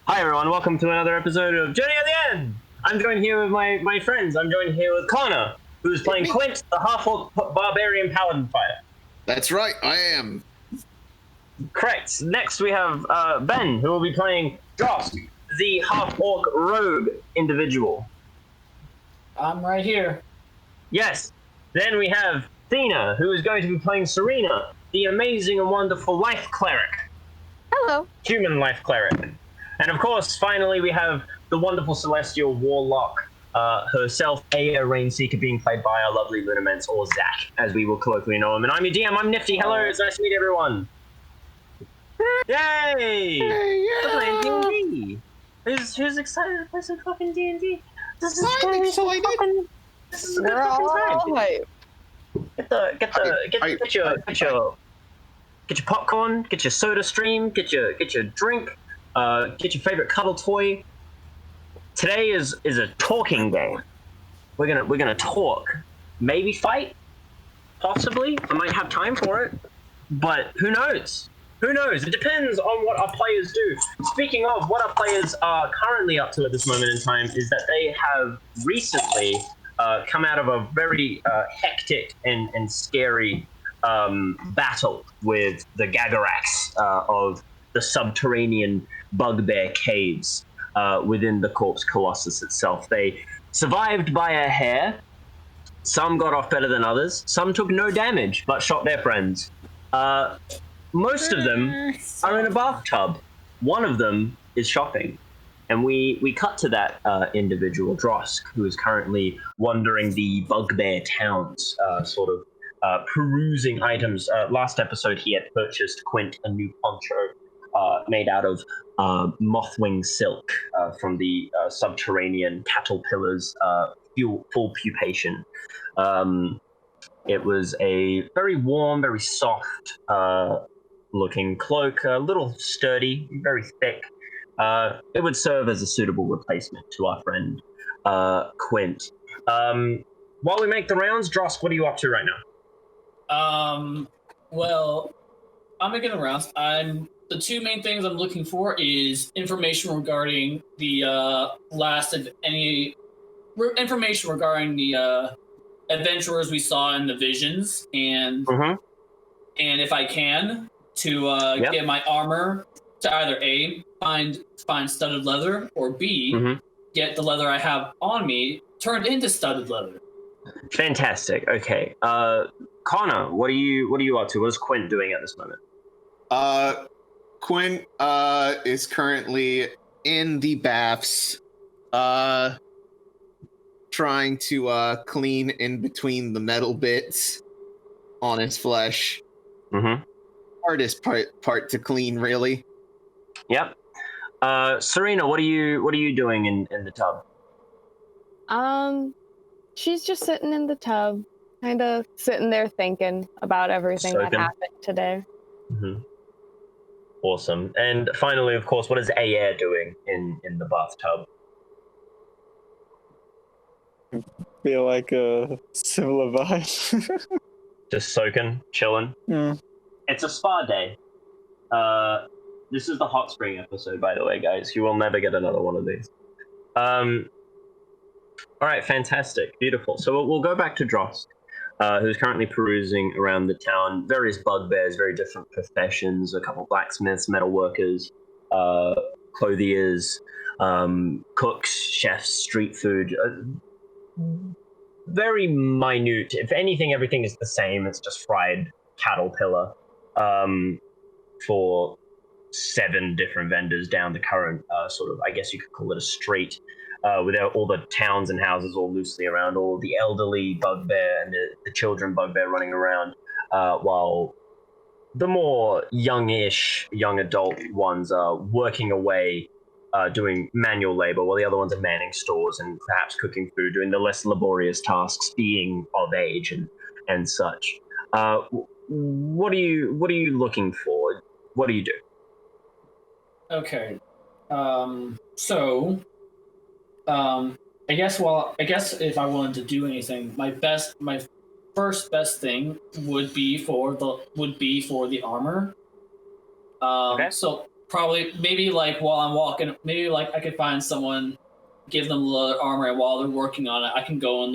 Hi everyone, welcome to another episode of Journey at the End! I'm joined here with my friends. I'm joined here with Connar, who's playing Quint, the half-orc Barbarian Paladin fighter. That's right, I am. Correct. Next we have Ben, who will be playing Drosk, the half-orc rogue individual. I'm right here. Yes. Then we have Athena, who is going to be playing Serena, the amazing and wonderful life cleric. Hello. Human life cleric. And of course, finally, we have the wonderful celestial warlock herself, Aeyier Rainseeker, being played by our lovely Lunaments, or Zach, as we will colloquially know him. And I'm your DM, I'm Nifty. Hello, it's nice to meet everyone. Yay! We're playing D&D. Who's excited to play some fucking D&D? This is I'm excited. This is a good fucking time. Get your popcorn, get your soda stream, get your drink. Get your favorite cuddle toy. Today is a talking game. We're gonna talk, maybe fight, possibly. I might have time for it, but who knows? Who knows? It depends on what our players do. Speaking of what our players are currently up to at this moment in time, is that they have recently come out of a very hectic and scary battle with the Gagarax of the subterranean bugbear caves within the Corpse Colossus itself. They survived by a hair. Some got off better than others. Some took no damage, but shot their friends. Most of them are in a bathtub. One of them is shopping. And we cut to that individual, Drosk, who is currently wandering the bugbear towns, perusing items. Last episode, he had purchased Quint a new poncho made out of mothwing silk from the subterranean caterpillar's full pupation. It was a very warm, very soft looking cloak, a little sturdy, very thick. It would serve as a suitable replacement to our friend Quint. While we make the rounds, Drosk, what are you up to right now? Well, I'm making the rounds. The two main things I'm looking for is information regarding the information regarding the adventurers we saw in the visions, and if I can to get my armor to either A, find studded leather, or B, get the leather I have on me turned into studded leather. Fantastic. Okay, Connar, what are you up to? What is Quint doing at this moment? Quint is currently in the baths, trying to clean in between the metal bits on his flesh. Hardest part to clean, really. Yep. Serena, what are you doing in the tub? She's just sitting in the tub, kind of sitting there thinking about everything that happened today. Awesome. And finally, of course, what is Aeyier doing in the bathtub? Feel like a similar vibe. Just soaking, chilling. It's a spa day. This is the hot spring episode, by the way, guys. You will never get another one of these. All right, fantastic, beautiful. So we'll go back to Drosk, who's currently perusing around the town. Various bugbears, very different professions. A couple blacksmiths, metalworkers, clothiers, cooks, chefs, street food. Very minute. If anything, everything is the same. It's just fried caterpillar for 7 different vendors down the current I guess you could call it a street, with all the towns and houses all loosely around, all the elderly bugbear and the children bugbear running around, while the more young adult ones are working away, doing manual labor, while the other ones are manning stores and perhaps cooking food, doing the less laborious tasks, being of age and such. What are you looking for? What do you do? Okay. I guess if I wanted to do anything, my first best thing would be for the armor. Okay. So probably maybe like while I'm walking, maybe like I could find someone, give them the armor, and while they're working on it, I can go and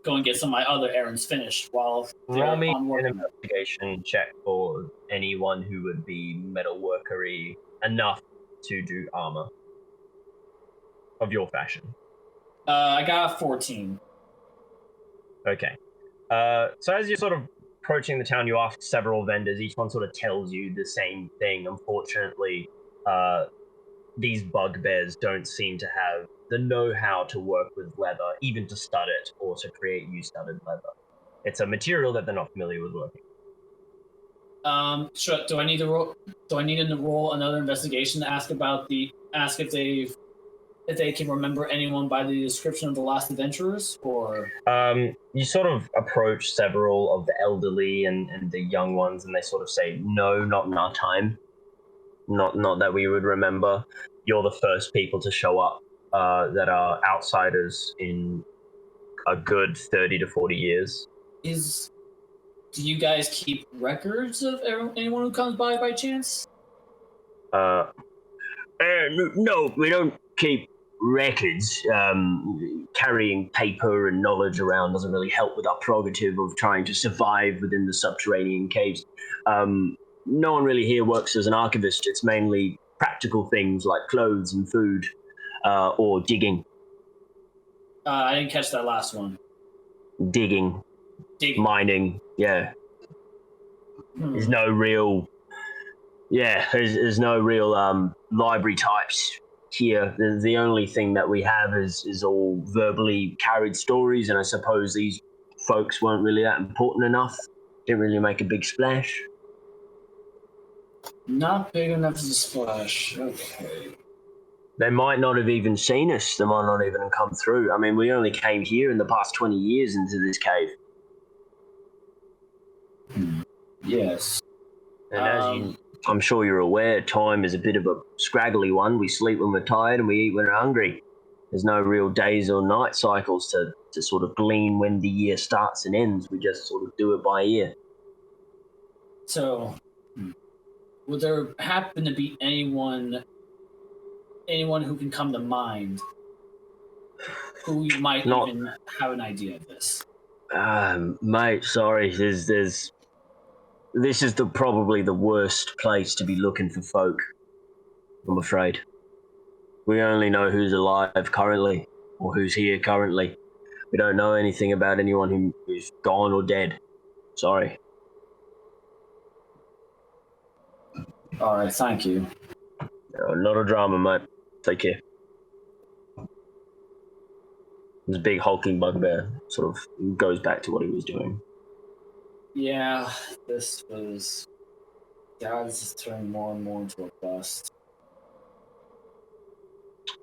go and get some of my other errands finished while they're Roll me on an working. investigation check for anyone who would be metalworkery enough to do armor of your fashion. I got a 14. Okay. So as you're sort of approaching the town, you ask several vendors. Each one sort of tells you the same thing. Unfortunately, these bugbears don't seem to have the know-how to work with leather, even to stud it or to create new-studded leather. It's a material that they're not familiar with working. Sure. Do I need to roll another investigation to ask if they can remember anyone by the description of the last adventurers, or? You sort of approach several of the elderly and the young ones, and they sort of say, "No, not in our time. Not that we would remember. You're the first people to show up that are outsiders in a good 30 to 40 years." Do you guys keep records of anyone who comes by chance? No, we don't keep records. Carrying paper and knowledge around doesn't really help with our prerogative of trying to survive within the subterranean caves. No one really here works as an archivist. It's mainly practical things like clothes and food, or digging. I didn't catch that last one. Digging. Mining, yeah. There's no real library types here. The only thing that we have is all verbally carried stories, and I suppose these folks weren't really that important enough. Didn't really make a big splash. Not big enough to splash. Okay. They might not have even seen us. They might not even have come through. I mean, we only came here in the past 20 years into this cave. Yes. And as I'm sure you're aware, time is a bit of a scraggly one. We sleep when we're tired and we eat when we're hungry. There's no real days or night cycles to sort of glean when the year starts and ends. We just sort of do it by ear. So, would there happen to be anyone who can come to mind who you might even have an idea of this? Mate, sorry, this is probably the worst place to be looking for folk, I'm afraid. We only know who's alive currently, or who's here currently. We don't know anything about anyone who's gone or dead. Sorry. Alright, thank you. Not a drama, mate. Take care. This big hulking bugbear sort of goes back to what he was doing. Yeah, this is turning more and more into a bust.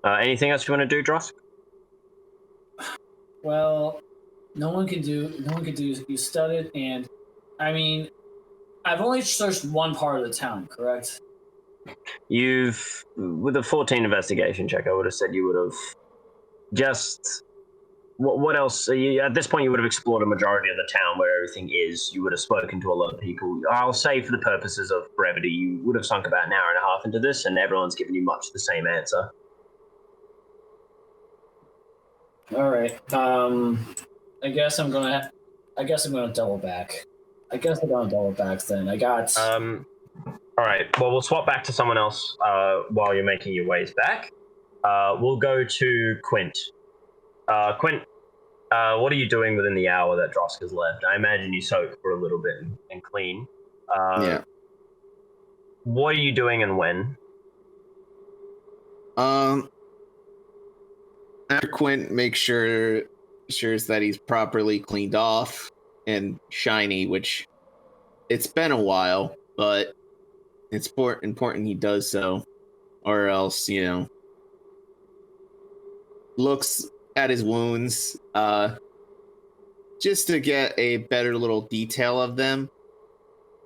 Anything else you want to do, Drosk? Well, no one can do. You studied, and I mean, I've only searched one part of the town, correct? With a 14 investigation check, I would have said you would have just. What else? At this point, you would have explored a majority of the town where everything is. You would have spoken to a lot of people. I'll say for the purposes of brevity, you would have sunk about an hour and a half into this, and everyone's given you much the same answer. All right. I guess I'm gonna double back. I guess I'm gonna double back then. I got. All right. Well, we'll swap back to someone else while you're making your ways back. We'll go to Quint. Quint, what are you doing within the hour that Drosk has left? I imagine you soak for a little bit and clean. Yeah. What are you doing and when? After Quint makes sure that he's properly cleaned off and shiny, which it's been a while, but it's important he does so, or else, looks at his wounds, just to get a better little detail of them.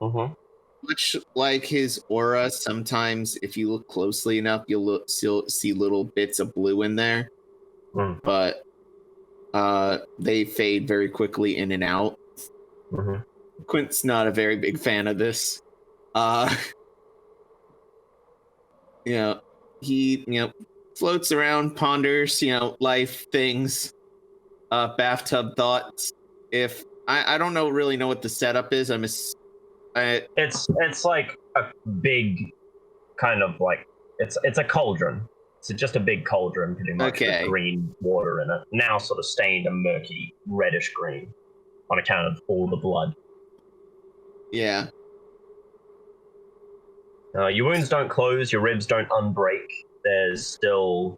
Much like his aura, sometimes if you look closely enough, you'll see little bits of blue in there. But they fade very quickly in and out. Quint's not a very big fan of this. he floats around, ponders life things, bathtub thoughts. If I don't really know what the setup is. It's like a big kind of like it's a cauldron. It's just a big cauldron, pretty much, with green water in it. Now sort of stained a murky reddish green on account of all the blood. Yeah. Your wounds don't close, your ribs don't unbreak. There's still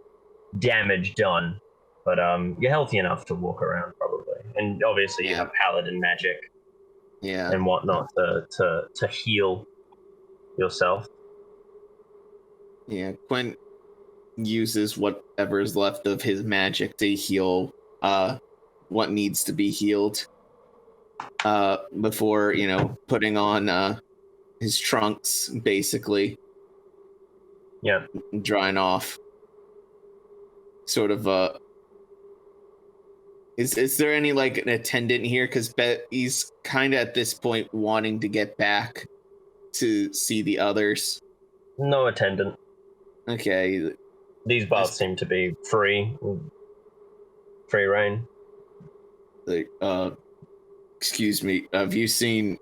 damage done, but you're healthy enough to walk around probably. And obviously you have paladin magic, and whatnot to heal yourself. Yeah, Quint uses whatever is left of his magic to heal what needs to be healed before putting on his trunks, basically. Yeah, drying off. Sort of is there any like an attendant here? Because he's kind of at this point wanting to get back to see the others. No attendant. Okay. These baths seem to be free reign. Excuse me. Have you seen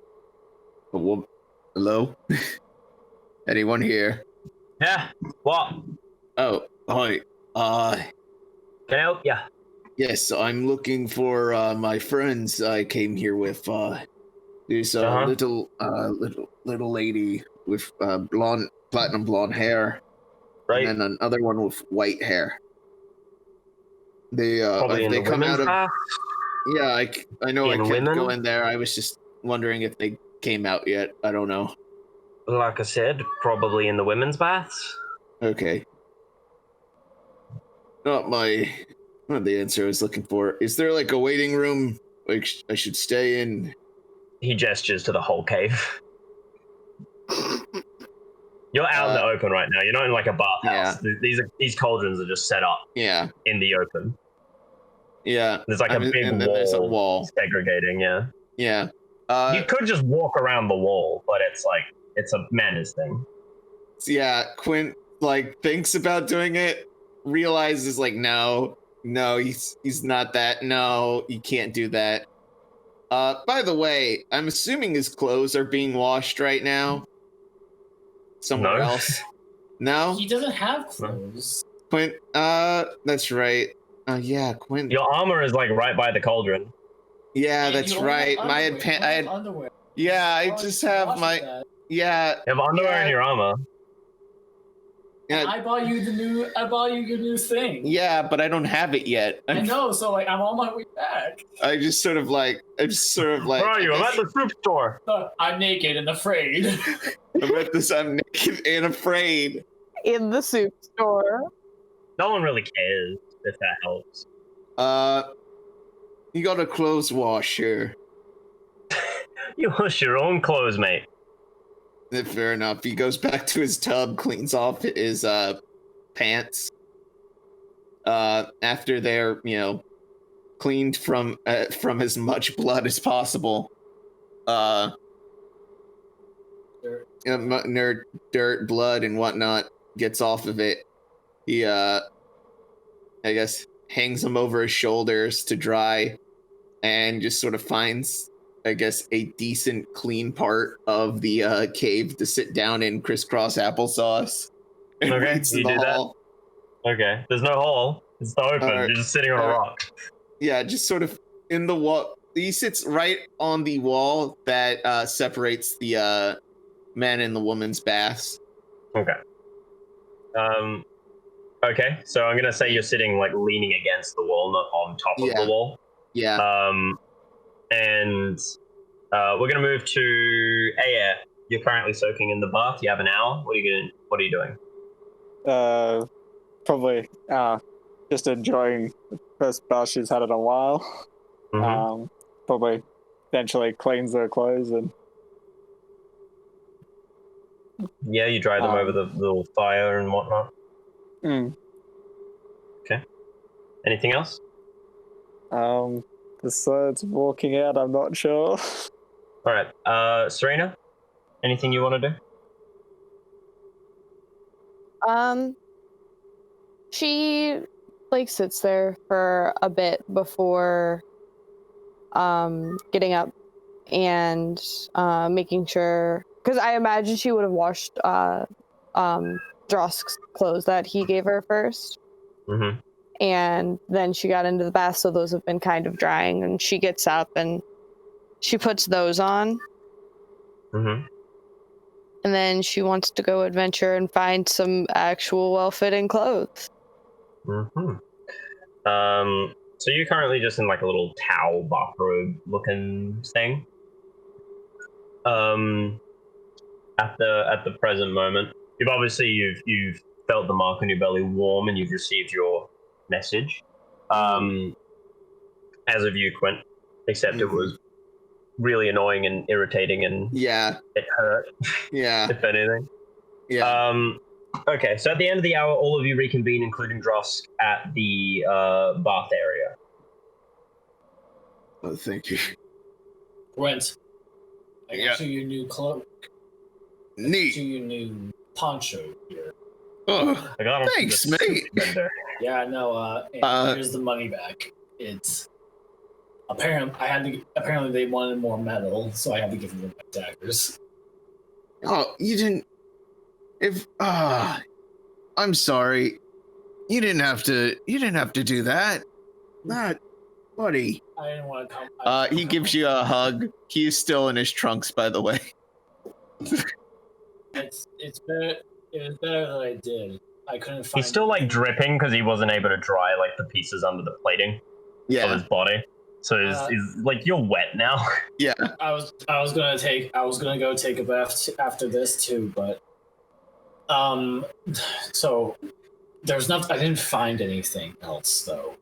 a woman? Hello? Anyone here? Yeah. What? Oh, hi. Can I help ya? Yes, I'm looking for my friends I came here with. There's a little lady with platinum blonde hair. Right. And then another one with white hair. They Probably they come out of bath? Yeah, I know I can't women? go in there. I was just wondering if they came out yet. I don't know. Like I said, probably in the women's baths. Okay. Not the answer I was looking for. Is there like a waiting room like I should stay in? He gestures to the whole cave. You're out in the open right now. You're not in like a bathhouse. Yeah. These cauldrons are just set up. Yeah. In the open. Yeah. There's like a big wall, there's a wall segregating. Yeah. Yeah. You could just walk around the wall, but it's a manners thing. Yeah. Quint like thinks about doing it, realizes like no, he's not that. No, you can't do that. By the way, I'm assuming his clothes are being washed right now. Somewhere else. No? He doesn't have clothes. Quint, that's right. Yeah, Quint. Your armor is like right by the cauldron. Yeah, that's right. I had underwear. Yeah, I just have my that. Yeah. You have underwear in your armor. Yeah. I bought you your new thing. Yeah, but I don't have it yet. I know, so like I'm on my way back. I'm just sort of like Where are you? I'm at the soup store. I'm naked and afraid. I'm naked and afraid. In the soup store. No one really cares if that helps. You got a clothes washer. You wash your own clothes, mate. Fair enough. He goes back to his tub, cleans off his pants. After they're cleaned from as much blood as possible. Dirt, blood, and whatnot gets off of it. He I guess hangs them over his shoulders to dry, and just sort of finds, I guess, a decent clean part of the cave to sit down in, crisscross applesauce. Okay, you do that. Okay, there's no hole. It's not open. You're just sitting on a rock. Yeah, just sort of in the wall. He sits right on the wall that separates the men and the women's baths. Okay. Okay, so I'm gonna say you're sitting like leaning against the wall, not on top of the wall. Yeah. And we're gonna move to Aeyier. You're currently soaking in the bath. You have an hour. What are you doing? Probably just enjoying the first bath she's had in a while. Mm-hmm. Probably eventually cleans their clothes and. Yeah, you dry them over the little fire and whatnot. Okay. Anything else? Besides walking out, I'm not sure. All right. Serena, anything you want to do? She like sits there for a bit before getting up and making sure, because I imagine she would have washed Drosk's clothes that he gave her first. Mm-hmm. And then she got into the bath, so those have been kind of drying, and she gets up and she puts those on. Mm-hmm. And then she wants to go adventure and find some actual well-fitting clothes. Mm-hmm. So you're currently just in like a little towel bathrobe looking thing. At the present moment, you've felt the mark on your belly warm, and you've received your message. As of you, Quint, except it was really annoying and irritating, and it hurt. If anything. Okay, so at the end of the hour, all of you reconvene, including Drosk, at the bath area. Oh, thank you. Quint, I got you your new cloak. Neat. To your new poncho here. Oh, I got thanks, mate. Yeah, no. Here's the money back. It's apparently they wanted more metal, so I had to give them my daggers. Oh, you didn't. I'm sorry. You didn't have to do that. Not, buddy. I didn't want to come. He gives you a hug. He's still in his trunks, by the way. It's better. It was better that I did. I couldn't find. He's still like dripping because he wasn't able to dry like the pieces under the plating of his body. So he's like, you're wet now. Yeah. I was gonna go take a bath after this too, but so there's nothing. I didn't find anything else though.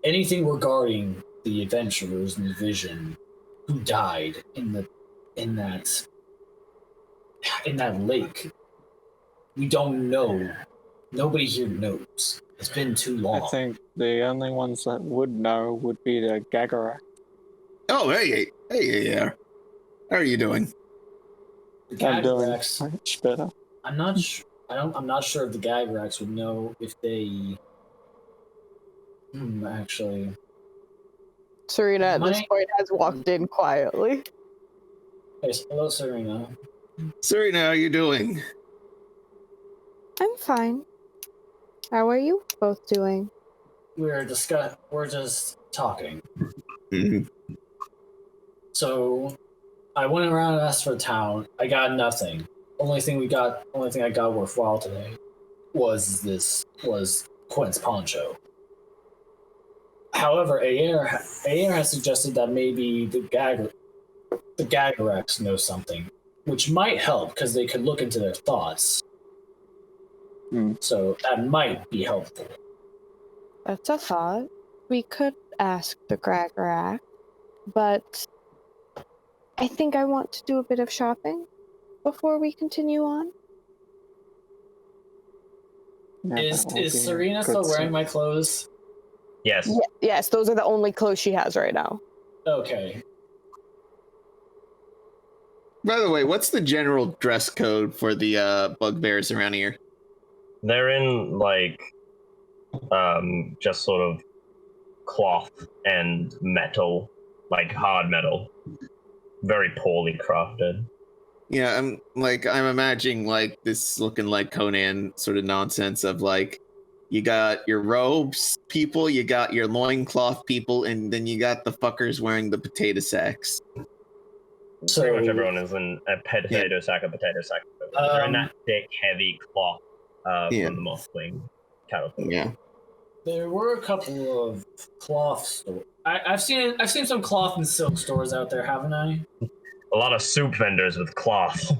Anything regarding the adventurers in the vision who died in that lake. We don't know. Nobody here knows. It's been too long. I think the only ones that would know would be the Gagara. Oh, hey, yeah. How are you doing? I'm doing much better. I'm not sure if the Gagrax would know if they. Actually. Serena at this point has walked in quietly. Yes, hello, Serena. Serena, how are you doing? I'm fine. How are you both doing? We're just talking. Mm-hmm. So, I went around and asked for a town. I got nothing. Only thing I got worthwhile today was Quint's poncho. However, Aeyier has suggested that maybe the Gagarax know something, which might help because they could look into their thoughts. So that might be helpful. That's a thought. We could ask the Gagarax, but I think I want to do a bit of shopping before we continue on. Is Serena still wearing my clothes? Yes. Yes, those are the only clothes she has right now. Okay. By the way, what's the general dress code for the bugbears around here? They're in like just sort of cloth and metal, like hard metal, very poorly crafted. Yeah, I'm imagining like this looking like Conan sort of nonsense of like, you got your robes people, you got your loincloth people, and then you got the fuckers wearing the potato sacks. So, pretty much everyone is in a potato sack. They're in that thick, heavy cloth from the Mothwing cattle. Yeah. There were a couple of cloth stores. I've seen some cloth and silk stores out there, haven't I? A lot of soup vendors with cloth.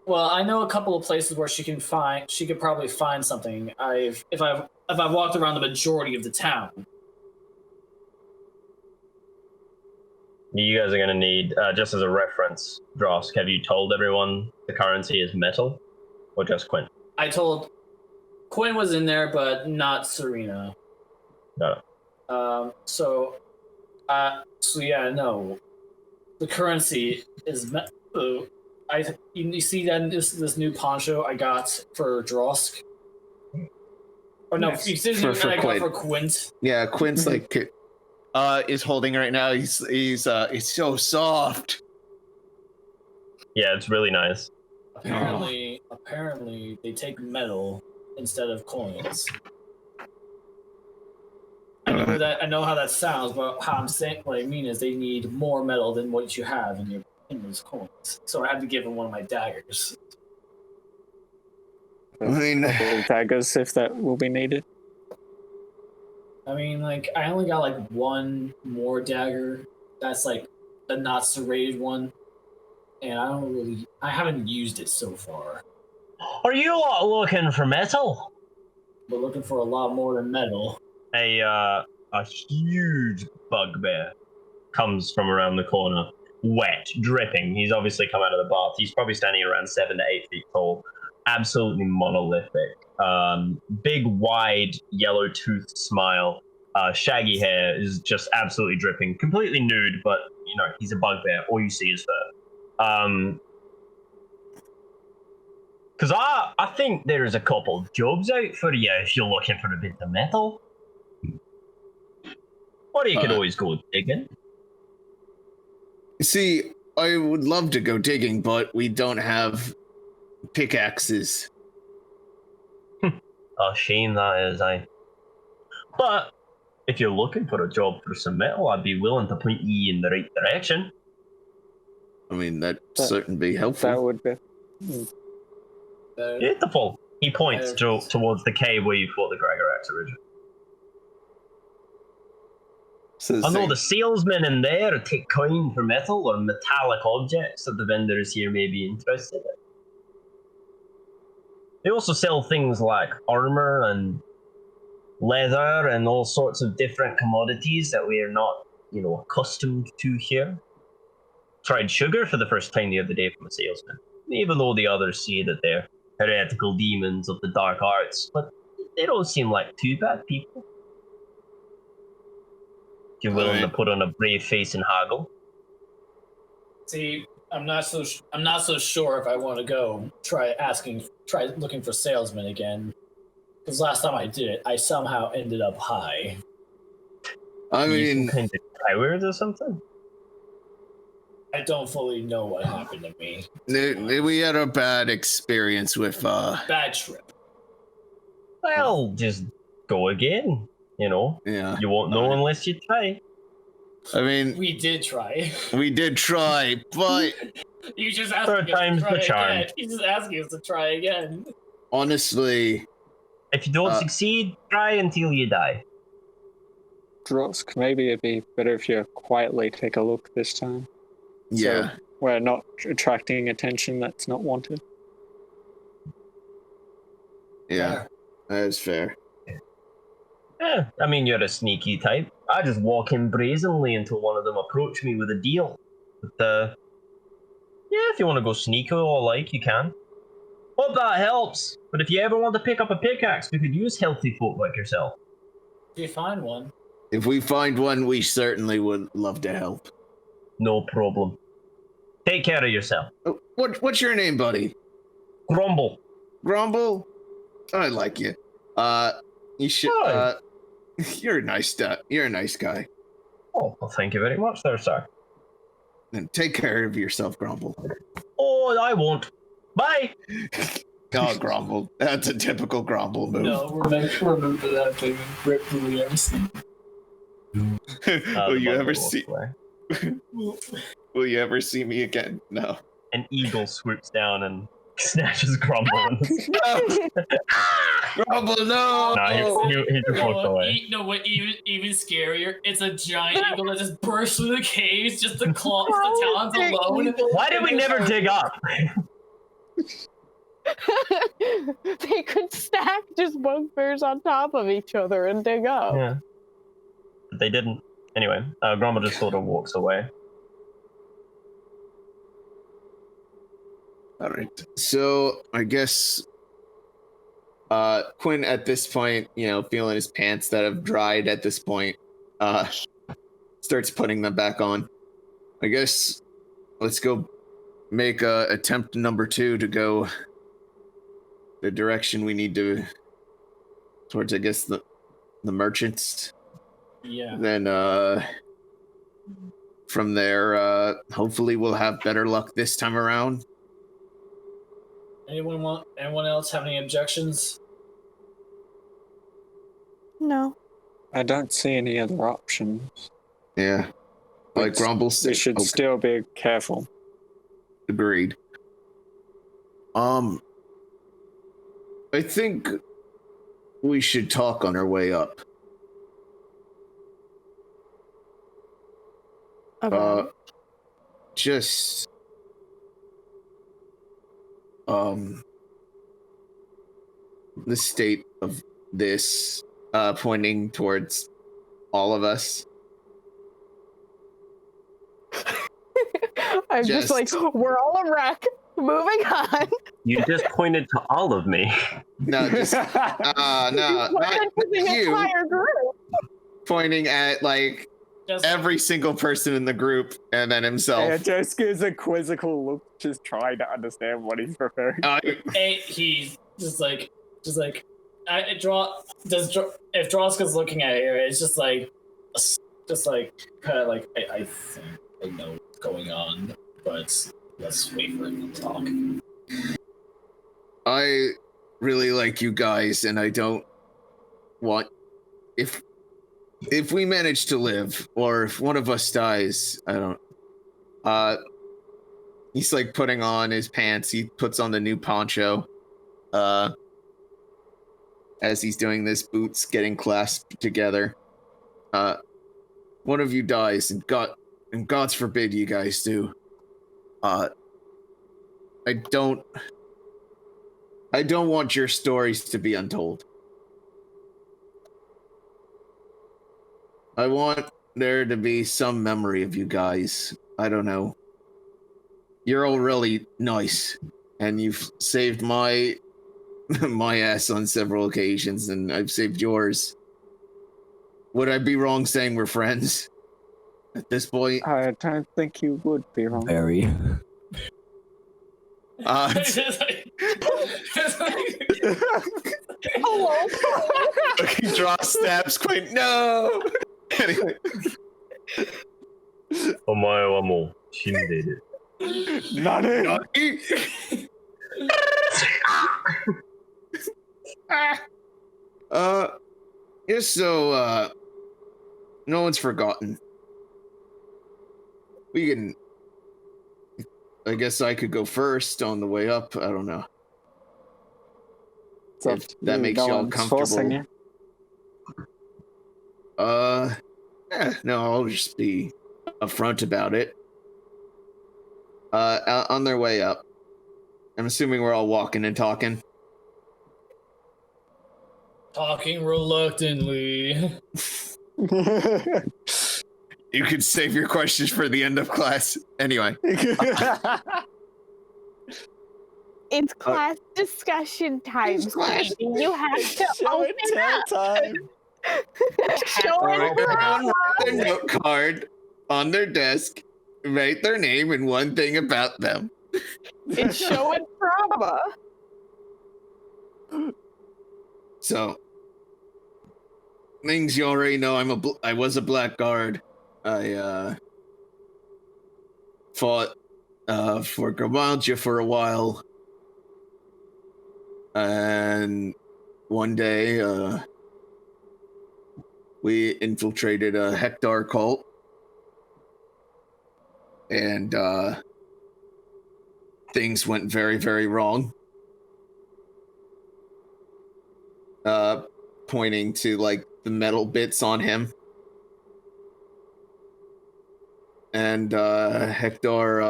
Well, I know a couple of places where she could probably find something. If I've walked around the majority of the town. You guys are going to need, just as a reference, Drosk, have you told everyone the currency is metal? Or just Quint? I told Quinn was in there, but not Serena. No. So yeah, no. The currency is you see that this new poncho I got for Drosk? Or no, Yes. you see the new For one I got Quint. for Quint? Yeah, Quint's like is holding right now. He's it's so soft. Yeah, it's really nice. Apparently they take metal instead of coins. I know how that sounds, but how I'm saying, what I mean is they need more metal than what you have in those coins. So I had to give him one of my daggers. I mean, Couple daggers if that will be needed. I mean, like, I only got like one more dagger. That's like the not serrated one, and I haven't used it so far. Are you lot looking for metal? We're looking for a lot more than metal. A huge bugbear comes from around the corner, wet, dripping. He's obviously come out of the bath. He's probably standing around 7 to 8 feet tall. Absolutely monolithic. Big, wide, yellow-toothed smile. Shaggy hair is just absolutely dripping. Completely nude, but, you know, he's a bugbear. All you see is fur. Because I think there's a couple of jobs out for you if you're looking for a bit of metal. Or you could always go digging. see, I would love to go digging, but we don't have pickaxes. A shame that is, But if you're looking for a job for some metal, I'd be willing to point you in the right direction. I mean, that'd certainly be helpful. That would be. Beautiful. He points towards the cave where you fought the Gregorax originally. So I know the salesmen in there take coin for metal or metallic objects that the vendors here may be interested in. They also sell things like armor and leather and all sorts of different commodities that we are not, accustomed to here. Tried sugar for the first time the other day from a salesman, even though the others say that they're heretical demons of the dark arts, but they don't seem like too bad people. If you're willing to put on a brave face and haggle. See, I'm not so sure if I want to go try looking for salesmen again. Because last time I did it, I somehow ended up high. I mean, some kind of powers or something. I don't fully know what happened to me. we had a bad experience with Bad trip. Well, just go again. Yeah. You won't know unless you try. I mean, We did try. we did try, but You just asked Third me to time's try the charm. again. You just asking us to try again. honestly, If you don't succeed, try until you die. Drosk, maybe it'd be better if you quietly take a look this time. yeah. So we're not attracting attention that's not wanted. Yeah, that is fair. Yeah, I mean, you're a sneaky type. I just walk in brazenly until one of them approach me with a deal. But, yeah, if you want to go sneaky or like, you can. Hope that helps. But if you ever want to pick up a pickaxe, we could use healthy folk like yourself. If you find one. If we find one, we certainly would love to help. No problem. Take care of yourself. Oh, what's your name, buddy? Grumble. Grumble? I like you. You should. Hi. You're a nice guy. Oh, well, thank you very much there, sir. And take care of yourself, Grumble. Oh, I won't. Bye. Oh, Grumble. That's a typical Grumble move. No, remember that thing Rip Williams. Will you ever see? Will you ever see me again? No. An eagle swoops down and snatches Grumble. Grumble, no! No, he just walked away. No, what even scarier? It's a giant eagle that just bursts through the caves, just the claws, the talons alone. Why did we never dig up? They could stack just bugbears on top of each other and dig up. Yeah. But they didn't. Anyway, Grumble just sort of walks away. All right. So I guess Quinn at this point, feeling his pants that have dried at this point, starts putting them back on. I guess let's go make attempt number 2 to go the direction we need to towards, I guess, the merchants. Yeah. Then from there, hopefully we'll have better luck this time around. Anyone else have any objections? No. I don't see any other options. Yeah. Like Grumble said. We should still be careful. Agreed. I think we should talk on our way up. About Just the state of this, pointing towards all of us. I'm just like, we're all a wreck. Moving on. You just pointed to all of me. No, just no, not you. Entire group. Pointing at like every single person in the group, and then himself. Yeah, just gives a quizzical look, just trying to understand what he's referring to. He's just like, if Drosk is looking at it, it's just like kind of like, I think I know what's going on, but let's wait for him to talk. I really like you guys, and I don't want if we manage to live, or if one of us dies, I don't. He's like putting on his pants. He puts on the new poncho. As he's doing this, boots getting clasped together. One of you dies, and God's forbid you guys do. I don't want your stories to be untold. I want there to be some memory of you guys. I don't know. You're all really nice, and you've saved my ass on several occasions, and I've saved yours. Would I be wrong saying we're friends at this point? I don't think you would be wrong. Very. Draw stabs Quint. No. Anyway. お前はもう死んでいる。Nani? Just so no one's forgotten. We can. I guess I could go first on the way up. I don't know. So if that makes y'all comfortable. You. No, I'll just be upfront about it. On their way up. I'm assuming we're all walking and talking. Talking reluctantly. You could save your questions for the end of class. Anyway. It's class discussion time. Class. You have to open up. Time. Show it. Everyone write their note card on their desk. Write their name and one thing about them. It's show and drama. So, things you already know. I was a blackguard. I fought for Gramalja for a while, and one day we infiltrated a Hector cult, and things went very, very wrong. Pointing to like the metal bits on him. And Hector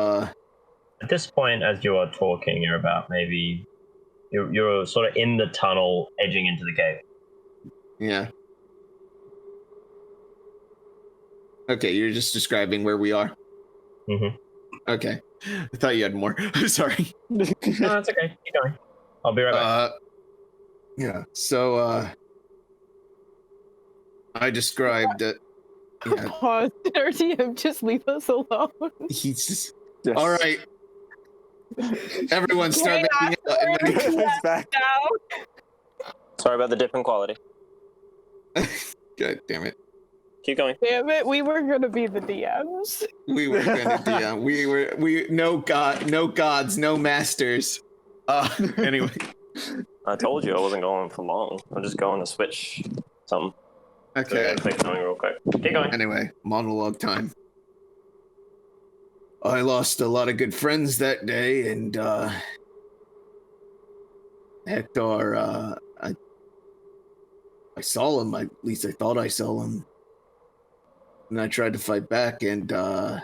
At this point, as you are talking, you're about maybe you're sort of in the tunnel, edging into the cave. Yeah. Okay, you're just describing where we are. Mm-hmm. Okay, I thought you had more. Sorry. No, that's okay. Keep going. I'll be right back. Yeah. So I described it. Yeah. Pause. Our DM, just leave us alone. He's just Yes. all right. Everyone start making out. And then He's back. Sorry about the dip in quality. God damn it. Keep going. Damn it, we were gonna be the DMs. We were gonna DM. No gods, no masters. Anyway. I told you I wasn't going for long. I'm just going to switch something. Okay. So going real quick. Keep going. Anyway, monologue time. I lost a lot of good friends that day, and Hector, I saw him. At least I thought I saw him. And I tried to fight back, and I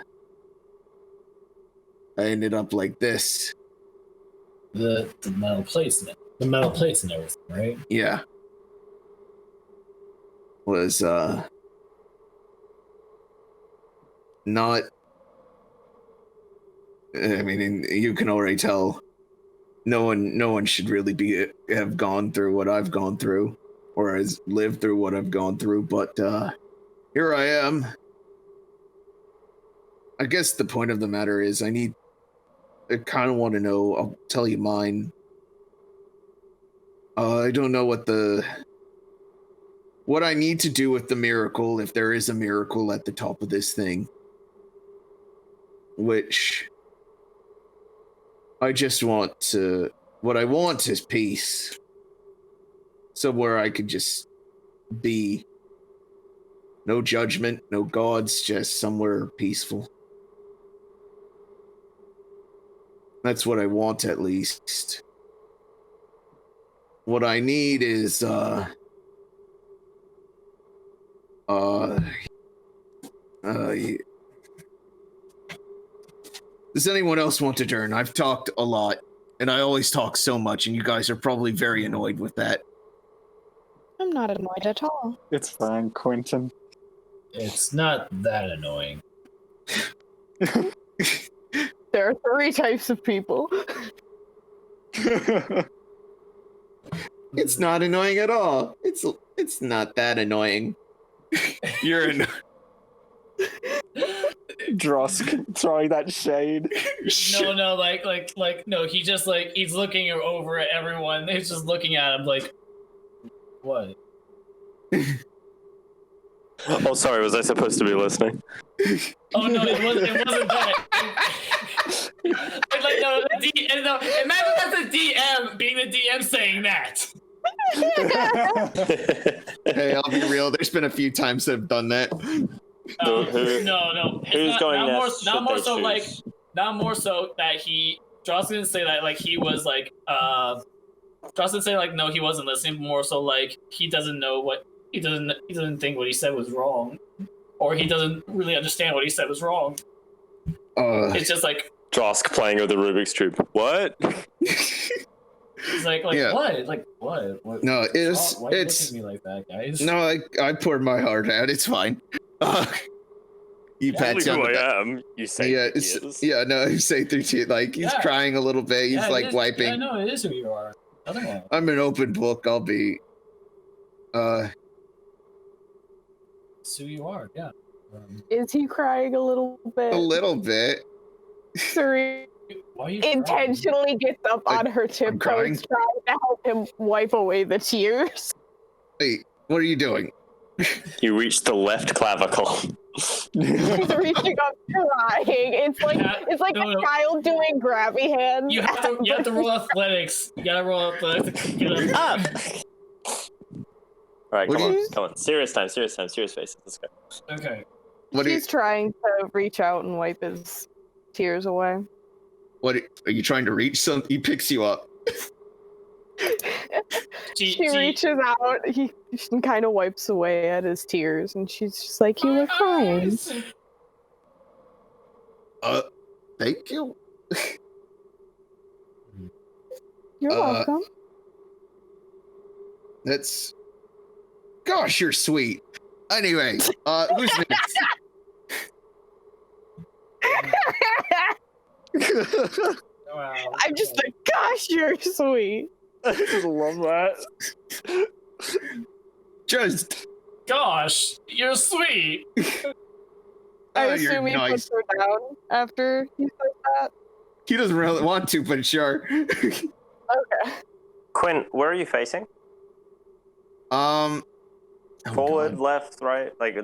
ended up like this. The metal plates and everything, right? Yeah. Was not. I mean, you can already tell. No one should really have gone through what I've gone through, or has lived through what I've gone through. But here I am. I guess the point of the matter is, I kind of want to know. I'll tell you mine. I don't know what I need to do with the miracle, if there is a miracle at the top of this thing. Which I just want to. What I want is peace. Somewhere I could just be. No judgment, no gods, just somewhere peaceful. That's what I want, at least. What I need is, does anyone else want to turn? I've talked a lot, and I always talk so much, and you guys are probably very annoyed with that. I'm not annoyed at all. It's fine, Quentin. It's not that annoying. There are 3 types of people. It's not annoying at all. It's not that annoying. You're annoying. Drosk throwing that shade. No, no. He just he's looking over at everyone. He's just looking at him like, what? Oh, sorry. Was I supposed to be listening? Oh no, it wasn't that. No, imagine that's the DM being the DM saying that. Hey, I'll be real. There's been a few times that I've done that. No. Who's going next? Not more so that Drosk didn't say that he was Drosk didn't say no, he wasn't listening. More so he doesn't know what he doesn't think what he said was wrong, or he doesn't really understand what he said was wrong. It's just Drosk playing with the Rubik's Cube. What? He's Yeah. What? What? No, Why are you looking at me like that, guys? No, I poured my heart out. It's fine. You pat Who you on the back. I am. You say Yeah, he is. no, you say through to he's Yeah. crying a little bit. He's Yeah, it is. wiping. Yeah, no, it is who you are. Nothing wrong. I'm an open book. I'll be. It's who you are. Yeah. Is he crying a little bit? A little bit. Serena Why are you intentionally gets up on her tiptoes, crying. trying to help him wipe away the tears. Hey, what are you doing? You reached the left clavicle. He's reaching up, crying. It's like No. a child doing grabby hands. You have to roll athletics. You gotta roll athletics to get up. All right, What come do on, you- come on. Serious time, serious faces. Let's go. Okay. What are you? He's trying to reach out and wipe his tears away. What are you trying to reach? Something? He picks you up. She reaches out, he kind of wipes away at his tears, and she's just like, "You were crying." Thank you. You're welcome. That's. Gosh, you're sweet. Anyway, who's next? Wow. I'm just like, "Gosh, you're sweet." I just love that. Just. Gosh, you're sweet. I Oh, you're assume he nice. puts her down after he says that. He doesn't really want to, but sure. Okay. Quint, where are you facing? Oh, Forward, God. left, right? Like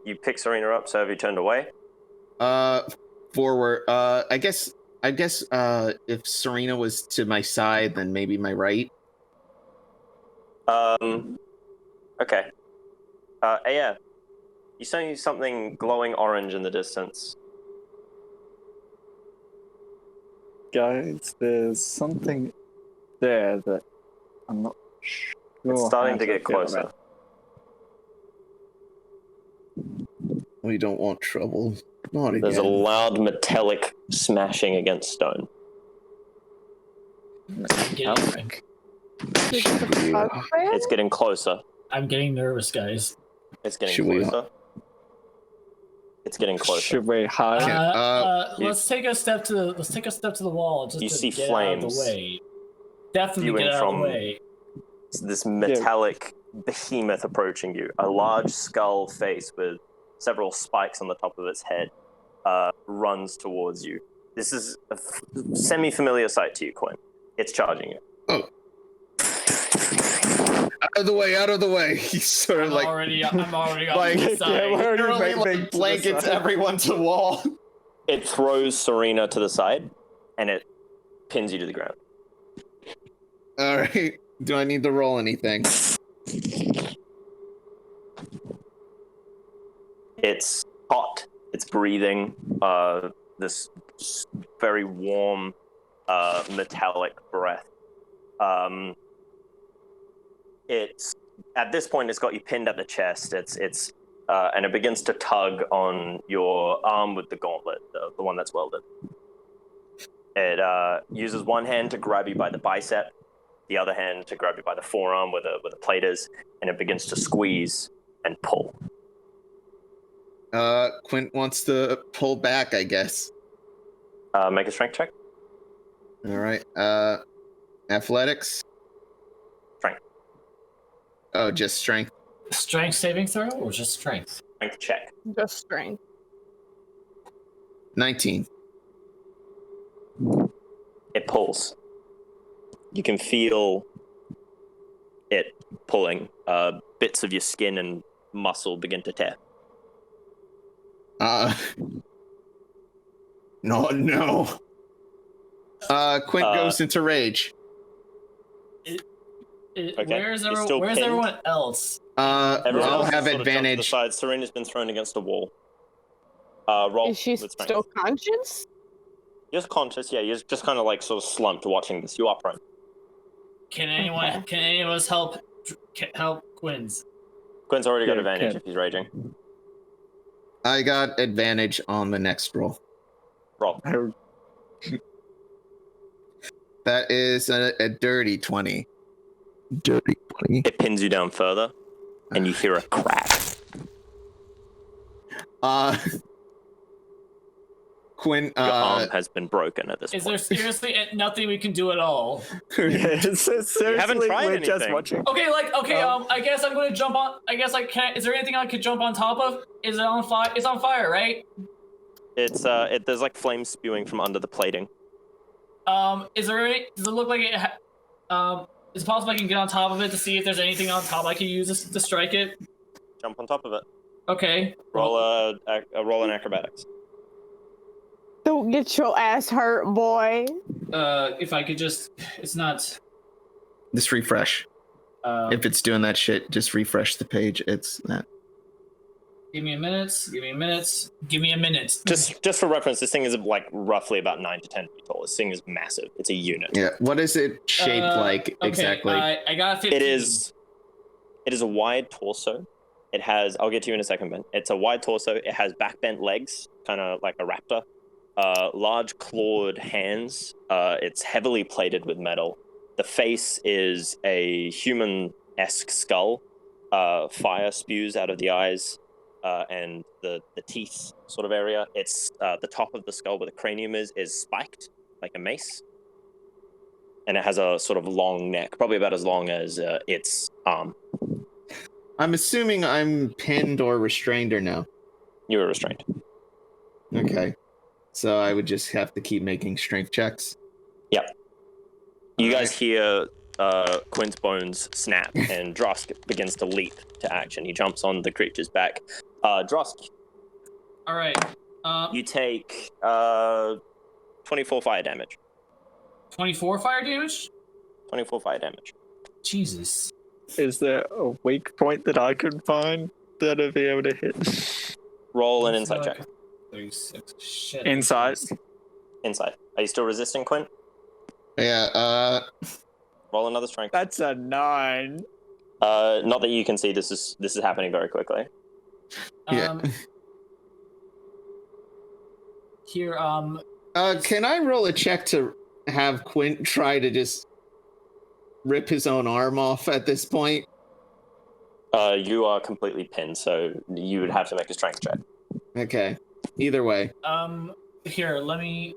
you pick Serena up, so have you turned away? Forward. I guess if Serena was to my side, then maybe my right. Okay. Aeyier, you see something glowing orange in the distance. Guys, there's something there that I'm not sure. It's starting how to get feel closer. about. We don't want trouble. Not again. There's a loud metallic smashing against stone. Getting, It's getting closer. I'm getting nervous, guys. It's getting Should we- closer. It's getting closer. Should we hide? Let's take a step to the wall just You to see get flames out of the way. Definitely spewing get out of from- the way. This metallic behemoth approaching you. A large skull face with several spikes on the top of its head runs towards you. This is a semi-familiar sight to you, Quint. It's charging you. Oh. Out of the way. He's sort of I'm already on like, the side. yeah, we're literally like blankets everyone to the wall. It throws Serena to the side, and it pins you to the ground. All right. Do I need to roll anything? It's hot. It's breathing this very warm, metallic breath. It's at this point it's got you pinned at the chest. It's and it begins to tug on your arm with the gauntlet, the one that's welded. It uses one hand to grab you by the bicep, the other hand to grab you by the forearm where the plate is, and it begins to squeeze and pull. Quint wants to pull back, I guess. Make a strength check. All right. Athletics. Strength. Oh, just strength. Strength saving throw or just strength? Strength check. Just strength. 19. It pulls. You can feel it pulling. Bits of your skin and muscle begin to tear. No. Quint goes into rage. Okay. Where's It's still pinned. everyone else? Everyone I'll else have is sort of jumped to the advantage. side. Serena's been thrown against a wall. Roll Is she with strength. still conscious? You're conscious, yeah. You're just kind of like sort of slumped watching this. You are prone. Can any of us help Quinn's? Quinn's already got Yeah, advantage Quinn. if he's raging. I got advantage on the next roll. Roll. That is a dirty 20. Dirty 20. It pins you down further, and you hear a crack. Quinn, Your arm has been broken at this Is point. there seriously nothing we can do at all? Seriously, haven't tried we're just anything. watching. Okay, I guess I'm gonna jump on. I guess I can. Is there anything I could jump on top of? Is it on fire? It's on fire, right? It's there's like flames spewing from under the plating. Is there any? Does it look like it? Is it possible I can get on top of it to see if there's anything on top I can use to strike it? Jump on top of it. Okay. Roll roll an acrobatics. Don't get your ass hurt, boy. If I could just, it's not. just refresh. If it's doing that shit, just refresh the page. It's that. Give me a minute. Give me a minute. Give me a minute. Just for reference, this thing is like roughly about 9 to 10 feet tall. This thing is massive. It's a unit. Yeah. What is it shaped like Okay, exactly? I got 15. It is a wide torso. It has. I'll get to you in a second, Ben. It's a wide torso. It has backbent legs, kind of like a raptor. Large clawed hands. It's heavily plated with metal. The face is a human-esque skull. Fire spews out of the eyes and the teeth sort of area. It's the top of the skull where the cranium is spiked like a mace. And it has a sort of long neck, probably about as long as its arm. I'm assuming I'm pinned or restrained or no. You were restrained. Okay. So I would just have to keep making strength checks. Yep. You guys hear Quint's bones snap, and Drosk begins to leap to action. He jumps on the creature's back. Drosk. All right. You take 24 fire damage. 24 fire damage? 24 fire damage. Jesus. Is there a weak point that I can find that I'd be able to hit? Roll an insight check. 36. Shit. Insight. Insight. Are you still resisting, Quint? Yeah, Roll another strength. That's a 9. Not that you can see. This is happening very quickly. Yeah. Here, can I roll a check to have Quint try to just rip his own arm off at this point? You are completely pinned, so you would have to make a strength check. Okay. Either way. here, let me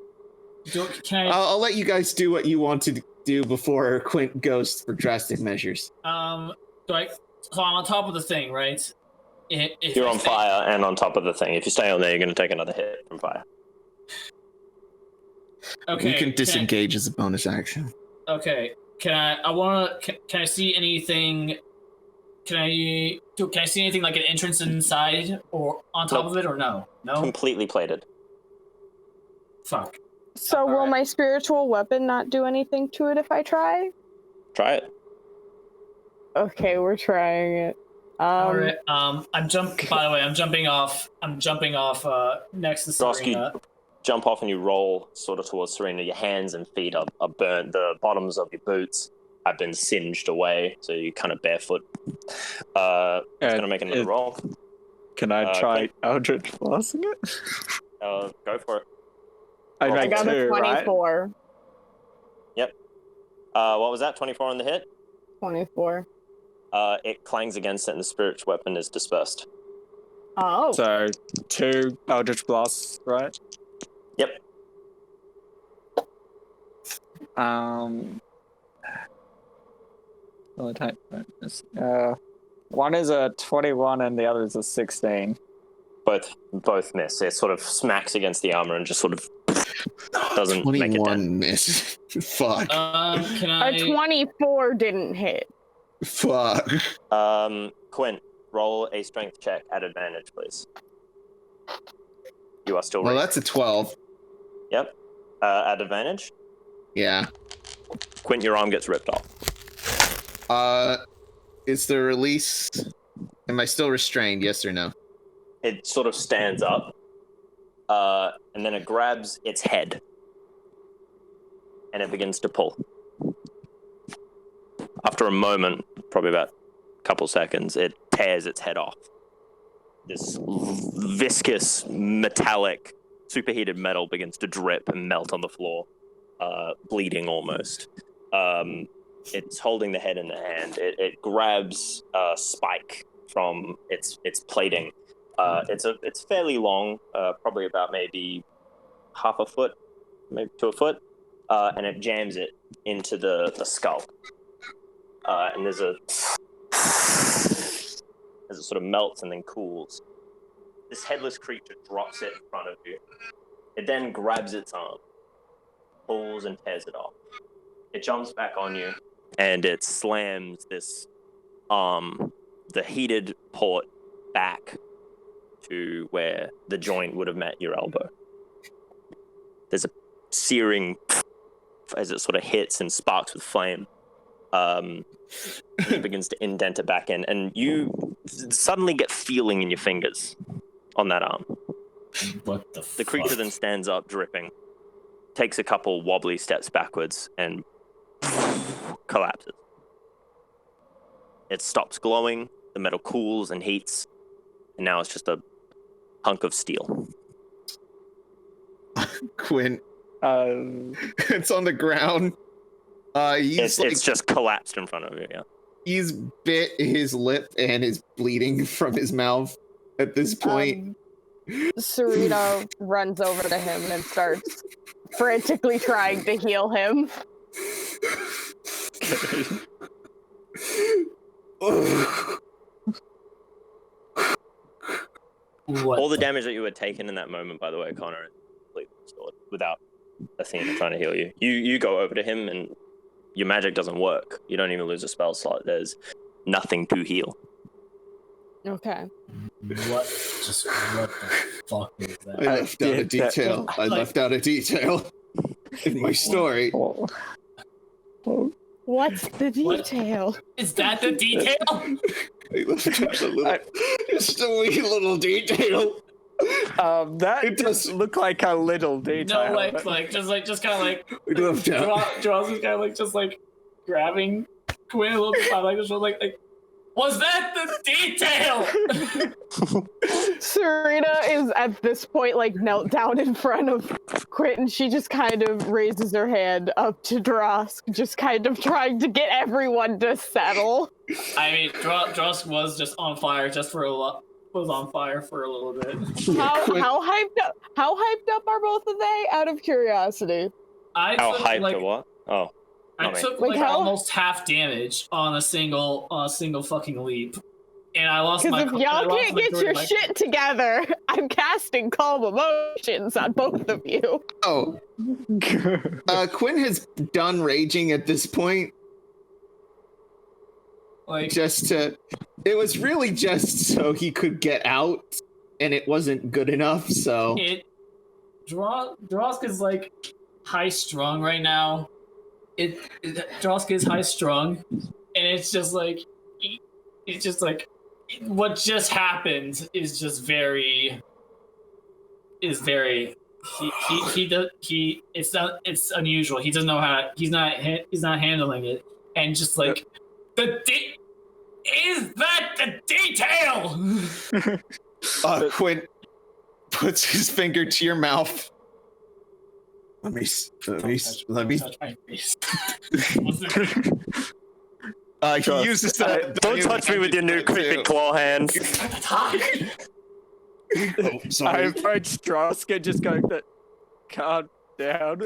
can I I'll let you guys do what you want to do before Quint goes for drastic measures. so I'm on top of the thing, right? If You're I on stay- fire and on top of the thing. If you stay on there, you're going to take another hit from fire. Okay. You can disengage as a bonus action. Okay. Can I see anything? Can I see anything like an entrance inside or on top Nope. of it, or no? No. Completely plated. Fuck. So will Alright. my spiritual weapon not do anything to it if I try? Try it. Okay, we're trying it. All right. I'm jumping off. Next to Drosk, Serena. you jump off and you roll sort of towards Serena. Your hands and feet are burnt. The bottoms of your boots have been singed away, so you're kind of barefoot. It's going to make another roll. Can I try Quint? Eldritch Blasting it? Go for it. I I make I got a 2, right? 24. What was that? 24 on the hit? 24. It clangs against it and the spiritual weapon is dispersed. Oh. So 2 Eldritch Blasts, right? Yep. Well, attack bonus. One is a 21 and the other is a 16. Both miss. It sort of smacks against the armor and just sort of doesn't make it dead. 21 miss. Fuck. Can A I? 24 didn't hit. Fuck. Quint, roll a strength check at advantage, please. You are still Well, ready. that's a 12. Yep. At advantage. Yeah. Quint, your arm gets ripped off. Is the release... Am I still restrained, yes or no? It sort of stands up, and then it grabs its head, and it begins to pull. After a moment, probably about a couple seconds, it tears its head off. This viscous, metallic, superheated metal begins to drip and melt on the floor, bleeding almost. It's holding the head in the hand. It grabs a spike from its plating. It's fairly long, probably about maybe half a foot, maybe to a foot, and it jams it into the skull. And there's as it sort of melts and then cools. This headless creature drops it in front of you. It then grabs its arm, pulls and tears it off. It jumps back on you, and it slams this arm, the heated port, back to where the joint would have met your elbow. There's a searing as it sort of hits and sparks with flame. And it begins to indent it back in, and you suddenly get feeling in your fingers on that arm. What the? The creature then stands up, dripping, takes a couple wobbly steps backwards, and collapses. It stops glowing, the metal cools and heats, and now it's just a hunk of steel. Quint. Um, It's on the ground. It's just collapsed in front of you, yeah. He's bit his lip and is bleeding from his mouth at this point. Serena runs over to him and starts frantically trying to heal him. What All the damage that you had taken in that moment, by the way, Connar, is completely restored without Athena trying to heal you. You go over to him and your magic doesn't work. You don't even lose a spell slot. There's nothing to heal. Okay. What the fuck is that? I left out a detail. I left out a detail in my story. What's the detail? Is that the detail? I left out a little, just a wee little detail. That It does look like a little detail. No, but- just kind of like. We left out. Drosk is kind of like just like grabbing Quinn a little bit by like this, like. Was that the detail? Serena is at this point like knelt down in front of Quint, and she just kind of raises her hand up to Drosk, just kind of trying to get everyone to settle. I mean, Drosk was just on fire just for a lot. Was on fire for a little bit. How hyped up are both of they? Out of curiosity. How hyped or what? Oh. I took like almost half damage on a single fucking leap, and I lost my. Because if y'all can't get your shit together, I'm casting Calm Emotions on both of you. Oh. Quinn has done raging at this point. Like It was really just so he could get out, and it wasn't good enough. So Drosk is like high strung right now. Drosk is high strung, and it's just like what just happened is very it's unusual. He doesn't know how. He's not handling it, and just like is that the detail? Quinn puts his finger to your mouth. Let me. Touch my face. He uses that. Don't touch me with your new creepy claw hands. Oh, sorry. I approached Drosk and just go, calm down.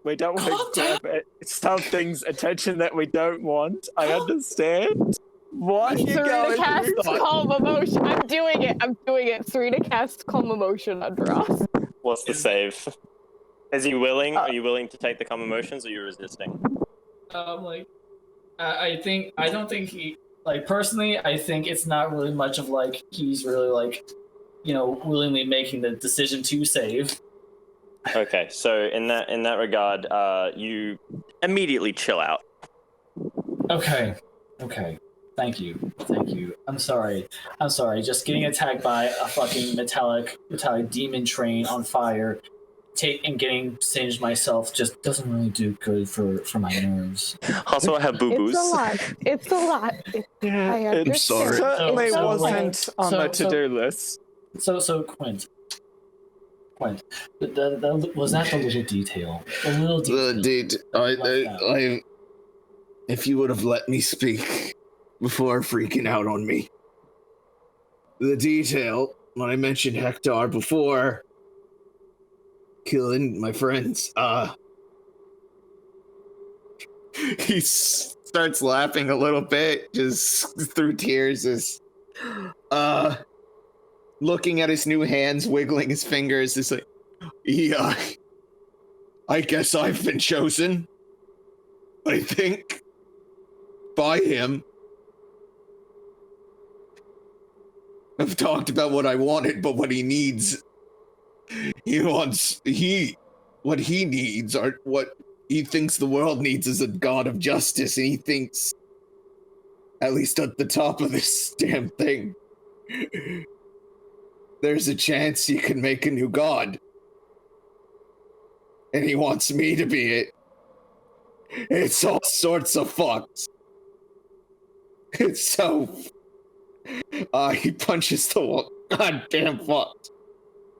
We don't want to grab something's attention that we don't want. I understand. What are you Serena going casts through? Calm Emotion. I'm doing it. Serena casts Calm Emotion on Drosk. What's the save? Is he willing? Are you willing to take the calm emotions, or are you resisting? I don't think he, like, personally, I think it's not really much of like he's really like, willingly making the decision to save. Okay, so in that regard, you immediately chill out. Okay. Thank you. I'm sorry. Just getting attacked by a fucking metallic demon train on fire, and getting singed myself just doesn't really do good for my nerves. Also, I have boo-boos. It's a lot. I understand. I'm sorry. Certainly So, wasn't on the to-do list. So Quint, was that the little detail? If you would have let me speak before freaking out on me. The detail, when I mentioned Hector before killing my friends, he starts laughing a little bit, just through tears, looking at his new hands, wiggling his fingers, is like, yeah, I guess I've been chosen, I think, by him. I've talked about what I wanted, but what he needs, what he needs, or what he thinks the world needs, is a god of justice, and he thinks, at least at the top of this damn thing, there's a chance he can make a new god. And he wants me to be it. It's all sorts of fucked. It's so... he punches the wall. God damn fucked.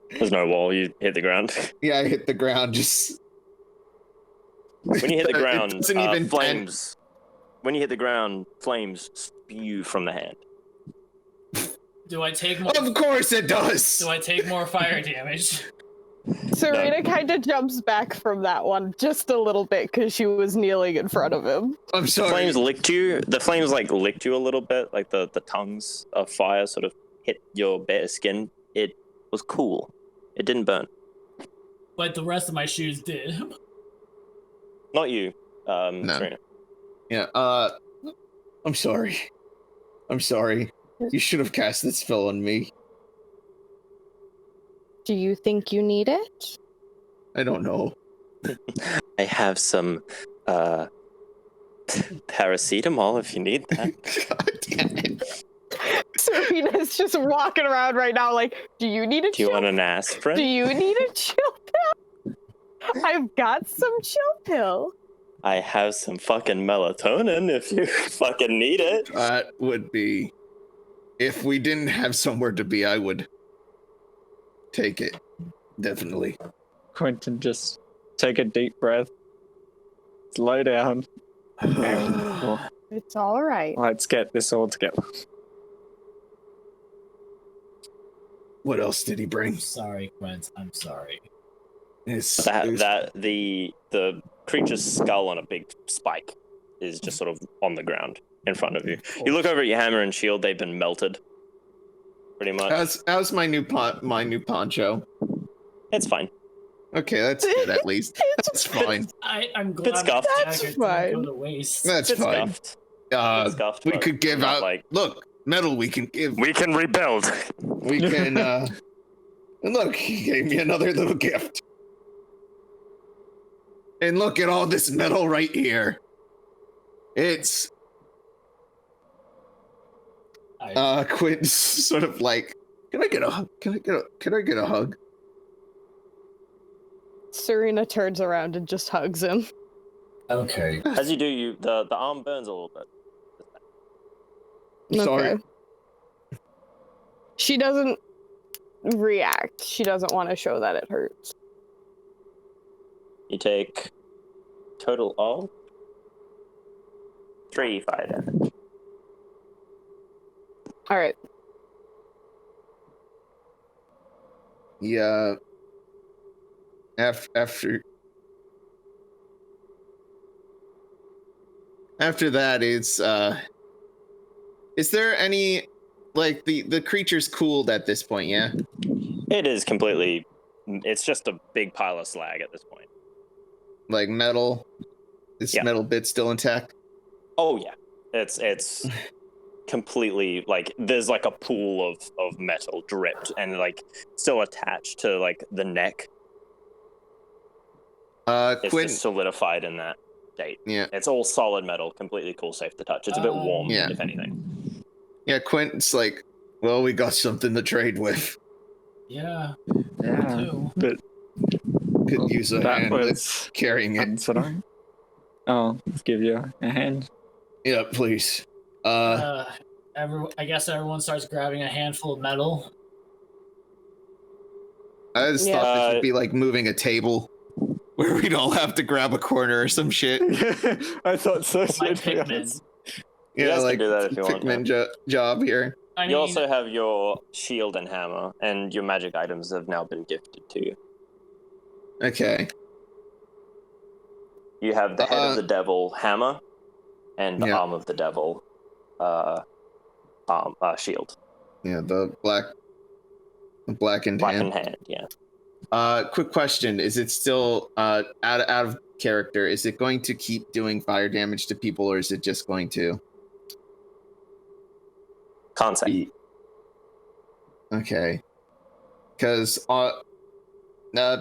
There's no wall, you hit the ground. Yeah, I hit the ground, just... When you hit the ground, it doesn't even flames... When you hit the ground, flames spew from the hand. Do I take more? Of course it does! Do I take more fire damage? Serena kind of jumps back from that one just a little bit because she was kneeling in front of him. I'm sorry. Flames licked you. The flames licked you a little bit, like the tongues of fire sort of hit your bare skin. It was cool. It didn't burn. but the rest of my shoes did. Not you, Serena. Yeah, I'm sorry. I'm sorry. You should have cast this spell on me. Do you think you need it? I don't know. I have some paracetamol if you need that. God damn it. Serena's just walking around right now like, do you need a Do you chill? want an aspirin? Do you need a chill pill? I've got some chill pill. I have some fucking melatonin if you fucking need it. That would be... If we didn't have somewhere to be, I would take it. Definitely. Quentin, just take a deep breath. Slow down. It's all right. Let's get this all together. What else did he bring? I'm sorry, Quint. I'm sorry. The creature's skull on a big spike is just sort of on the ground in front of you. You look over at your hammer and shield; they've been melted, pretty much. How's my new poncho? It's fine. Okay, that's good at least. That's fine. I'm glad Bit scuffed. That's dagger fine. didn't go to waste. That's It's fine. scuffed. Scuffed, We but could give not out like look, metal we can give. we can rebuild. We can and look, he gave me another little gift. And look at all this metal right here. It's Quint's sort of like, can I get a hug? Can I get a hug? Serena turns around and just hugs him. Okay. As you do, the arm burns a little bit. Sorry. Okay. She doesn't react. She doesn't want to show that it hurts. You take total of 3 fire damage. All right. Yeah. After that, it's is there any, like, the creature's cooled at this point? Yeah. It is completely. It's just a big pile of slag at this point. Like metal. Is Yeah. metal bit still intact? Oh yeah, it's completely like there's like a pool of metal dripped and like still attached to like the neck. It's Quint. just solidified in that state. Yeah. It's all solid metal, completely cool, safe to touch. It's a bit warm, Yeah. if anything. Yeah, Quint's like, well, we got something to trade with. Yeah. Yeah. Too. But Could use a that hand was carrying it. considering. I'll give you a hand. Yeah, please. I guess everyone starts grabbing a handful of metal. I just Yeah. thought this would be like moving a table where we'd all have to grab a corner or some shit. I thought so. My to be Pikmin. honest. You Yeah, guys can like do that if you want, Pikmin job here. I mean, You also have your shield and hammer, and your magic items have now been gifted to you. Okay. You have the head of the devil hammer, and the Yeah. arm of the devil shield. Yeah, the blackened Blackened hand. hand, yeah. Quick question: is it still out of character? Is it going to keep doing fire damage to people, or is it just going to? Can't say. Okay. Because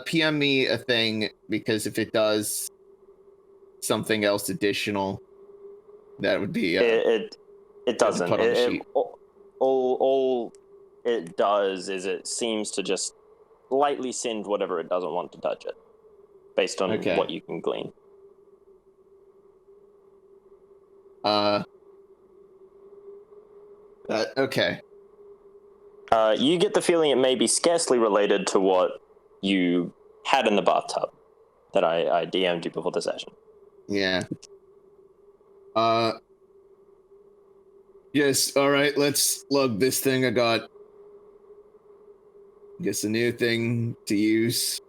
PM me a thing, because if it does something else additional, that would be It doesn't. put on the sheet. All it does is it seems to just lightly singe whatever it doesn't want to touch it, based on Okay. what you can glean. Okay. You get the feeling it may be scarcely related to what you had in the bathtub that I DM'd you before the session. Yeah. Yes, alright, let's lug this thing. I got guess a new thing to use.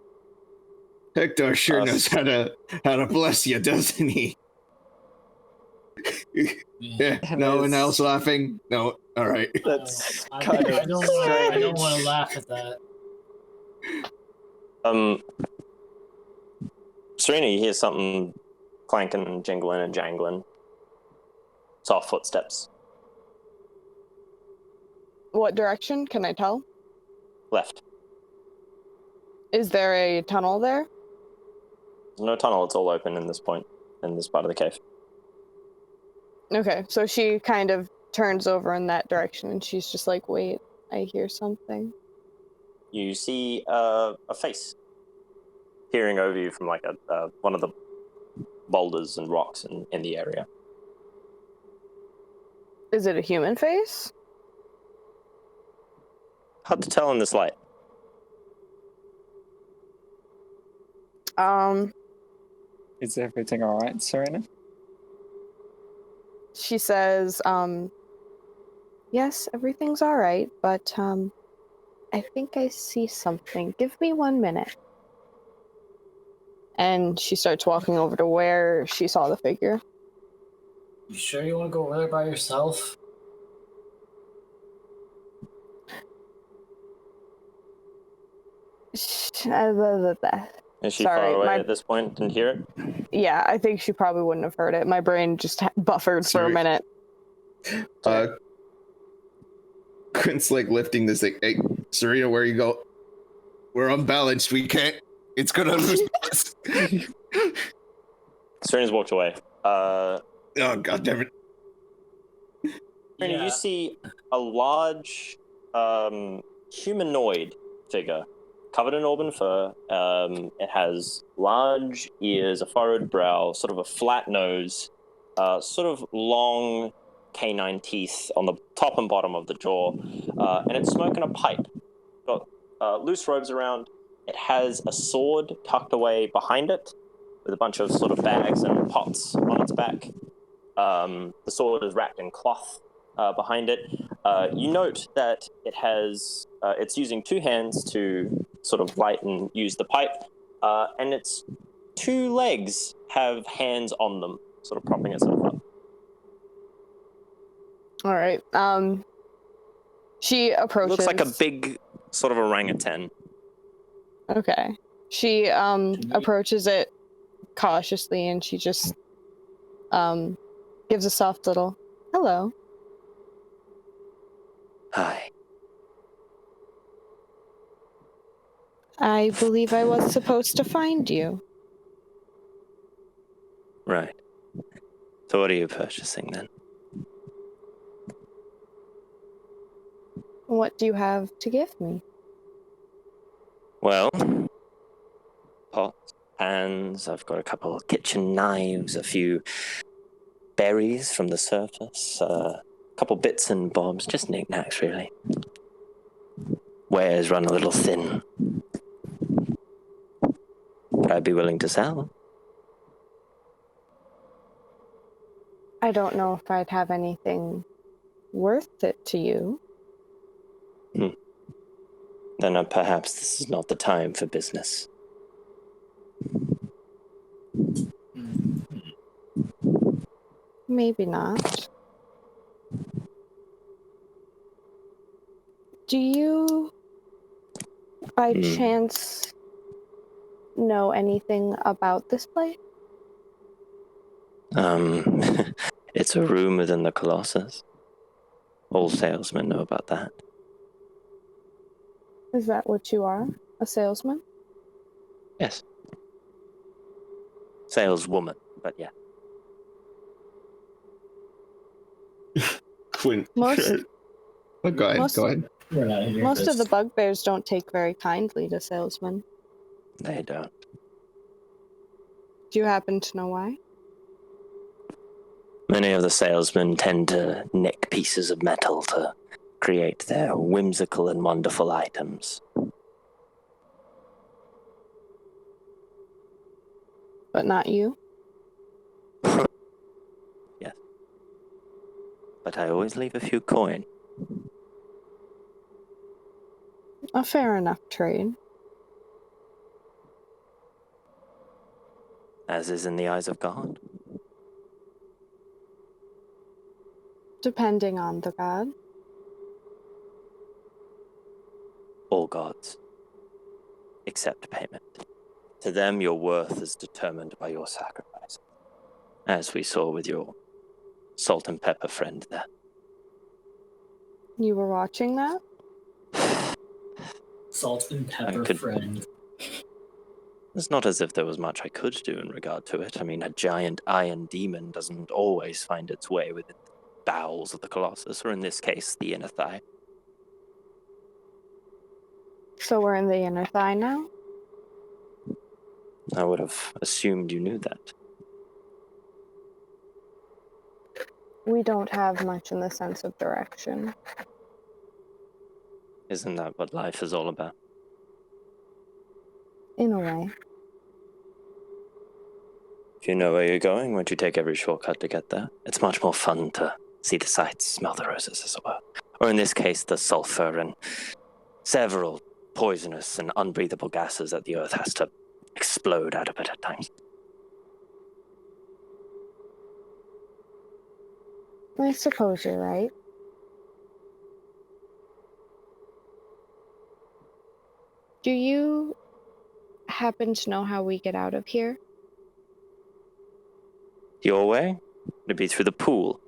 Hector sure knows how to bless you, doesn't he? Yeah, no one else laughing? No, alright. That's I kind of don't strange. want to laugh at that. Serena, you hear something clanking and jingling and jangling. Soft footsteps. What direction? Can I tell? Left. Is there a tunnel there? There's no tunnel, it's all open in this point, in this part of the cave. Okay, so she kind of turns over in that direction and she's just like, wait, I hear something. You see a face peering over you from like one of the boulders and rocks in the area. Is it a human face? Hard to tell in this light. Is everything alright, Serena? She says, yes, everything's alright, but, I think I see something. Give me 1 minute. And she starts walking over to where she saw the figure. You sure you want to go over there by yourself? Is she Sorry, far away at this point? Didn't hear it? Yeah, I think she probably wouldn't have heard it. My brain just buffered for a minute. Quint's like lifting this thing. Hey, Serena, where you go? We're unbalanced. We can't. It's gonna lose us. Serena's walked away. Oh, god damn it. Serena, you see a large humanoid figure covered in auburn fur. It has large ears, a furrowed brow, sort of a flat nose, sort of long canine teeth on the top and bottom of the jaw, and it's smoking a pipe. Got loose robes around. It has a sword tucked away behind it with a bunch of sort of bags and pots on its back. The sword is wrapped in cloth behind it. You note that it has, it's using 2 hands to sort of light and use the pipe, and its 2 legs have hands on them, sort of propping itself up. All right. She approaches. Looks like a big sort of orangutan. Okay. She approaches it cautiously and she just gives a soft little hello. Hi. I believe I was supposed to find you. Right. So what are you purchasing then? What do you have to give me? Well, pots, pans, I've got a couple of kitchen knives, a few berries from the surface, a couple bits and bobs, just knickknacks really. Wares run a little thin. But I'd be willing to sell. I don't know if I'd have anything worth it to you. Then perhaps this is not the time for business. Maybe not. Do you, by chance, know anything about this place? It's a room within the Colossus. All salesmen know about that. Is that what you are? A salesman? Yes. Saleswoman, but yeah. Quint. Most- Sure. Oh, go ahead. Go ahead. We're not here. Most of the bugbears don't take very kindly to salesmen. They don't. Do you happen to know why? Many of the salesmen tend to nick pieces of metal to create their whimsical and wonderful items. But not you? Yes. But I always leave a few coin. A fair enough trade. As is in the eyes of God. Depending on the god. All gods. Accept payment. To them, your worth is determined by your sacrifice, as we saw with your salt and pepper friend there. You were watching that? Salt and pepper friend. It's not as if there was much I could do in regard to it. I mean, a giant iron demon doesn't always find its way within the bowels of the Colossus, or in this case, the inner thigh. So we're in the inner thigh now? I would have assumed you knew that. We don't have much in the sense of direction. Isn't that what life is all about? In a way. If you know where you're going, won't you take every shortcut to get there? It's much more fun to see the sights, smell the roses, as it were. Or in this case, the sulfur and several poisonous and unbreathable gases that the earth has to explode out of it at times. I suppose you're right. Do you happen to know how we get out of here? Your way? It'd be through the pool.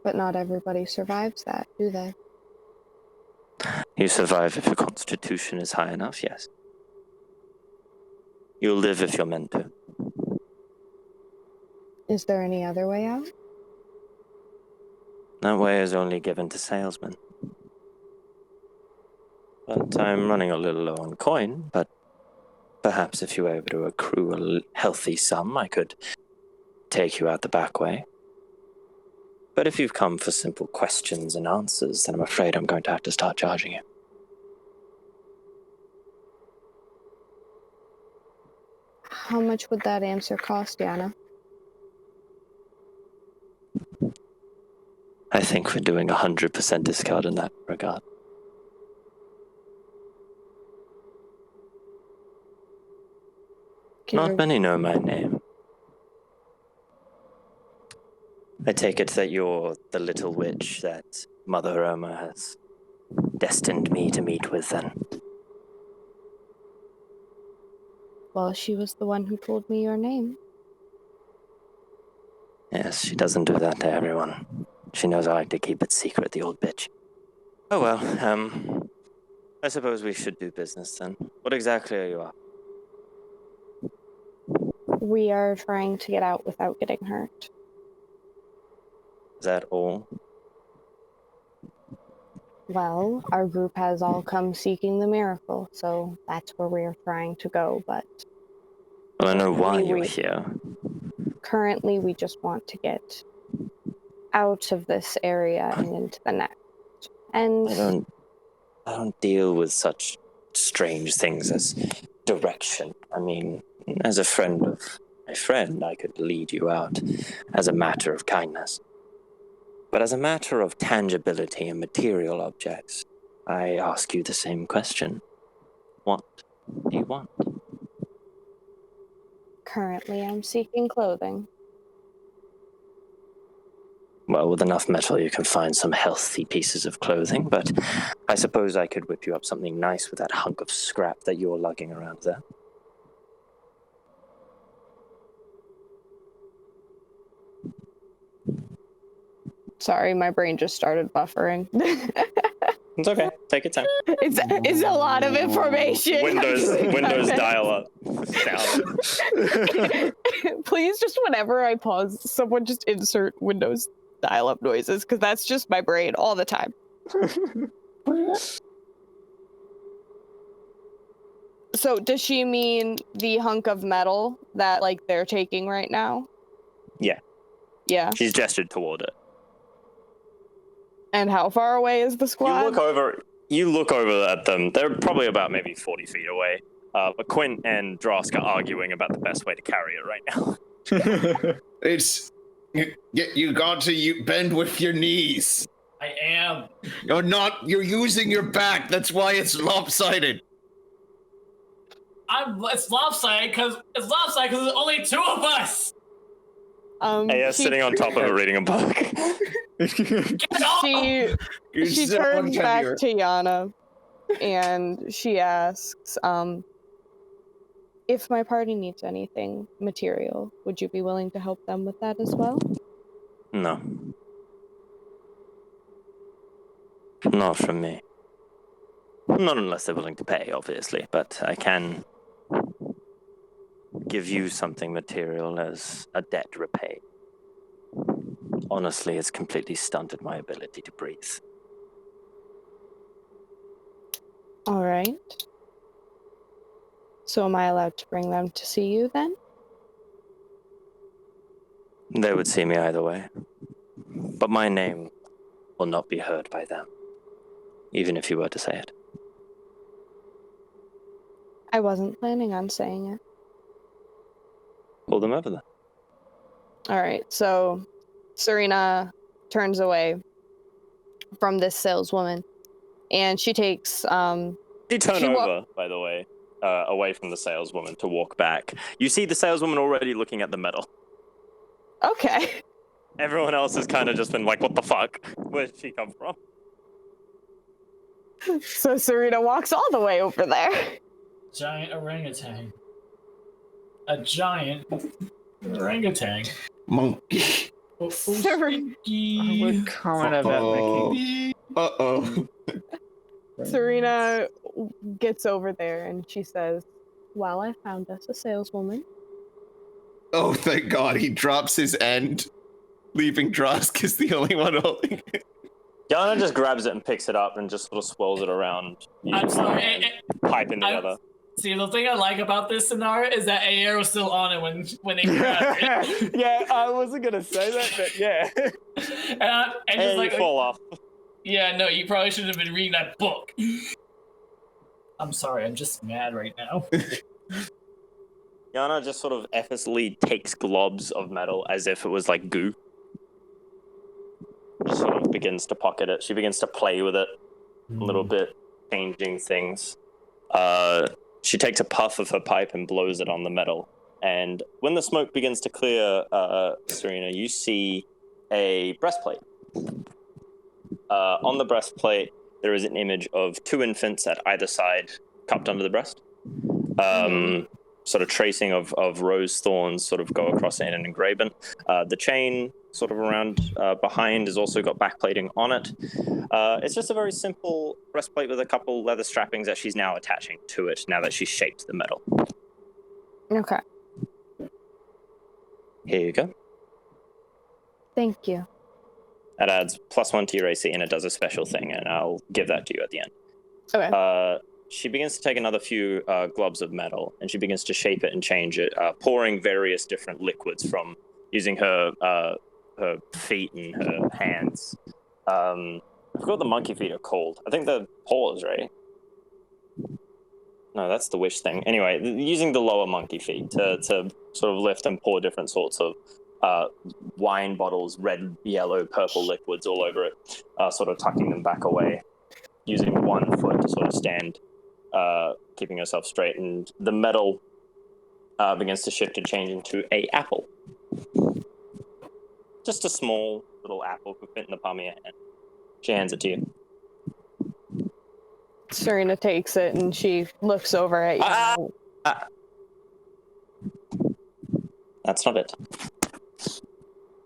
But not everybody survives that, do they? You survive if your constitution is high enough, yes. You'll live if you're meant to. Is there any other way out? That way is only given to salesmen. But I'm running a little low on coin, but perhaps if you were able to accrue a healthy sum, I could take you out the back way. But if you've come for simple questions and answers, then I'm afraid I'm going to have to start charging you. How much would that answer cost, Yana? I think we're doing 100% discount in that regard. Not many know my name. I take it that you're the little witch that Mother Irma has destined me to meet with, then. Well, she was the one who told me your name. Yes, she doesn't do that to everyone. She knows I like to keep it secret, the old bitch. Oh well, I suppose we should do business then. What exactly are you up? We are trying to get out without getting hurt. Is that all? Well, our group has all come seeking the miracle, so that's where we're trying to go, but... Well, I know why you're here. Currently, we just want to get out of this area and into the next. And I don't deal with such strange things as direction. I mean, as a friend of my friend, I could lead you out as a matter of kindness. But as a matter of tangibility and material objects, I ask you the same question. What do you want? Currently, I'm seeking clothing. Well, with enough metal, you can find some healthy pieces of clothing, but I suppose I could whip you up something nice with that hunk of scrap that you're lugging around there. Sorry, my brain just started buffering. It's okay. Take your time. It's a lot of information. Windows dial up. Please, just whenever I pause, someone just insert Windows dial up noises, because that's just my brain all the time. So does she mean the hunk of metal that like they're taking right now? Yeah. Yeah. She's gestured toward it. And how far away is the squad? You look over at them. They're probably about maybe 40 feet away. But Quint and Drosk are arguing about the best way to carry it right now. You got to bend with your knees. I am. You're using your back. That's why it's lopsided. It's lopsided because there's only two of us. Aeyier sitting on top of it reading a book. She turns back to Yana. and she asks, if my party needs anything material, would you be willing to help them with that as well? No. Not from me. Not unless they're willing to pay, obviously, but I can give you something material as a debt repaid. Honestly, it's completely stunted my ability to breathe. All right. So am I allowed to bring them to see you then? They would see me either way. But my name will not be heard by them, even if you were to say it. I wasn't planning on saying it. Call them over then. All right, so Serena turns away from this saleswoman, and she takes. You turn over, by the way, away from the saleswoman to walk back. You see the saleswoman already looking at the metal. Okay. Everyone else has kind of just been like, what the fuck? Where did she come from? So Serena walks all the way over there. Giant orangutan. A giant orangutan. Monkey. Serena, We're comment about making. Uh-oh. Serena gets over there and she says, well, I found us a saleswoman. Oh, thank God. He drops his end, leaving Drosk as the only one holding it. Yana just grabs it and picks it up and just sort of swirls it around. I'm sorry. Piping together. See, the thing I like about this scenario is that Aeyier was still on it when they grabbed it. Yeah, I wasn't gonna say that, but yeah. and just like, you fall off. Yeah, no, you probably should have been reading that book. I'm sorry, I'm just mad right now. Yana just sort of effortlessly takes globs of metal as if it was like goo. Just sort of begins to pocket it. She begins to play with it a little bit, changing things. She takes a puff of her pipe and blows it on the metal. And when the smoke begins to clear, Serena, you see a breastplate. On the breastplate, there is an image of two infants at either side, cupped under the breast. Sort of tracing of rose thorns sort of go across it in an engraving. The chain sort of around behind has also got backplating on it. It's just a very simple breastplate with a couple leather strappings that she's now attaching to it now that she's shaped the metal. Okay. Here you go. Thank you. That adds +1 to your AC and it does a special thing, and I'll give that to you at the end. Okay. She begins to take another few globs of metal, and she begins to shape it and change it, pouring various different liquids from using her feet and her hands. I forgot the monkey feet are called. I think they're paws, right? No, that's the wish thing. Anyway, using the lower monkey feet to sort of lift and pour different sorts of wine bottles, red, yellow, purple liquids all over it, sort of tucking them back away, using one foot to sort of stand, keeping herself straight, and the metal begins to shift and change into a apple. Just a small little apple could fit in the palm of your hand. She hands it to you. Serena takes it and she looks over at you. That's not it.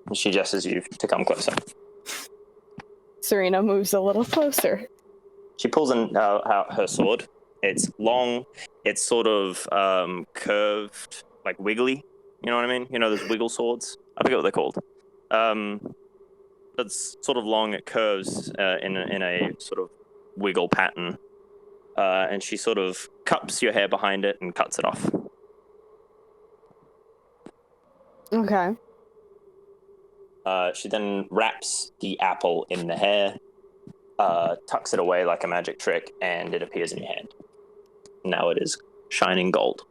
And she gestures you to come closer. Serena moves a little closer. She pulls out her sword. It's long. It's sort of curved, like wiggly. You know what I mean? You know those wiggle swords? I forget what they're called. It's sort of long. It curves in a sort of wiggle pattern. And she sort of cups your hair behind it and cuts it off. Okay. She then wraps the apple in the hair, tucks it away like a magic trick, and it appears in your hand. Now it is shining gold.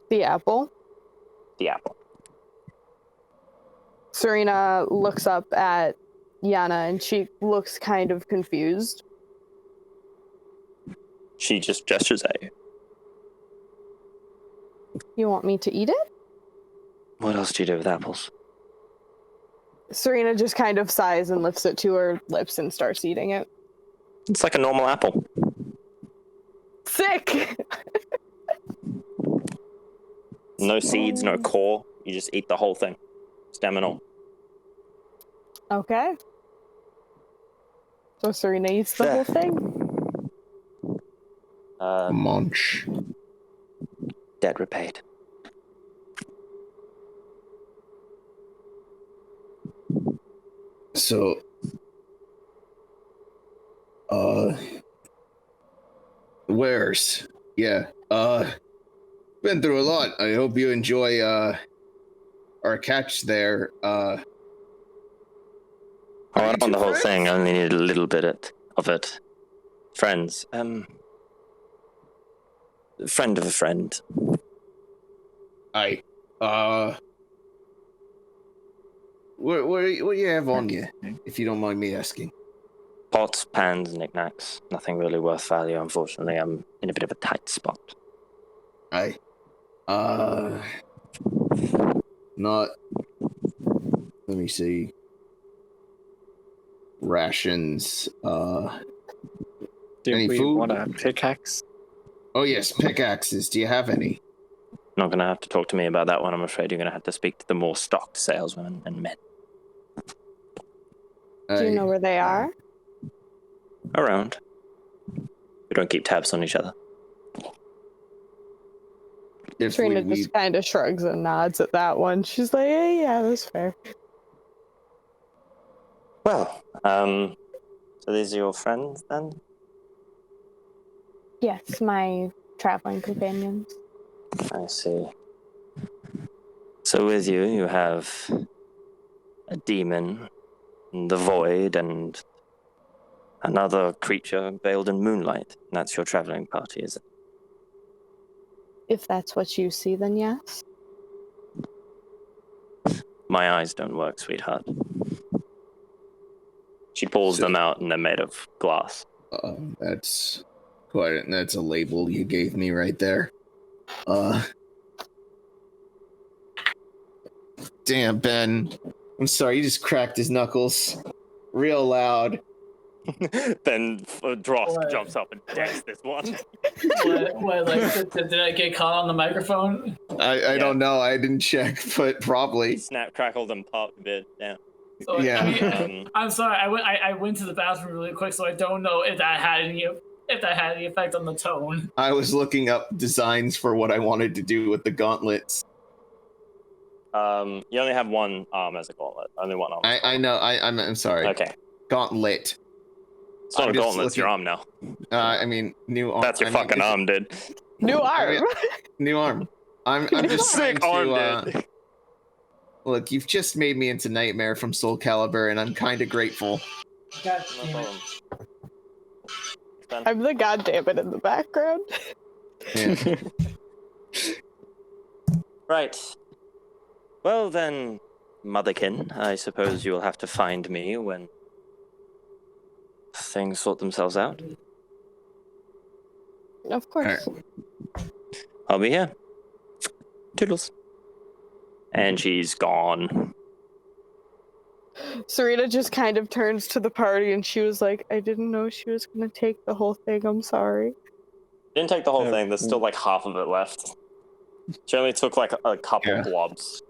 The apple? The apple. Serena looks up at Yana and she looks kind of confused. She just gestures at you. You want me to eat it? What else do you do with apples? Serena just kind of sighs and lifts it to her lips and starts eating it. It's like a normal apple. Sick! No seeds, no core. You just eat the whole thing. Stem and all. Okay. So Serena eats the whole thing? Munch. Debt repaid. So, wares. Yeah, been through a lot. I hope you enjoy, our catch there. I don't want the whole thing. I only need a little bit of it. Friends. Friend of a friend. What do you have on you, if you don't mind me asking? Pots, pans, knickknacks. Nothing really worth value, unfortunately. I'm in a bit of a tight spot. Not, let me see. Rations, Do any we food? want a pickaxe? Oh yes, pickaxes. Do you have any? Not going to have to talk to me about that one. I'm afraid you're going to have to speak to the more stocked saleswomen and men. Do you know where they are? Around. We don't keep tabs on each other. If Serena just kind of shrugs and nods at that one. She's like, hey, yeah, that's fair. Well, so these are your friends then? Yes, my traveling companions. I see. So with you, you have a demon, the void, and another creature veiled in moonlight. And that's your traveling party, is it? If that's what you see, then yes. My eyes don't work, sweetheart. She pulls them out and they're made of glass. That's that's a label you gave me right there. Damn, Ben. I'm sorry, you just cracked his knuckles real loud. Then Drosk jumps up and decks this one. What, like, did I get caught on the microphone? I don't know. I didn't check, but probably. Snap, crackled, and popped a bit. Yeah. So, Yeah. I mean, I'm sorry. I went to the bathroom really quick, so I don't know if that had any effect on the tone. I was looking up designs for what I wanted to do with the gauntlets. You only have one arm as a gauntlet. Only one arm. I know. I'm sorry. Okay. Gauntlet. It's not I'm a just gauntlet. It's your looking- arm now. I mean, new arm. That's your fucking arm, dude. New arm. New arm. I'm just trying Sick arm, to. dude. Look, you've just made me into Nightmare from Soul Calibur, and I'm kind of grateful. God No damn it. problem. I'm the goddammit in the background. Yeah. Right. Well then, Motherkin, I suppose you will have to find me when things sort themselves out. Of course. I'll be here. Toodles. And she's gone. Serena just kind of turns to the party and she was like, I didn't know she was going to take the whole thing. I'm sorry. Didn't take the whole thing. There's still like half of it left. She only took like a couple blobs.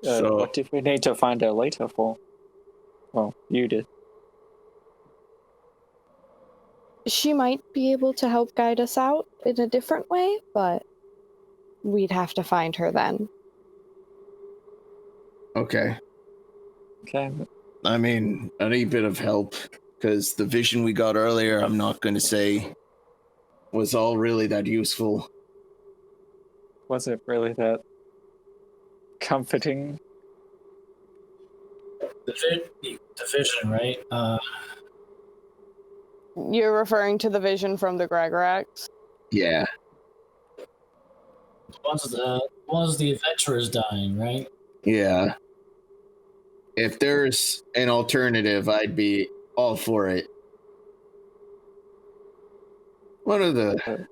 So- What did we need to find her later for? Well, you did. She might be able to help guide us out in a different way, but we'd have to find her then. Okay. Okay. I mean, any bit of help, because the vision we got earlier, I'm not going to say was all really that useful. Was it really that comforting? The vision, right? You're referring to the vision from the Gregorax? Yeah. One's the adventurers dying, right? Yeah. If there's an alternative, I'd be all for it. One of the...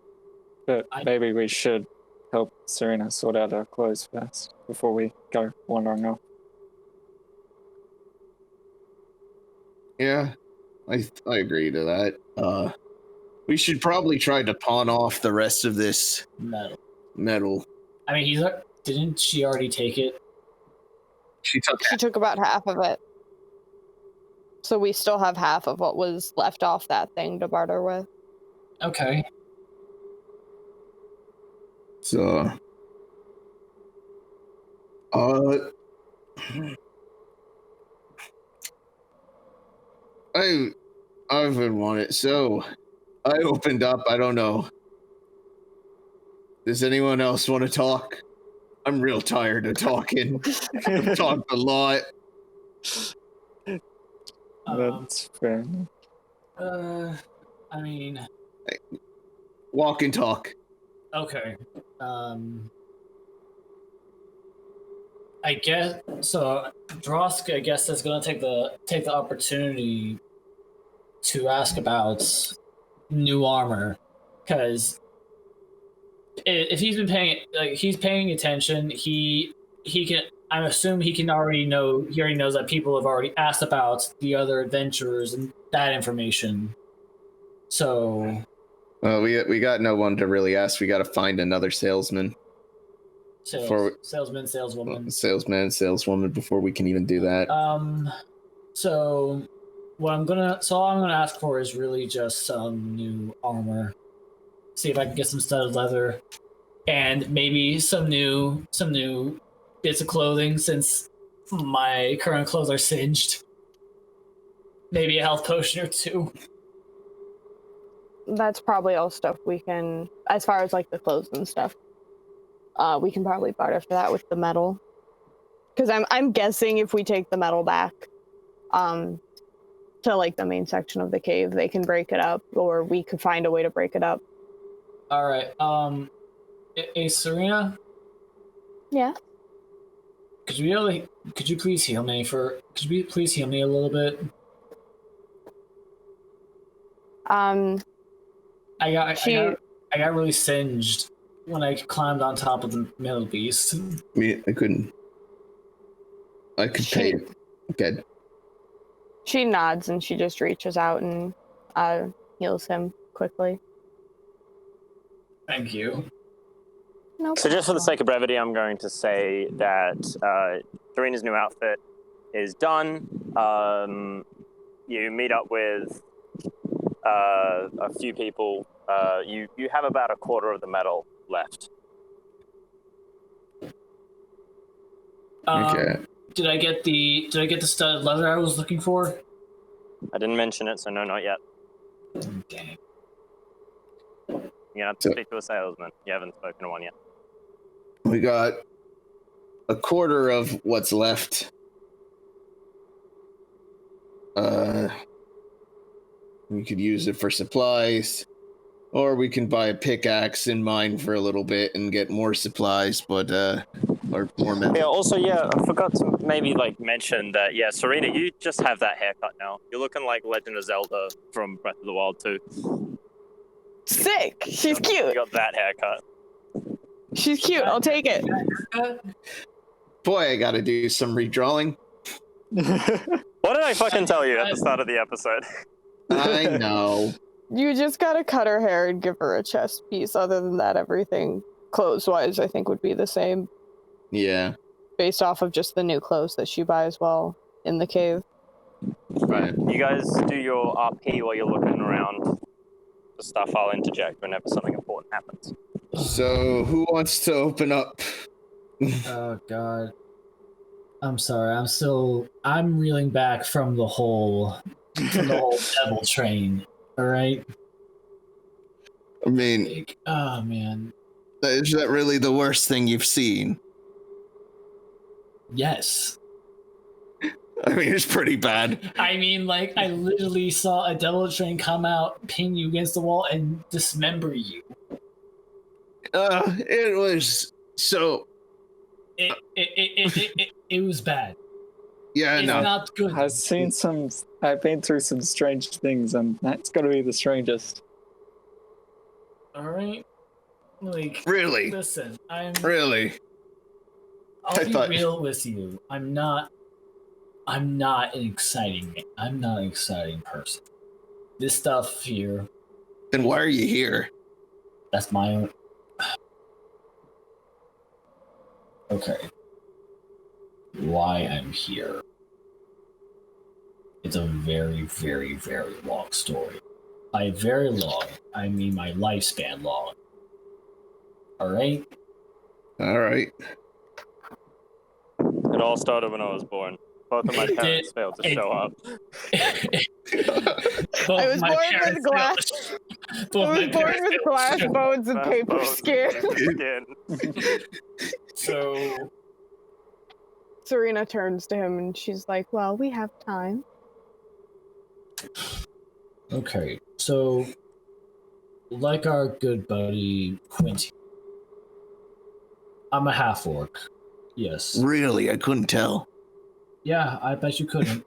But maybe we should help Serena sort out her clothes first before we go wandering off. Yeah. I agree to that. We should probably try to pawn off the rest of this metal. I mean, didn't she already take it? She took about half of it. So we still have half of what was left off that thing to barter with. Okay. So, I've been wanting. So, I opened up. I don't know. Does anyone else want to talk? I'm real tired of talking. I've talked a lot. That's fair. I mean, Walk and talk. okay. I guess so. Drosk, I guess, is going to take the opportunity to ask about new armor, because if he's been paying attention, he can. I assume he can already know. He already knows that people have already asked about the other adventurers and that information. So, we got no one to really ask. We got to find another salesman. Salesman, saleswoman before we can even do that. So all I'm gonna ask for is really just some new armor. See if I can get some studded leather, and maybe some new bits of clothing since my current clothes are singed. Maybe a health potion or two. That's probably all stuff we can, as far as like the clothes and stuff. We can probably barter for that with the metal, because I'm guessing if we take the metal back, to like the main section of the cave, they can break it up, or we could find a way to break it up. All right. Serena. Yeah. Could you please heal me a little bit? I got really singed when I climbed on top of the middle beast. I couldn't. I could pay. Good. She nods and she just reaches out and heals him quickly. Thank you. No So just for the sake of brevity, I'm going to say that Serena's new outfit is done. You meet up with a few people. You have about a quarter of the metal left. Okay. Did I get the studded leather I was looking for? I didn't mention it, so no, not yet. Dang. You're gonna have to speak to a salesman. You haven't spoken to one yet. We got a quarter of what's left. We could use it for supplies, or we can buy a pickaxe and mine for a little bit and get more supplies, but or more metal. Yeah. Also, I forgot to maybe mention that. Yeah, Serena, you just have that haircut now. You're looking like Legend of Zelda from Breath of the Wild 2. Sick. She's cute. You got that haircut. She's cute. I'll take it. Boy, I gotta do some redrawing. What did I fucking tell you at the start of the episode? I know. You just gotta cut her hair and give her a chest piece. Other than that, everything clothes-wise, I think would be the same. Yeah. Based off of just the new clothes that she buys while in the cave. Right. You guys do your RP while you're looking around for stuff. I'll interject whenever something important happens. So, who wants to open up? Oh God. I'm sorry. I'm reeling back from the whole devil train. All right. I mean, oh man. Is that really the worst thing you've seen? Yes. I mean, it's pretty bad. I mean, I literally saw a devil train come out, pin you against the wall, and dismember you. It was so. It was bad. Yeah, it's not good. I've been through some strange things, and that's got to be the strangest. All right. Really? Listen, Really? I'll be real with you. I'm not an exciting person. This stuff here, Then why are you here? that's my own. Okay. Why I'm here. It's a very, very, very long story. By very long, I mean my lifespan long. Alright? Alright. It all started when I was born. Both of my parents failed to show up. I was born with glass. Glass bones and paper skin. So Serena turns to him and she's like, well, we have time. okay, so like our good buddy Quint, I'm a half orc. Yes. Really? I couldn't tell. Yeah, I bet you couldn't.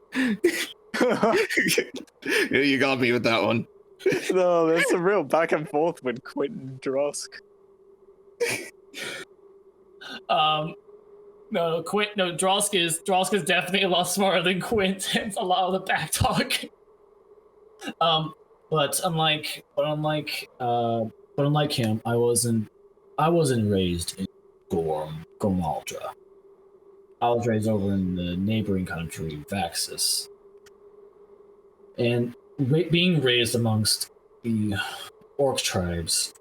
You got me with that one. No, there's some real back and forth with Quint and Drosk. No, Drosk is definitely a lot smarter than Quint. It's a lot of the back talk. But unlike him, I wasn't raised in Gormaldra. I was raised over in the neighboring country, Vaxis. And being raised amongst the orc tribes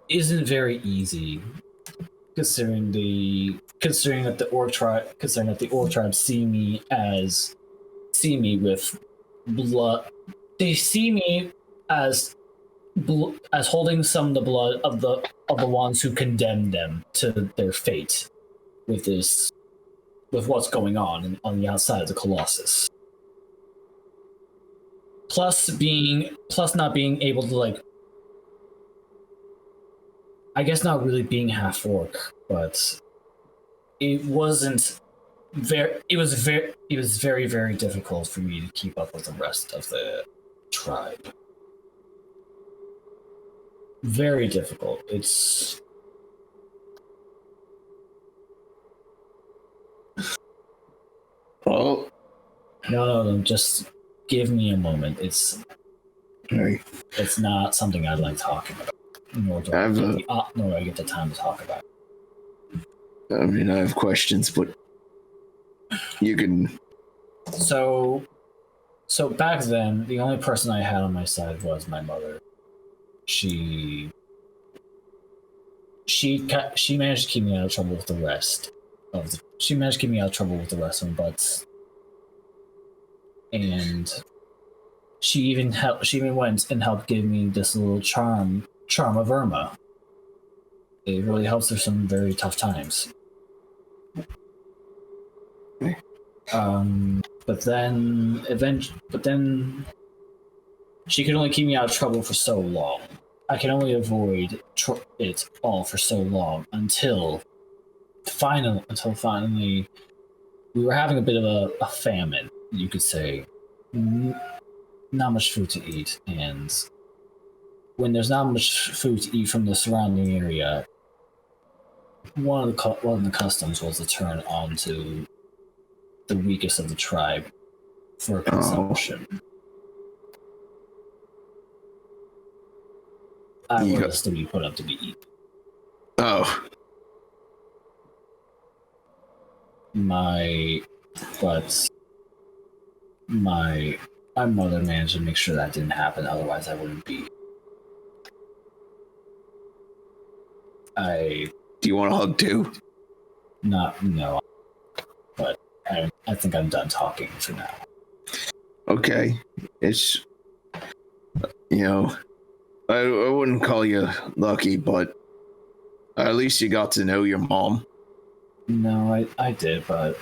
isn't very easy, considering that the orc tribes see me with blood. They see me as holding some of the blood of the ones who condemned them to their fate with what's going on the outside of the Colossus. Plus not being able to, like, I guess not really being half orc, but it was very, very difficult for me to keep up with the rest of the tribe. Very difficult. It's Well, no, just give me a moment. It's not something I'd like talking about. Nor do I get the time to talk about it. I mean, I have questions, but you can. So back then, the only person I had on my side was my mother. She managed to keep me out of trouble with the rest of the. She managed to keep me out of trouble with the rest of them, but. And she even went and helped give me this little charm of Irma. It really helps through some very tough times. But then she could only keep me out of trouble for so long. I could only avoid it all for so long until finally we were having a bit of a famine, you could say. Not much food to eat, and when there's not much food to eat from the surrounding area, one of the customs was to turn on to the weakest of the tribe for consumption. I was to be put up to be eaten. Oh. My mother managed to make sure that didn't happen, otherwise I wouldn't be. Do you want a hug too? No. But I think I'm done talking for now. Okay. It's, I wouldn't call you lucky, but at least you got to know your mom. No, I did, but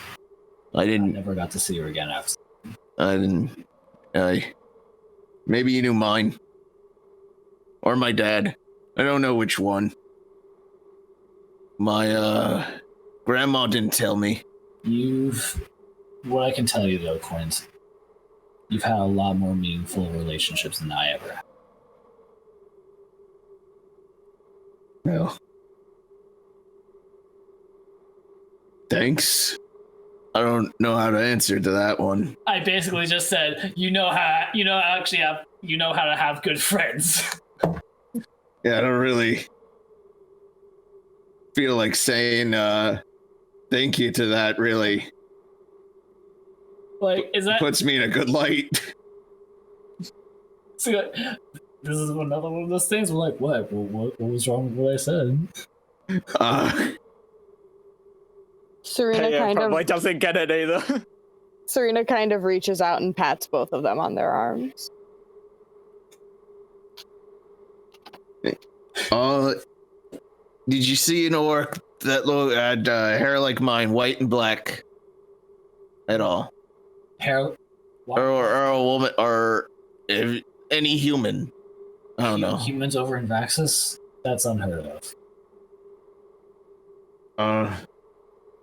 I didn't. I never got to see her again after. I didn't. Maybe you knew mine. Or my dad. I don't know which one. My, grandma didn't tell me. What I can tell you though, Quint, you've had a lot more meaningful relationships than I ever had. Well. Thanks. I don't know how to answer to that one. I basically just said, you know how to have good friends. Yeah, I don't really feel like saying thank you to that. Really, Like, is that puts me in a good light. so, like, this is another one of those things? We're like, what? What was wrong with what I said? Serena probably doesn't get it either. Serena kind of reaches out and pats both of them on their arms. Did you see an orc that had hair like mine, white and black, at all? Hair, Or a woman, or any human? I don't know. Humans over in Vaxis? That's unheard of.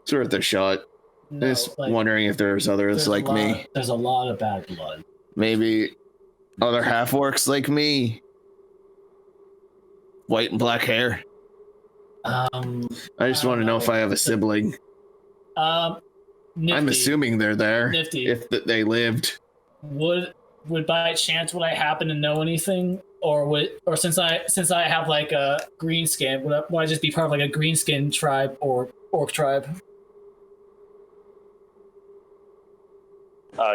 It's worth a shot. No, Just wondering if there's others like me. There's a lot of bad blood. Maybe other half orcs like me. White and black hair. I just want to know if I have a sibling. Nifty, I'm assuming they're there. Nifty. If they lived. Would by chance would I happen to know anything, or since I have like a green skin, would I just be part of like a green skin tribe or orc tribe?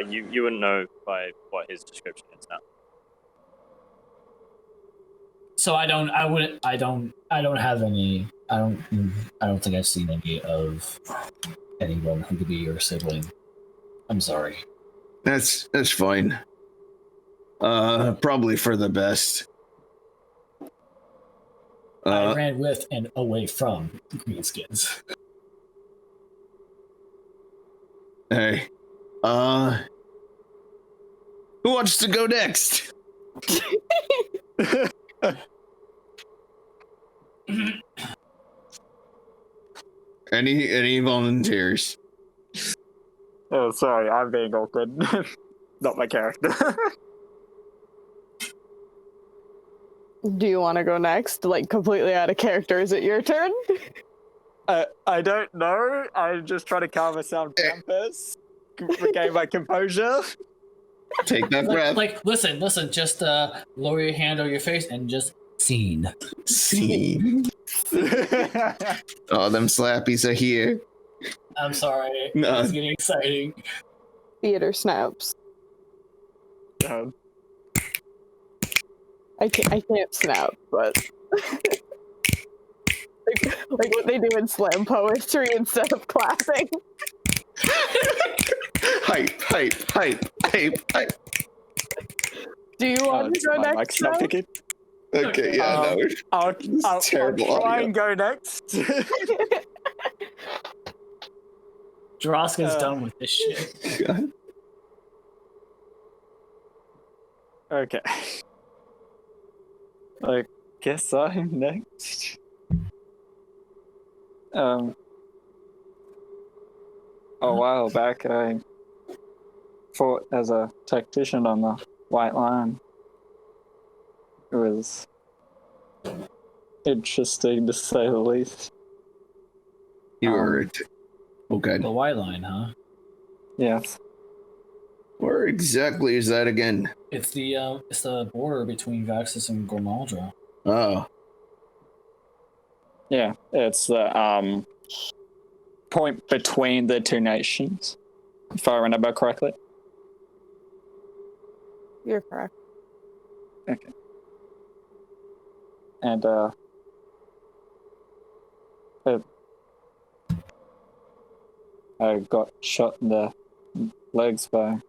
You wouldn't know by what his description is now. So I don't have any. I don't think I've seen any of anyone who could be your sibling. I'm sorry. That's fine. Probably for the best. I ran with and away from the greenskins. Hey. Who wants to go next? Any volunteers? Oh, sorry, I'm being awkward. Not my character. Do you want to go next? Like, completely out of character. Is it your turn? I don't know. I'm just trying to calm myself down first. Regain my composure. Take that breath. Like, listen. Just lower your hand over your face and just scene. Oh, them slappies are here. I'm sorry. No. It's getting exciting. Theater snaps. I can't snap, but like what they do in slam poetry instead of clapping. Hype. Do you want to go next? Okay, yeah, no. I'll try and go next. Drosk is done with this shit. God. Okay. I guess I'm next. A while back, I fought as a tactician on the White Line. It was interesting to say the least. You were okay. The White Line, huh? Yes. Where exactly is that again? It's the border between Vaxis and Gormaldra. Oh. Yeah, it's the point between the two nations, if I remember correctly. You're correct. Okay. And I got shot in the legs by a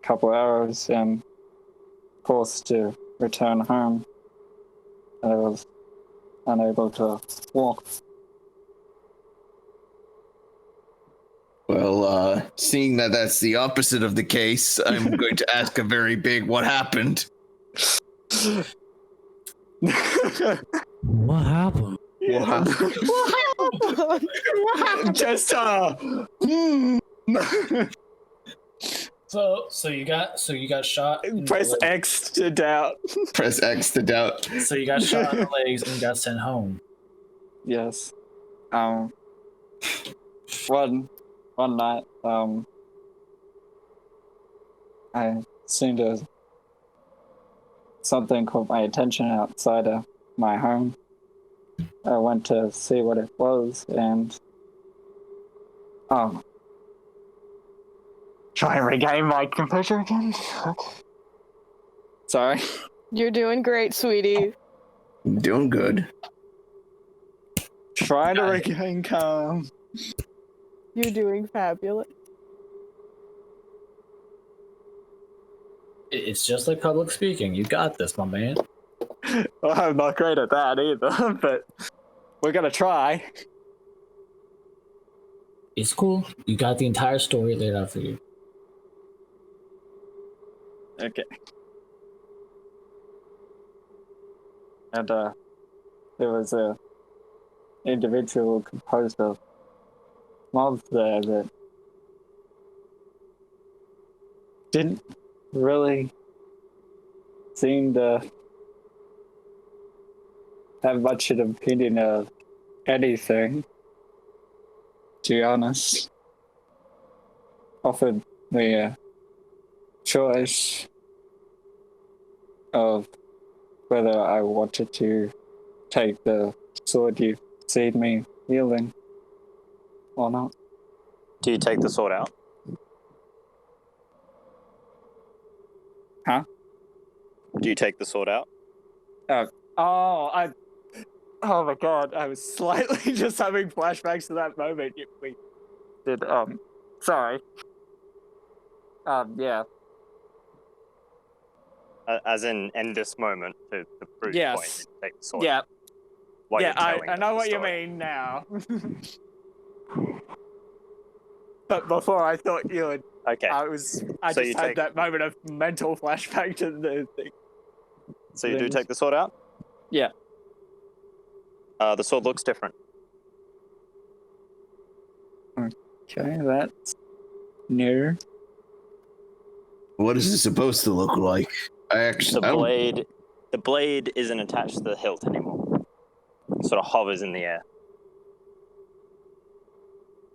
couple arrows and forced to return home. I was unable to walk. Well, seeing that that's the opposite of the case, I'm going to ask a very big what happened? What happened? What happened? Just So you got shot. press X to doubt. Press X to doubt. So you got shot in the legs and got sent home. Yes. One one night, I seemed to something caught my attention outside of my home. I went to see what it was, and try and regain my composure again. Okay. Sorry. You're doing great, sweetie. Doing good. Trying to regain calm. You're doing fabulous. It's just like public speaking. You got this, my man. Well, I'm not great at that either, but we're gonna try. It's cool. You got the entire story laid out for you. Okay. And there was a individual composed of mobs there that didn't really seem to have much an opinion of anything, to be honest. Offered me a choice of whether I wanted to take the sword you've seen me wielding or not. Do you take the sword out? Huh? Do you take the sword out? Oh my god, I was slightly just having flashbacks to that moment we did, sorry. Yeah. As in this moment, to prove Yes. the point, you take the sword. Yeah, while yeah, you're telling I them know the what you story. mean now. But before I thought you would, Okay. I So just you had take- that moment of mental flashback to the thing. So you do things. take the sword out? Yeah. The sword looks different. Okay, that's new. What is it supposed to look like? The blade isn't attached to the hilt anymore. It sort of hovers in the air.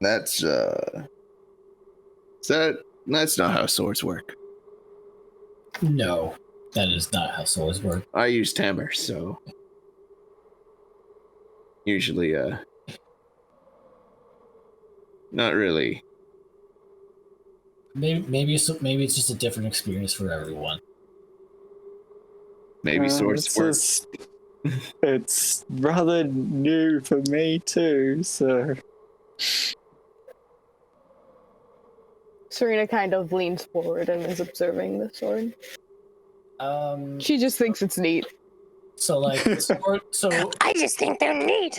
That's not how swords work. No, that is not how swords work. I used hammer, so usually not really. Maybe it's just a different experience for everyone. Maybe swords It's work. just- it's rather new for me too, so Serena kind of leans forward and is observing the sword. She just thinks it's neat. So like the sword, so I just think they're neat.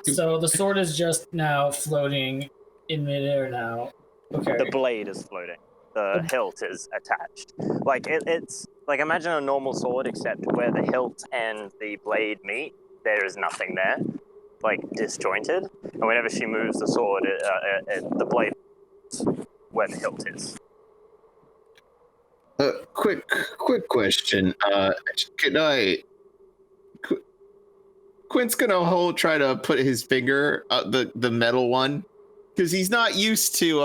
so the sword is just now floating in midair now. Okay. The blade is floating. The hilt is attached. Like it's like imagine a normal sword, except where the hilt and the blade meet, there is nothing there, like disjointed. And whenever she moves the sword, the blade is where the hilt is. Quick question. Quint's gonna try to put his finger, the metal one, because he's not used to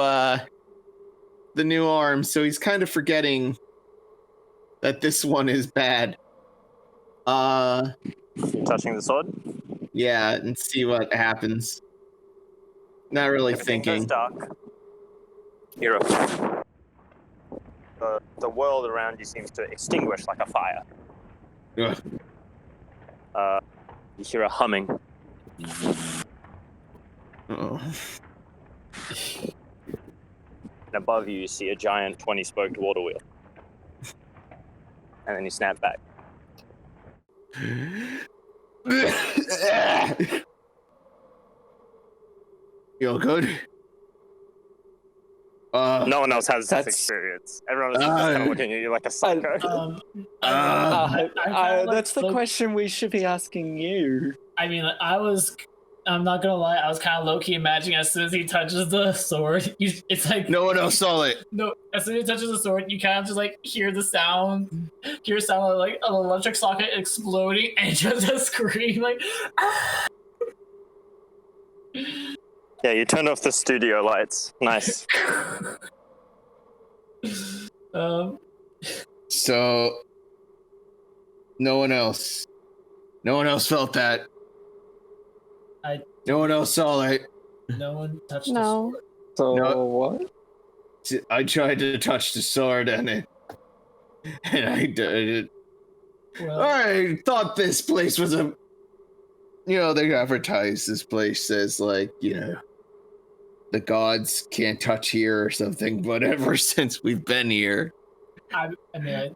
the new arm, so he's kind of forgetting that this one is bad. You touching the sword? Yeah, and see what happens. Not really Everything thinking. goes dark. You're the world around you seems to extinguish like a fire. Ugh. You hear a humming. Uh-oh. And above you see a giant 20-spoked water wheel. And then you snap back. You all good? No one else has this That's- experience. Everyone is just kind of looking at you like a psycho. That's the question we should be asking you. I mean, I'm not gonna lie, I was kind of low-key imagining as soon as he touches the sword, it's like, No one else saw it. no, as soon as he touches the sword, you kind of just like hear the sound of like an electric socket exploding and just a scream like, ah! Yeah, you turned off the studio lights. Nice. So, no one else felt that. No one else saw it. No one touched No. the sword. So No. what? I tried to touch the sword and I did. Well, I thought this place was a. They advertise this place as like, the gods can't touch here or something. But ever since we've been here,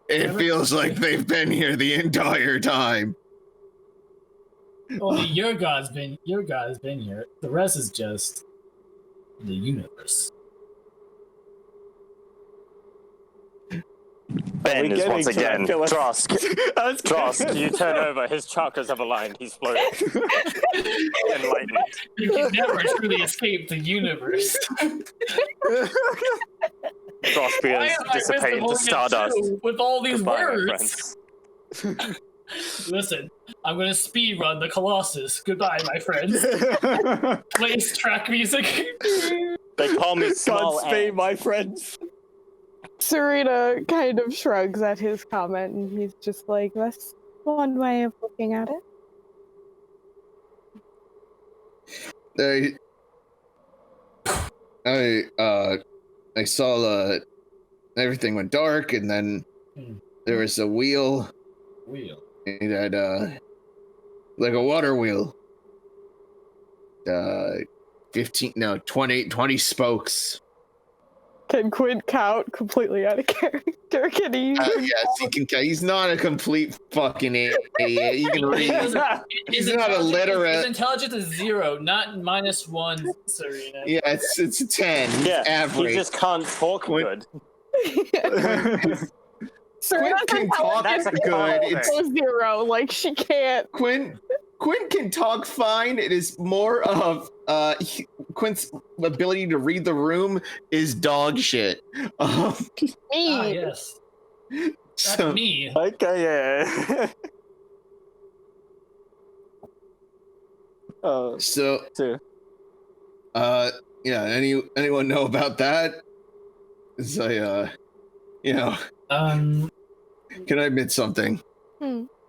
it feels like they've been here the entire time. Only your god has been here. The rest is just the universe. Ben is once again Drosk. Drosk, you turn over. His chakras have aligned. He's floating. Enlightened. You can never truly escape the universe. Drosk begins to dissipate into stardust. With all these Goodbye, my words. Listen, I'm gonna speed run the Colossus. Goodbye, my friends. Please track music. They call me Small Godspeed, Ant. my friends. Serena kind of shrugs at his comment, and he's just like, that's one way of looking at it. I saw everything went dark, and then there was a wheel. It had like a water wheel. 20 spokes. Can Quint count completely out of character? Can he? Yes, he can. He's not a complete fucking idiot. He can read. He's not illiterate. His intelligence is 0, not -1, Serena. Yeah, it's a 10. He's average. He just can't talk good. Serena's can talk good. It's 0. Like, she can't. Quint can talk fine. It is more of Quint's ability to read the room is dog shit. Ah, yes. That's me. Okay, yeah. So, Two. yeah. Anyone know about that? It's like, can I admit something?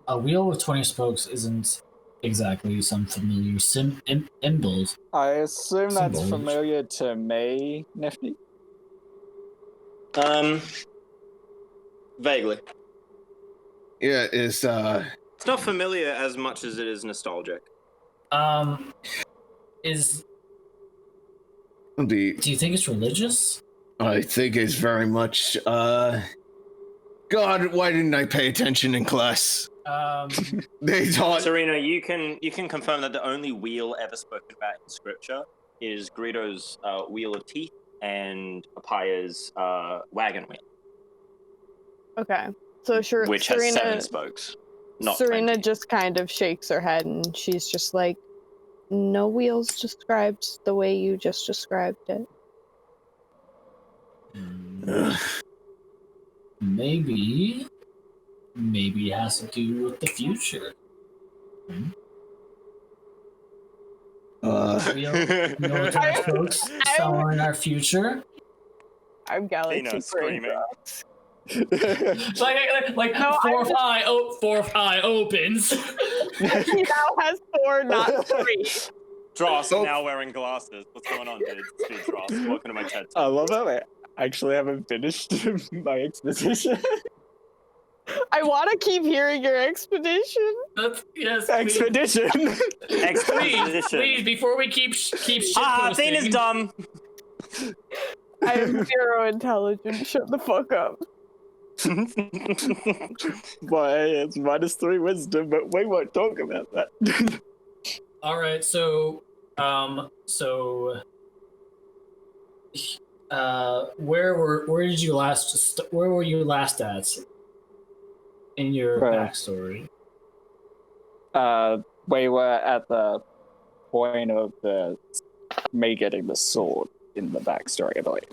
A wheel with 20 spokes isn't exactly some familiar symbols. I assume that's Symbols. familiar to me, Nifty. Vaguely. Yeah, It's not familiar as much as it is nostalgic. Do you think it's religious? I think it's very much, God, why didn't I pay attention in class? They taught... Serena, you can confirm that the only wheel ever spoken about in scripture is Greedo's wheel of teeth and Papaya's wagon wheel. Okay, so which Serena, has 7 spokes. Not Serena 20. just kind of shakes her head, and she's just like, no wheels described the way you just described it. Maybe it has to do with the future. Military folks somewhere in our future. I'm galaxy Athena screaming. Like fourth eye opens. He now has 4, not 3. Drosk now wearing glasses. What's going on, dude? Speed Drosk. Welcome to my TED I Talk. love that I actually haven't finished my exposition. I want to keep hearing your expedition. Yes, Expedition! Please, before we keep shitposting. Athena's dumb. I am 0 intelligence. Shut the fuck up. Well, hey, it's -3 wisdom, but we won't talk about that. All right, so where were you last at in your backstory? We were at the point of me getting the sword in the backstory, I believe.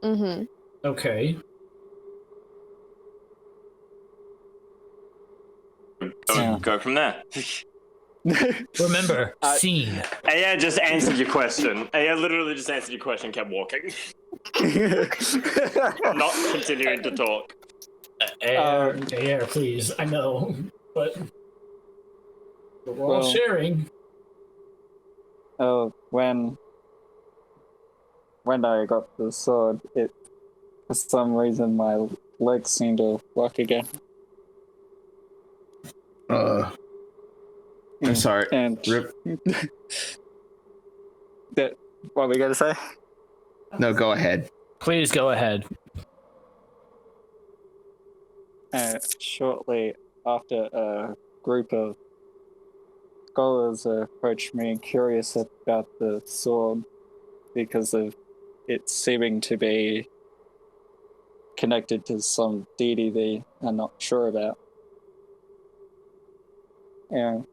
Mm-hmm. Okay. Go from there. Remember, scene. Aeyier just answered your question. Aeyier literally just answered your question, kept walking. Not continuing to talk. Aeyier, please. I know, but we're all sharing. When I got the sword, for some reason my legs seemed to work again. I'm sorry. And Rip. What were we gonna say? No, go ahead. Please go ahead. Shortly after, a group of scholars approached me curious about the sword because of it seeming to be connected to some deity they are not sure about. And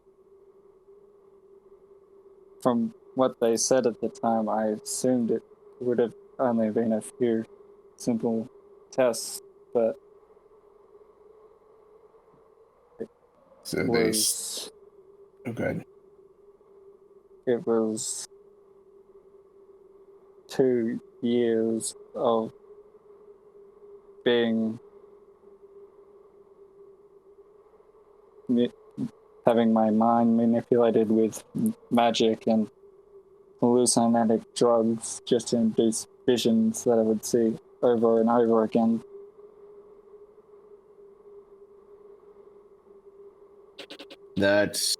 from what they said at the time, I assumed it would have only been a few simple tests, but So okay. It was 2 years of being having my mind manipulated with magic and hallucinogenic drugs, just in these visions that I would see over and over again. That's...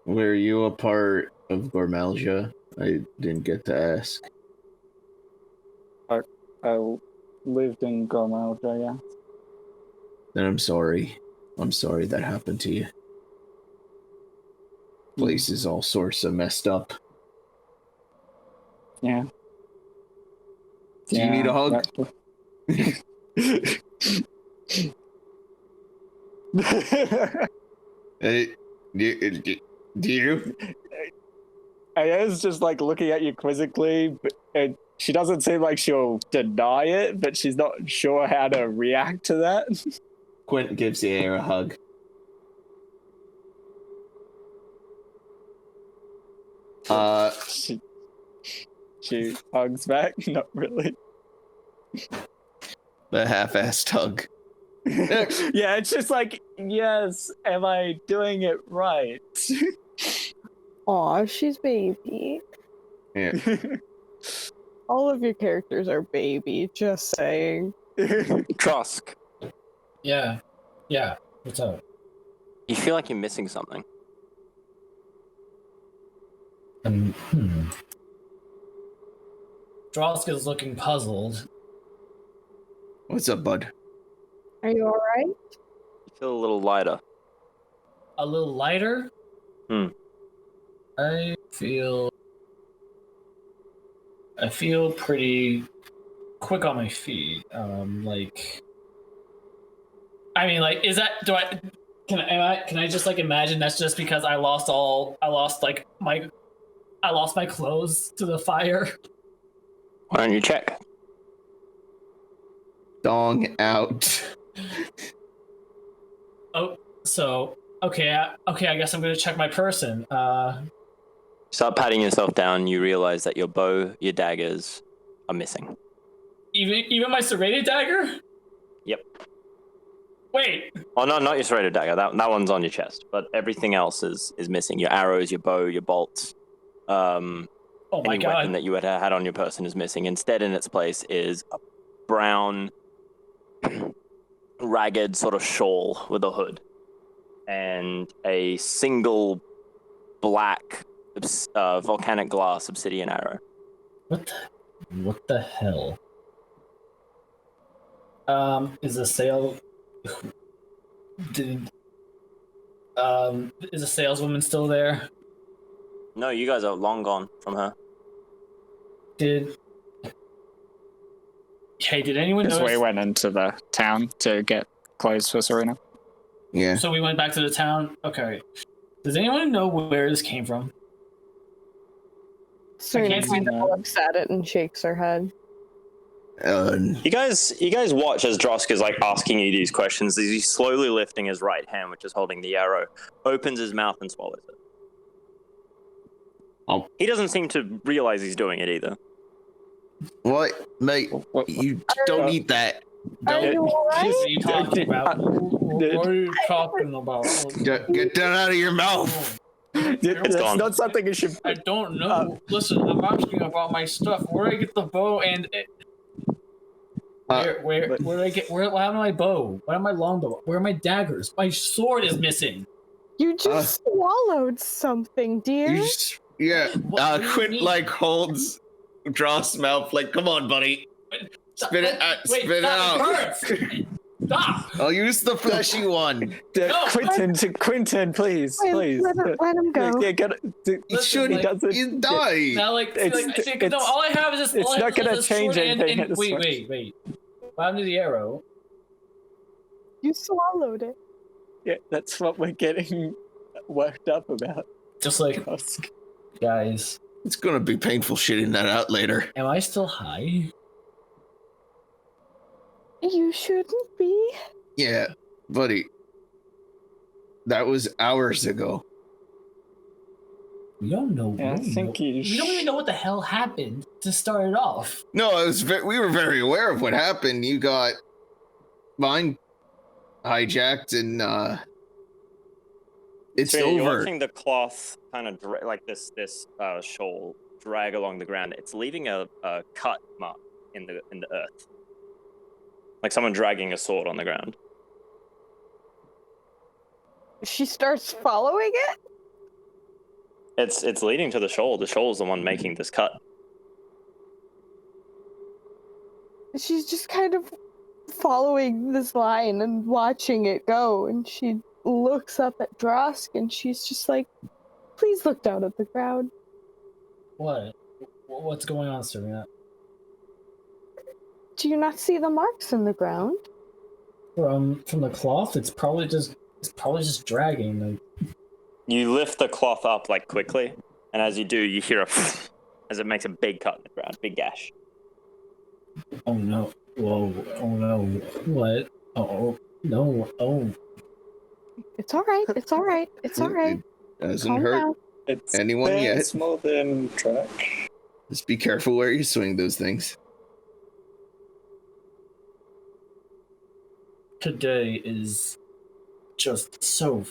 Were you a part of Gormalgia? I didn't get to ask. I lived in Gormalgia, yeah. Then I'm sorry. I'm sorry that happened to you. Place is all sorts of messed up. Yeah. Do you need a hug? Do you? Aeyer's just like looking at you quizzically, and she doesn't seem like she'll deny it, but she's not sure how to react to that. Quint gives Aeyier a hug. She hugs back. Not really. The half-assed hug. Yeah, it's just like, yes, am I doing it right? Aw, she's baby. Yeah. All of your characters are baby, just saying. Drosk, Yeah. What's up? you feel like you're missing something. Drosk is looking puzzled. What's up, bud? Are you alright? You feel a little lighter. A little lighter? I feel pretty quick on my feet. Can I just like imagine that's just because I lost my clothes to the fire? Why don't you check? Dong out. Oh, so okay, I guess I'm gonna check my person. Start patting yourself down. You realize that your bow, your daggers, are missing. Even my serrated dagger? Yep. Wait. Oh no, not your serrated dagger. That one's on your chest. But everything else is missing. Your arrows, your bow, your bolts. Oh my any god. weapon that you had on your person is missing. Instead, in its place is a brown, ragged sort of shawl with a hood, and a single black volcanic glass obsidian arrow. What the hell? Is a saleswoman still there? No, you guys are long gone from her. Did anyone Because notice? we went into the town to get clothes for Serena. Yeah. So we went back to the town? Okay. Does anyone know where this came from? Serena can't see kind of that. looks at it and shakes her head. You guys watch as Drosk is like asking you these questions. As he's slowly lifting his right hand, which is holding the arrow, opens his mouth and swallows it. Oh. He doesn't seem to realize he's doing it either. What, mate? You don't eat that. Are you alright? What are you talking about? What are you talking about? Get that out of your mouth. That's gone. not something you should. I don't know. Listen, I'm asking about my stuff. Where did I get the bow and where did I get? Where happened to my bow? What are my longbow? Where are my daggers? My sword is missing. You just swallowed something, dear. What do you Quint mean? like holds Drosk's mouth like, come on, buddy. Spit it out. Wait, Spit it stop, out. it hurts. Stop. I'll use the fleshy one. No. Quentin, please. Let him go. Yeah, get it. He should. He die. Now, no, all I have is this. It's all I not have gonna is this change sword and- anything and- at this Wait. What happened to the arrow? You swallowed it. Yeah, that's what we're getting worked up about. Just like, guys, It's gonna be painful shitting that out later. am I still high? You shouldn't be. Yeah, buddy. That was hours ago. We don't know. Yeah, I think you We don't even know what the hell happened to start it off. No, it was. We were very aware of what happened. You got mine hijacked, and it's So you're over. watching the cloth kind of like this shawl drag along the ground. It's leaving a cut mark in the earth, like someone dragging a sword on the ground. She starts following it. It's leading to the shawl. The shawl is the one making this cut. She's just kind of following this line and watching it go, and she looks up at Drosk and she's just like, please look down at the ground. What? What's going on, Serena? Do you not see the marks in the ground? From the cloth, it's probably just dragging. Like, You lift the cloth up like quickly, and as you do, you hear a as it makes a big cut in the ground, big gash. oh no! Whoa! Oh no! What? Oh no! Oh! It's alright, it's alright, it's alright. It doesn't Calm hurt down. It's anyone yet. It's more than track. Just be careful where you swing those things. Today is just so.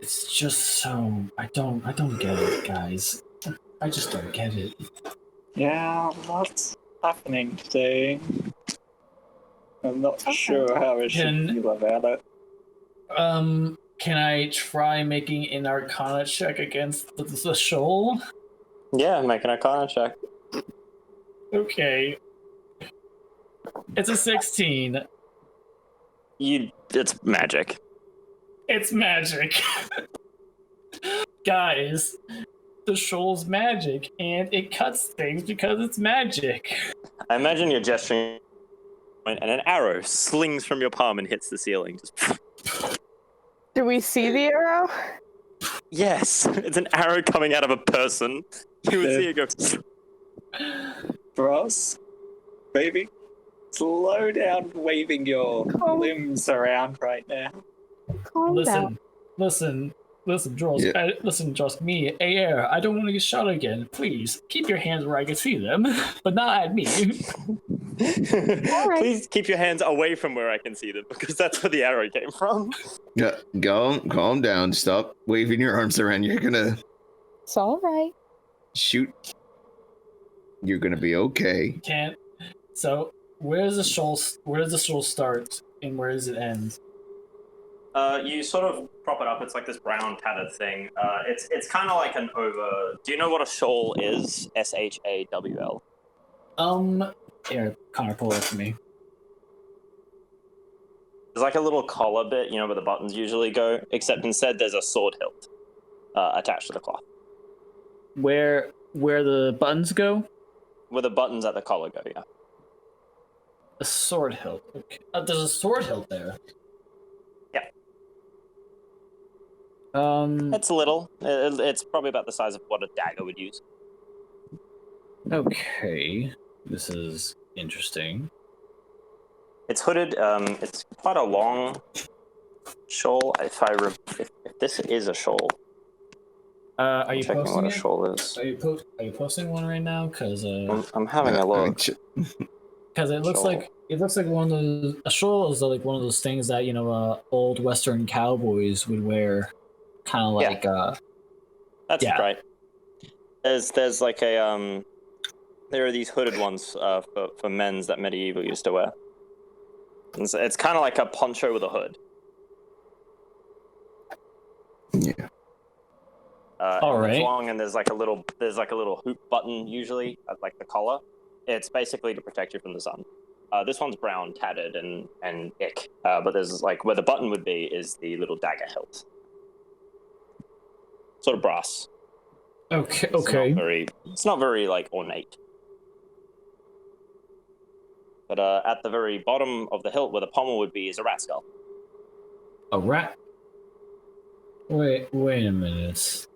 It's just so. I don't get it, guys. I just don't get it. Yeah, lots happening today. I'm not Okay. sure how I should Can- feel about it. Can I try making an Arcana check against the shoal? Yeah, make an Arcana check. Okay. It's a 16. It's magic. It's magic. Guys, the shoal's magic, and it cuts things because it's magic. I imagine you're gesturing, and an arrow slings from your palm and hits the ceiling. Just Do we see the arrow? yes, it's an arrow coming out of a person. You would see it go. Drosk, baby, slow down waving your Calm- limbs around right now. Calm down. Listen, Drosk. Yeah. Listen, Drosk, me, Aeyier, I don't want to get shot again. Please, keep your hands where I can see them, but not at me. right. Please keep your hands away from where I can see them, because that's where the arrow came from. Yeah, calm down. Stop waving your arms around. You're gonna It's alright. shoot. You're gonna be okay. Can't. So, where does the shoal start, and where does it end? You sort of prop it up. It's like this brown tattered thing. It's kind of like an over. Do you know what a shawl is? SHAWL. Here, Connar, pull it up for me. There's like a little collar bit, you know, where the buttons usually go. Except instead, there's a sword hilt attached to the cloth. Where the buttons go? Where the buttons at the collar go. Yeah. A sword hilt. Okay. There's a sword hilt there. Yeah. Um. It's little. It's probably about the size of what a dagger would use. Okay. This is interesting. It's hooded. It's quite a long shawl. If this is a shawl, Are you checking posting what a it? shawl is. Are you posting one right now? Because I'm having a look. because it looks Shawl. like one of those. A shawl is like one of those things that old Western cowboys would wear, kind of like That's yeah. right. There's like a there are these hooded ones for men's that medieval used to wear. It's kind of like a poncho with a hood. Yeah. All right. It's long, and there's like a little hoop button usually at like the collar. It's basically to protect you from the sun. This one's brown, tattered, and ick. But there's like where the button would be is the little dagger hilt. Sort of brass. Okay. It's not very like ornate. But at the very bottom of the hilt, where the pommel would be, is a rat skull. A rat. Wait a minute.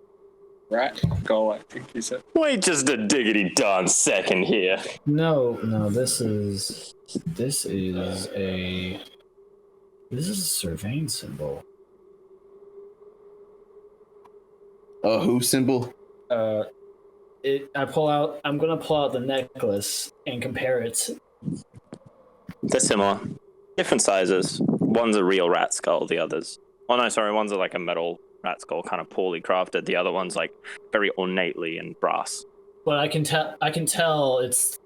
Rat skull, I think you said. Wait just a diggity darn second here. No, this is a surveying symbol. A who symbol? I'm gonna pull out the necklace and compare it. They're similar. Different sizes. One's a real rat skull, the others. Oh no, sorry, one's like a metal rat skull, kind of poorly crafted. The other one's like very ornately in brass. But I can tell it's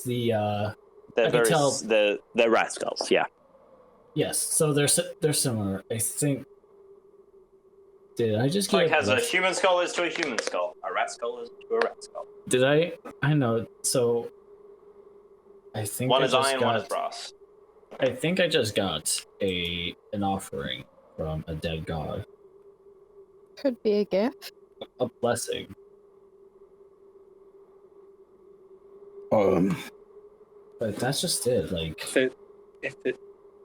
the They're rat skulls, yeah. yes, so they're similar. I think. Did I just get Like as a human skull is to a human skull, a rat skull is to a rat skull. Did I know, so I think one is iron, one is brass. I think I just got an offering from a dead god. Could be a gift. A blessing. But that's just it, like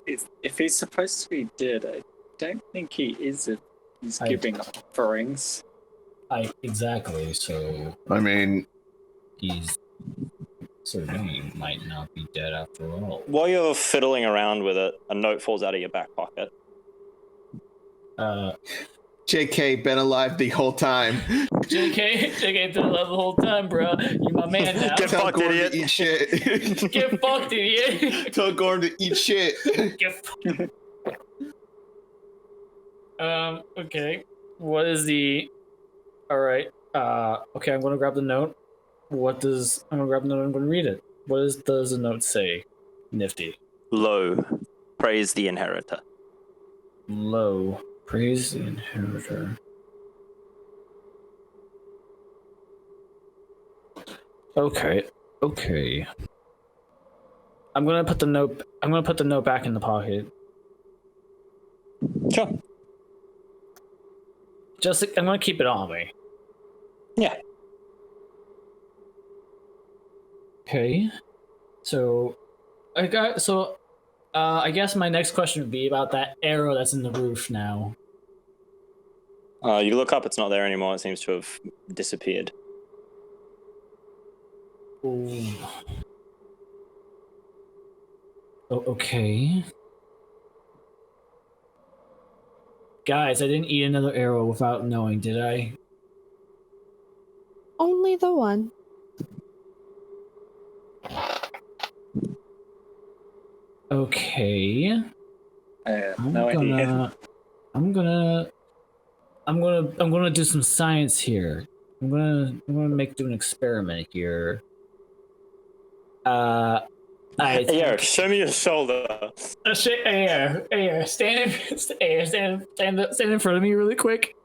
If he's supposed to be dead, I don't think he is if he's giving offerings. Exactly, so I mean, he's Serena might not be dead after all. While you're fiddling around with it, a note falls out of your back pocket. JK been alive the whole time. JK been alive the whole time, bro. You my man now. Get Tell fucked, Gordon idiot. to eat shit. Get fucked, idiot. Tell Gordon to eat shit. Get fucked. Okay. What is the... Alright. Okay, I'm gonna grab the note. I'm gonna grab the note and I'm gonna read it. Does the note say, Nifty? Lo, praise the inheritor. Lo, praise the inheritor. Okay. I'm gonna put the note back in the pocket. Sure. I'm gonna keep it on me. Yeah. Okay. So I guess my next question would be about that arrow that's in the roof now. You look up, it's not there anymore. It seems to have disappeared. Ooh. Oh, okay. Guys, I didn't eat another arrow without knowing, did I? Only the one. Okay. No idea. I'm gonna do some science here. I'm gonna do an experiment here. Aeyier, show me your shoulder. Aeyier, stand in front of me really quick.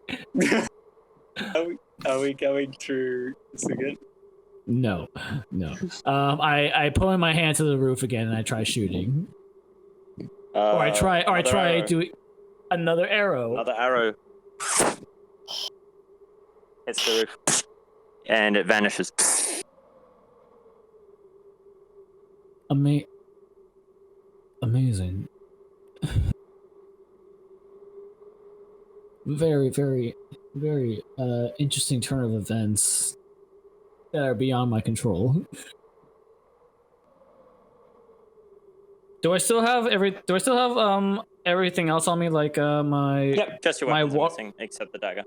Are we going through this again? No. I pull in my hand to the roof again and I try shooting. Or I try doing another arrow. Another arrow. Hits the roof. And it vanishes. Amazing. Very, very, very interesting turn of events that are beyond my control. Do I still have everything else on me? Like my Yep, just your my weapons are wa- missing, except the dagger.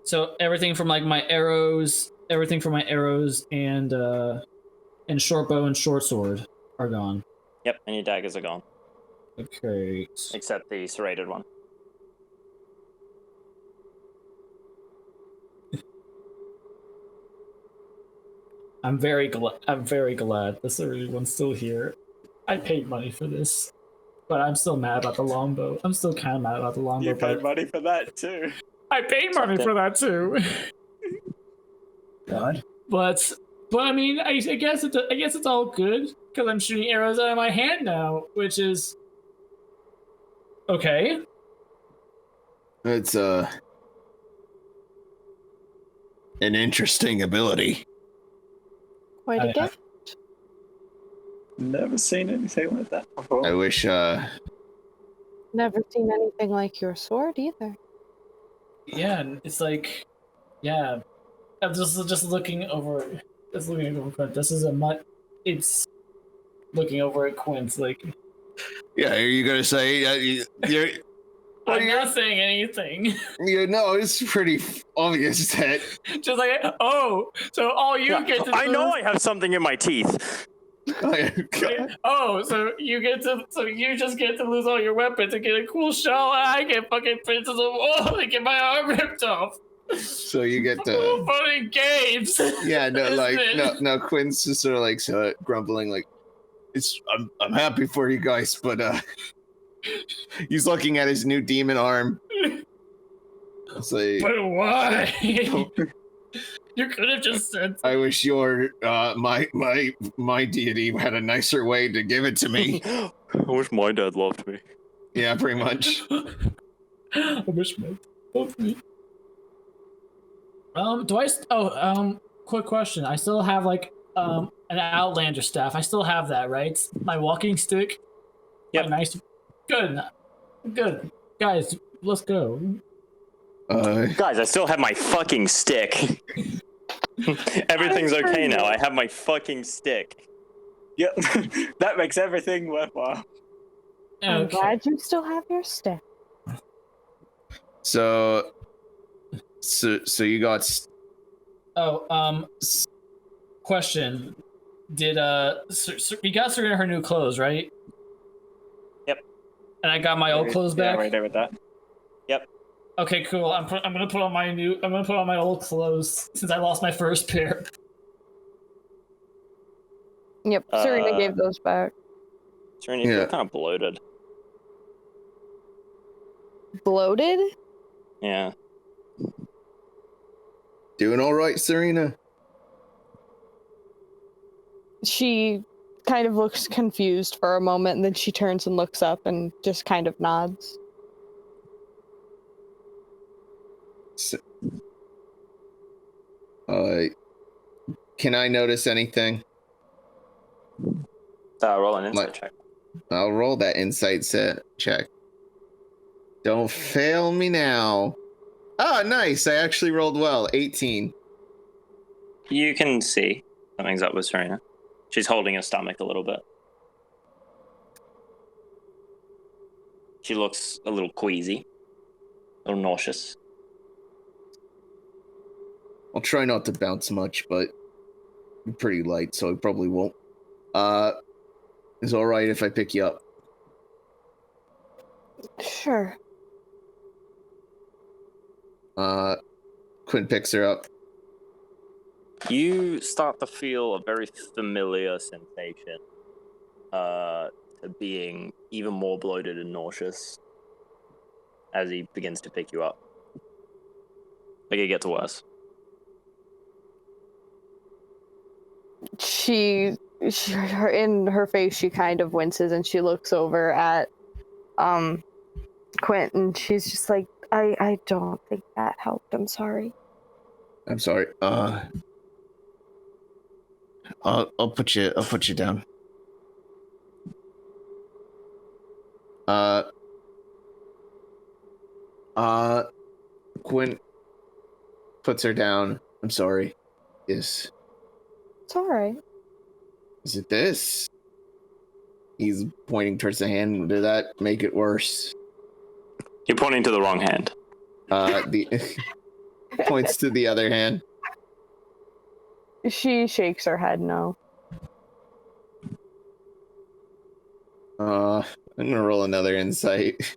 So everything from like my arrows, and short bow and short sword are gone. Yep, and your daggers are gone, Okay. except the serrated one. I'm very glad the serrated one's still here. I paid money for this, but I'm still mad about the longbow. I'm still kind of mad about the longbow. You paid money for that too. I paid money for that too. God. But I mean, I guess it's all good because I'm shooting arrows out of my hand now, which is okay. It's an interesting ability. Quite a gift. Never seen anything like that before. I wish Never seen anything like your sword either. Yeah, and it's like, yeah, I'm just looking over. Just looking over Quint. This is it's looking over at Quint. Like, yeah, are you gonna say you're I'm not saying anything. you know, it's pretty obvious that Just like, oh, so all you get to I know I have something in my teeth. Oh, so you just get to lose all your weapons and get a cool shell, and I get fucking pinned to the wall and get my arm ripped off. so you get Oh, funny games. yeah, no, Isn't like it? no, Quinn's just sort of like grumbling, like I'm happy for you guys, but he's looking at his new demon arm. It's like, But why? You could have just said. I wish your my deity had a nicer way to give it to me. I wish my dad loved me. Yeah, pretty much. I wish my loved me. Quick question. I still have like an Outlander staff. I still have that, right? My walking stick. Yep. Nice. Good. Guys, let's go. Guys, I still have my fucking stick. Everything's okay now. I have my fucking stick. Yep. That makes everything worthwhile. I'm Okay. glad you still have your stick. So you got Question. Did you got Serena her new clothes, right? Yep. And I got my old clothes back. Yeah, right there with that. Okay, cool. I'm gonna put on my old clothes since I lost my first pair. Yep, Serena gave those back. Serena, you feel kind of bloated. Bloated? Yeah. doing all right, Serena? She kind of looks confused for a moment, and then she turns and looks up and just kind of nods. Can I notice anything? Roll an insight check. I'll roll that insight check. Don't fail me now. Oh, nice. I actually rolled well. 18. You can see something's up with Serena. She's holding her stomach a little bit. She looks a little queasy, a little nauseous. I'll try not to bounce much, but I'm pretty light, so I probably won't. It's all right if I pick you up. Sure. Quint picks her up. You start to feel a very familiar sensation, to being even more bloated and nauseous as he begins to pick you up. Like it gets worse. In her face, she kind of winces and she looks over at Quint, and she's just like, I don't think that helped. I'm sorry. I'm sorry. I'll put you down. Quint puts her down. I'm sorry. Yes. It's all right. Is it this? He's pointing towards the hand. Did that make it worse? You're pointing to the wrong hand. The points to the other hand. She shakes her head no. I'm gonna roll another insight.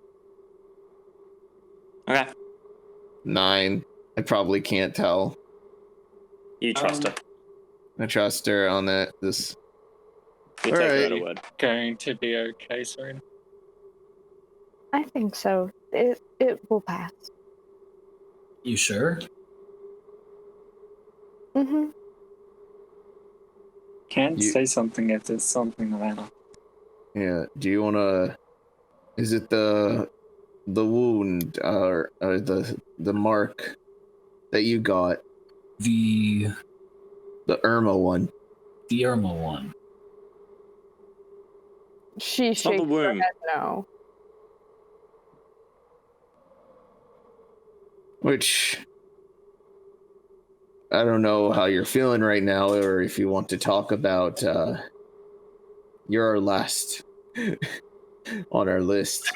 Okay. 9. I probably can't tell. You trust her. I trust her on that. This. You take her at a word. Going to be okay, Serena. I think so. It will pass. You sure? Mm-hmm. Can't say something if there's something the matter. Yeah. Do you wanna? Is it the wound or the mark that you got? The Irma one. The Irma one. She It's not shakes the her wound. head no. Which I don't know how you're feeling right now, or if you want to talk about. You're last on our list.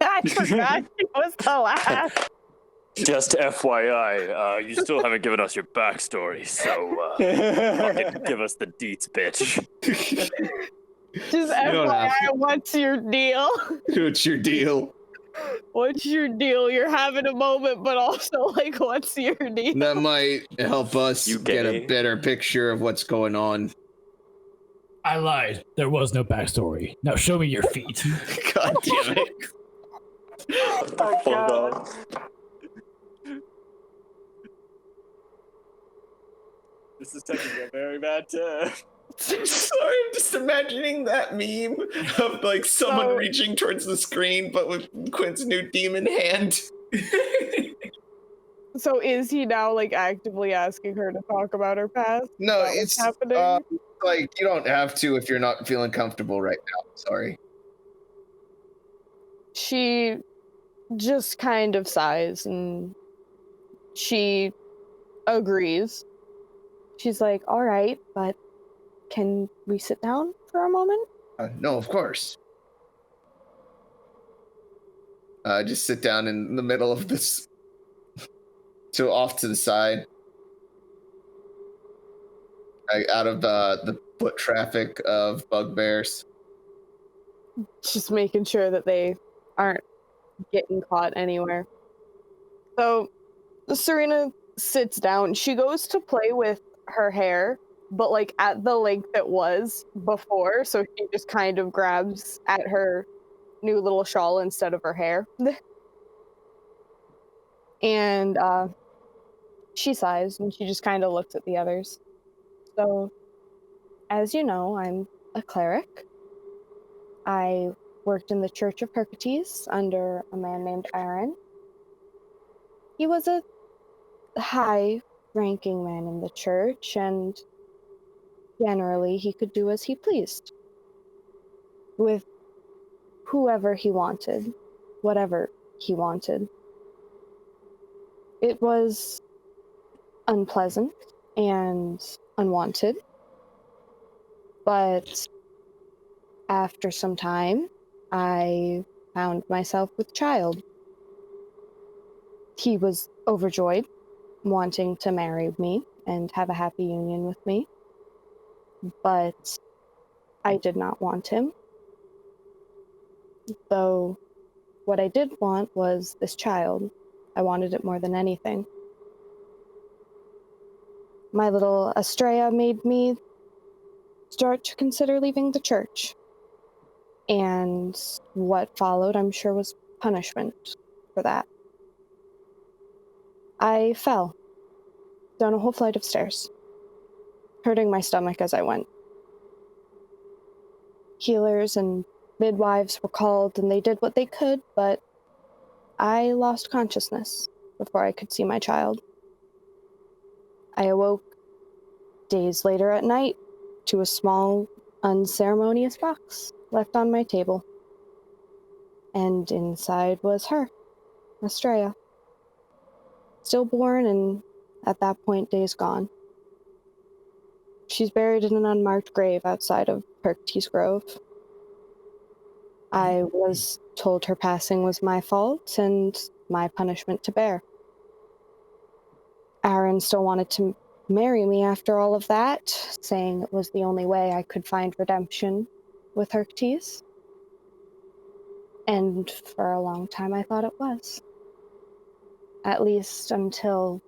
I forgot she was the last. Just FYI, you still haven't given us your backstory, so fucking give us the deets, bitch. Just don't have FYI, what's your deal? What's your deal? What's your deal? You're having a moment, but also, like, what's your deal? That might help us You get a gay? better picture of what's going on. I lied. There was no backstory. Now show me your feet. God damn it. Oh, God. This is taking a very bad turn. Sorry, I'm just imagining that meme of like someone So- reaching towards the screen, but with Quint's new demon hand. So is he now, like, actively asking her to talk about her past? No, Is that it's what's happening? like you don't have to if you're not feeling comfortable right now. Sorry. She just kind of sighs and she agrees. She's like, all right, but can we sit down for a moment? No, of course. Just sit down in the middle of this, to off to the side, out of the foot traffic of bugbears. Just making sure that they aren't getting caught anywhere. So Serena sits down. She goes to play with her hair, but like at the length it was before, so she just kind of grabs at her new little shawl instead of her hair. And she sighs and she just kind of looks at the others. So, as you know, I'm a cleric. I worked in the Church of Hercules under a man named Aaron. He was a high-ranking man in the church, and generally he could do as he pleased with whoever he wanted, whatever he wanted. It was unpleasant and unwanted, but after some time, I found myself with child. He was overjoyed, wanting to marry me and have a happy union with me, but I did not want him. Though what I did want was this child. I wanted it more than anything. My little Estrella made me start to consider leaving the church. And what followed, I'm sure, was punishment for that. I fell down a whole flight of stairs, hurting my stomach as I went. Healers and midwives were called, and they did what they could, but I lost consciousness before I could see my child. I awoke days later at night to a small, unceremonious box left on my table. And inside was her, Estrella. Stillborn and, at that point, days gone. She's buried in an unmarked grave outside of Perktease Grove. I was told her passing was my fault and my punishment to bear. Aaron still wanted to marry me after all of that, saying it was the only way I could find redemption with Herctes. And for a long time I thought it was. At least until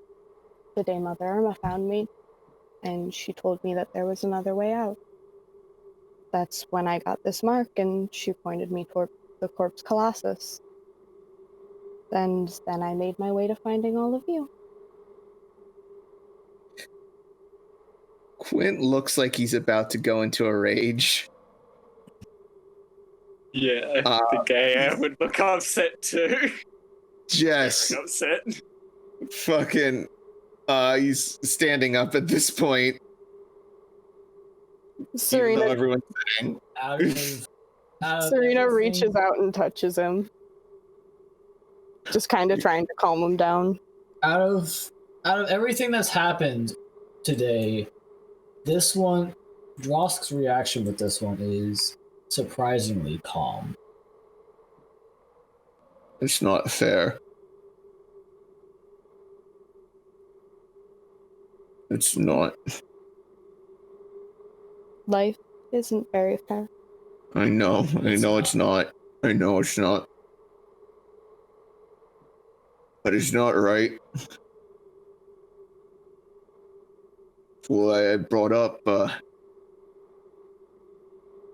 the day Mother Irma found me, and she told me that there was another way out. That's when I got this mark, and she pointed me toward the Corpse Colossus. And then I made my way to finding all of you. Quint looks like he's about to go into a rage. Yeah, the Aeyier would look upset too. Just upset. fucking he's standing up at this point. Serena, Everyone's sitting. Serena reaches out and touches him. Just kind of trying to calm him down. Out of everything that's happened today, this one, Drosk's reaction with this one is surprisingly calm. It's not fair. It's not. Life isn't very fair. I know it's not. I know it's not. But it's not right. Well, I brought up, I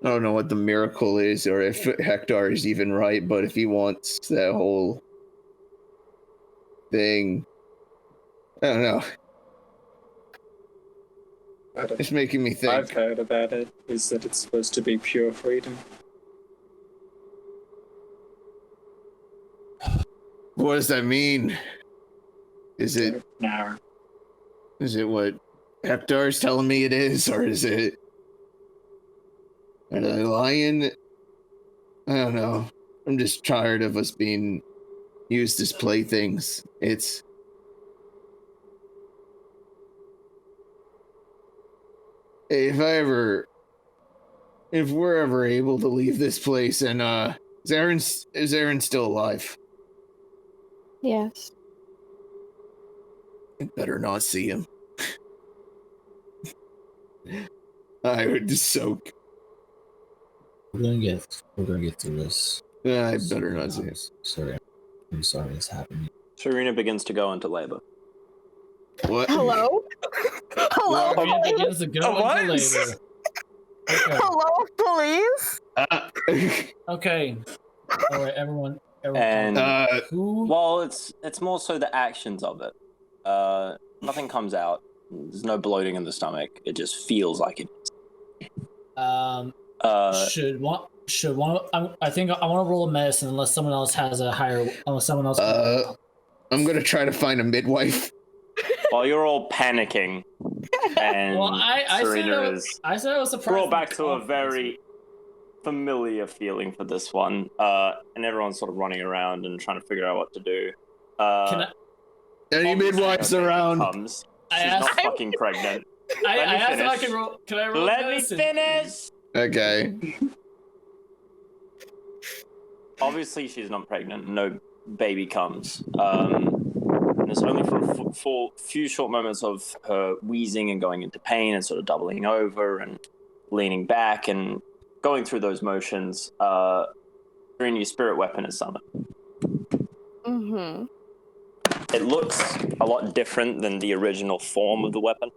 don't know what the miracle is, or if Hector is even right, but if he wants that whole thing, I don't know. It's making me think. I've heard about it, is that it's supposed to be pure freedom. What does that mean? Is it No. Is it what Hector is telling me it is, or is it? Are they lying? I don't know. I'm just tired of us being used as playthings. It's. If we're ever able to leave this place, and is Aaron still alive? Yes. I better not see him. I would just soak. We're gonna get through this. I better not see him. Sorry, I'm sorry this happened. Serena begins to go into labor. What? Hello? Hello, Serena police? begins to go What? into labor. Okay. Hello, police? Okay. All right, everyone. And Who? well, it's more so the actions of it. Nothing comes out. There's no bloating in the stomach. It just feels like it. Should one? I think I want to roll a medicine unless someone else has a higher. Unless someone else. I'm gonna try to find a midwife. While you're all panicking, and Well, I Serena said I was surprised. brought back to a very familiar feeling for this one, and everyone's sort of running around and trying to figure out what to do. Any midwives around? Comes. She's not fucking pregnant. I asked if I finish. can roll. Can I roll? Let me medicine? finish. Okay. Obviously, she's not pregnant. No baby comes. And it's only for a few short moments of her wheezing and going into pain and sort of doubling over and leaning back and going through those motions. Serena, your spirit weapon is summoned. Mm-hmm. It looks a lot different than the original form of the weapon.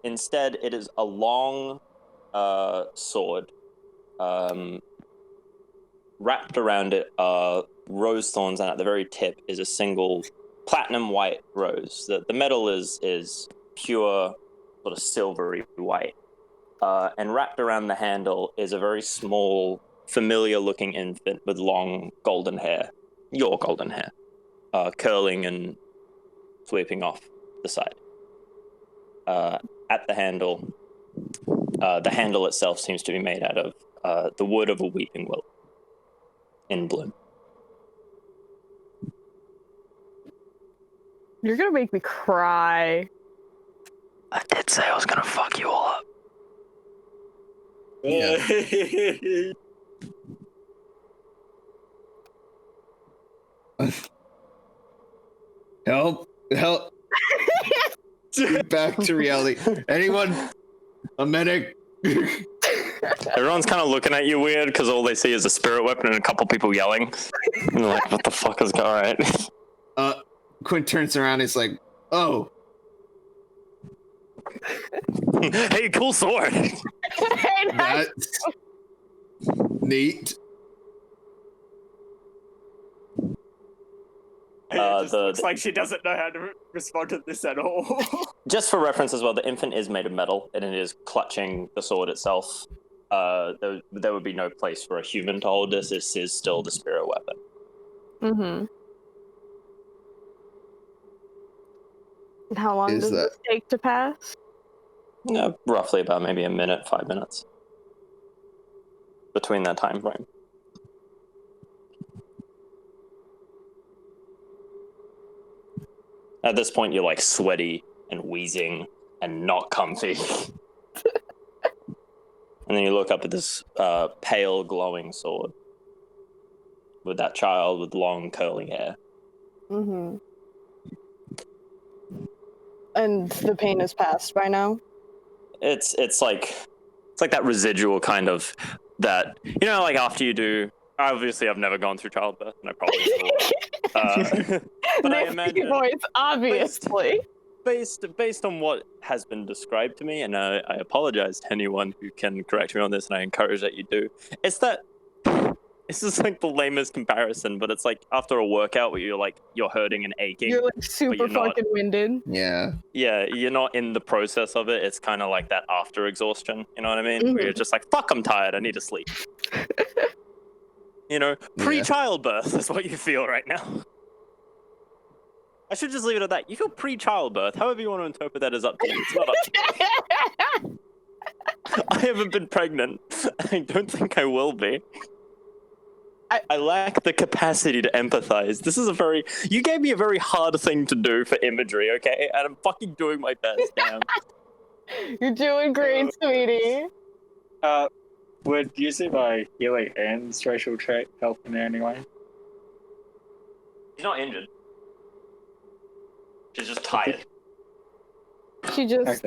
Instead, it is a long sword. Wrapped around it are rose thorns, and at the very tip is a single platinum white rose. The metal is pure, sort of silvery white. And wrapped around the handle is a very small, familiar-looking infant with long golden hair. Your golden hair. Curling and sweeping off the side. At the handle itself seems to be made out of the wood of a weeping willow in bloom. You're gonna make me cry. I did say I was gonna fuck you all up. Yeah. Help! Back to reality. Anyone? A medic? Everyone's kind of looking at you weird because all they see is a spirit weapon and a couple people yelling. And they're like, what the fuck is going on? Quint turns around and is like, oh. Hey, cool sword. That's neat. It looks like she doesn't know how to respond to this at all. Just for reference as well, the infant is made of metal and it is clutching the sword itself. There would be no place for a human to hold this. This is still the spirit weapon. Mm-hmm. How long does this take to pass? Roughly about maybe a minute, 5 minutes. Between that time frame. At this point, you're like sweaty and wheezing and not comfy. And then you look up at this pale, glowing sword with that child with long, curling hair. Mm-hmm. And the pain has passed by now? It's like that residual kind of that, like after you do. Obviously, I've never gone through childbirth, and I probably will. But I imagine, voice, obviously, based on what has been described to me, and I apologize to anyone who can correct me on this, and I encourage that you do. It's just like the lamest comparison, but it's like after a workout where you're hurting and aching. You're like super fucking winded. Yeah. Yeah, you're not in the process of it. It's kind of like that after exhaustion. You know what I mean? Mm-hmm. Where you're just like, fuck, I'm tired. I need to sleep. Pre-childbirth is what you feel right now. I should just leave it at that. You feel pre-childbirth. However you want to interpret that is up to you. It's not up to me. I haven't been pregnant. I don't think I will be. I lack the capacity to empathize. You gave me a very hard thing to do for imagery, okay? And I'm fucking doing my best, damn. You're doing great, sweetie. Would using my healing and social trait help in any way? She's not injured. She's just tired. She just,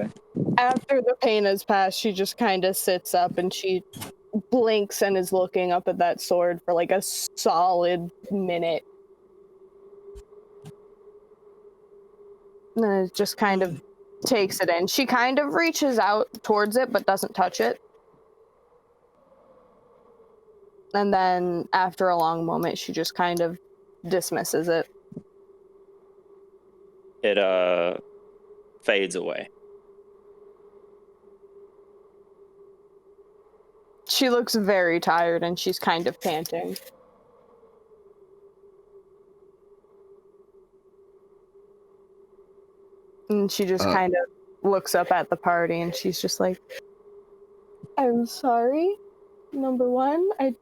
after the pain has passed, she just kind of sits up and she blinks and is looking up at that sword for like a solid minute. And then it just kind of takes it in. She kind of reaches out towards it, but doesn't touch it. And then after a long moment, she just kind of dismisses it. It fades away. She looks very tired and she's kind of panting. And she just kind of looks up at the party and she's just like, I'm sorry. Number one, I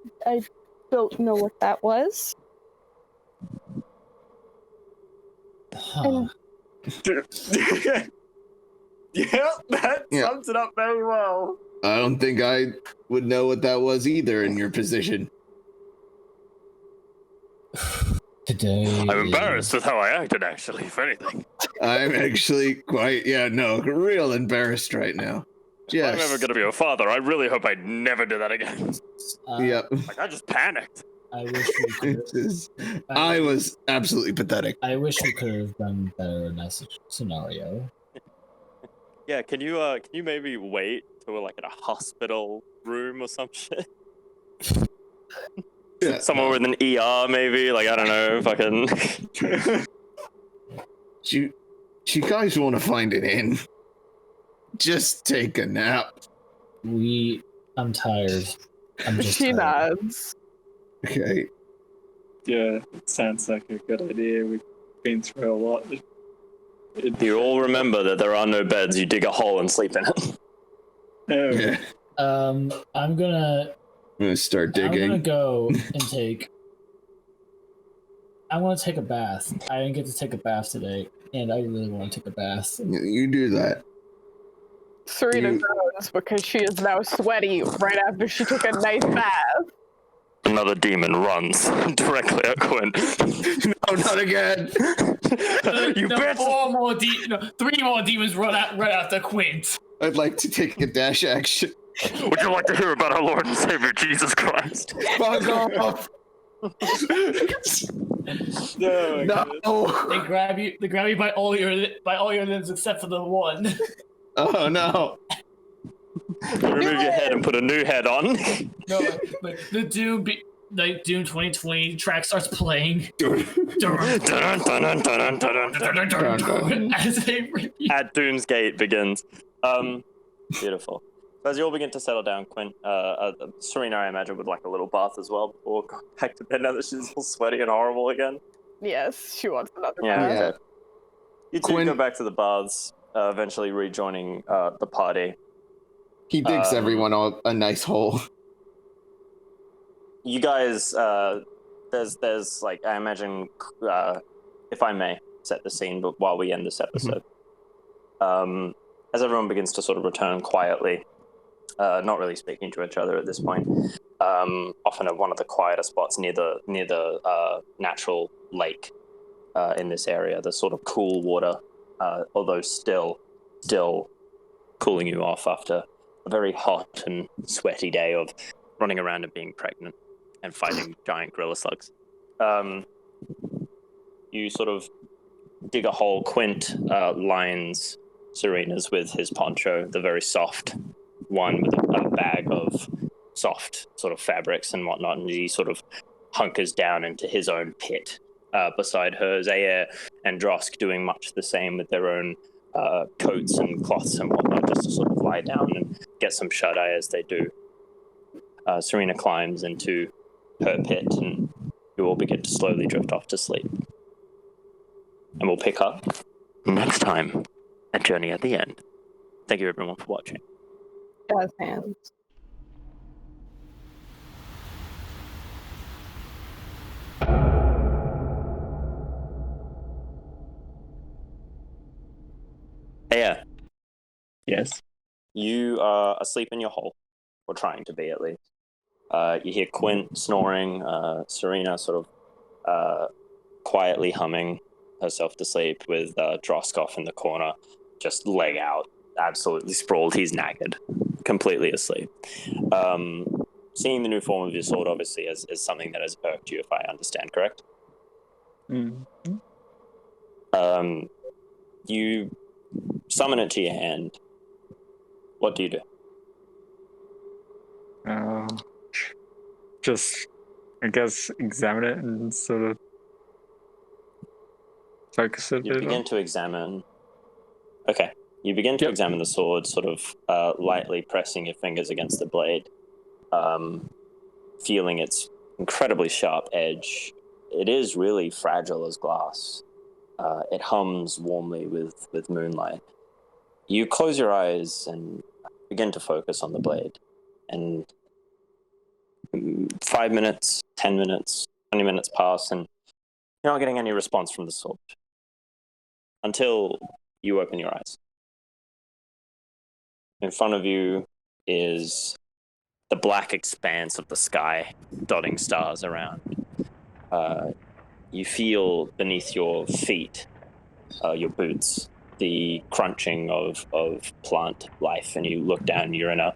don't know what that was. Huh. Yeah, that sums it up very well. I don't think I would know what that was either in your position. Today. I'm embarrassed with how I acted, actually, if anything. I'm actually real embarrassed right now. Yes. If I'm ever going to be a father, I really hope I never do that again. Yep. I just panicked. I wish we could. I was absolutely pathetic. I wish we could have done better in that scenario. Yeah, can you maybe wait till we're like in a hospital room or some shit? Yeah. Somewhere with an ER, maybe? Like, I don't know, fucking... Do you guys want to find an inn? Just take a nap. I'm tired. I'm just She tired. nods. Okay. Yeah, it sounds like a good idea. We've been through a lot. You all remember that there are no beds. You dig a hole and sleep in it. Oh, Yeah. I'm gonna Start digging. I'm gonna go and take. I want to take a bath. I didn't get to take a bath today, and I really want to take a bath. You do that. Serena groans because she is now sweaty right after she took a nice bath. Another demon runs directly at Quint. No, not again. You bitch! Three more demons run after Quint. I'd like to take a dash action. Would you like to hear about our Lord and Savior Jesus Christ? Fuck off! No! They grab you by all your limbs except for the one. Oh no! Remove your head and put a new head on. No, but the Doom 2020 track starts playing. As they At Doom's Gate begins. Beautiful. So as you all begin to settle down, Quint, Serena, I imagine, would like a little bath as well before going back to bed now that she's all sweaty and horrible again. Yes, she wants another bath. Yeah. You two go back to the baths, eventually rejoining the party. He digs everyone a nice hole. You guys, there's like, I imagine, if I may set the scene, but while we end this episode, as everyone begins to sort of return quietly, not really speaking to each other at this point, often at one of the quieter spots near the natural lake in this area, the sort of cool water, although still cooling you off after a very hot and sweaty day of running around and being pregnant and fighting giant gorilla slugs. You sort of dig a hole. Quint lines Serena's with his poncho, the very soft one with a bag of soft sort of fabrics and whatnot, and he sort of hunkers down into his own pit beside hers. Aeyier and Drosk doing much the same with their own coats and cloths and whatnot, just to sort of lie down and get some shut-eye as they do. Serena climbs into her pit, and you all begin to slowly drift off to sleep. And we'll pick up next time at Journey at the End. Thank you everyone for watching. Jazz hands. Yeah. Yes. You are asleep in your hole, or trying to be at least. You hear Quint snoring, Serena sort of quietly humming herself to sleep, with Drosk off in the corner, just leg out, absolutely sprawled. He's knackered, completely asleep. Seeing the new form of your sword, obviously, is something that has irked you, if I understand correct. Mm-hmm. You summon it to your hand. What do you do? Just, I guess, examine it and sort of focus it. You begin to examine. Okay. You begin to examine the sword, sort of lightly pressing your fingers against the blade, feeling its incredibly sharp edge. It is really fragile as glass. It hums warmly with moonlight. You close your eyes and begin to focus on the blade. And 5 minutes, 10 minutes, 20 minutes pass, and you're not getting any response from the sword. Until you open your eyes. In front of you is the black expanse of the sky, dotting stars around. You feel beneath your feet, your boots, the crunching of plant life, and you look down and you're in a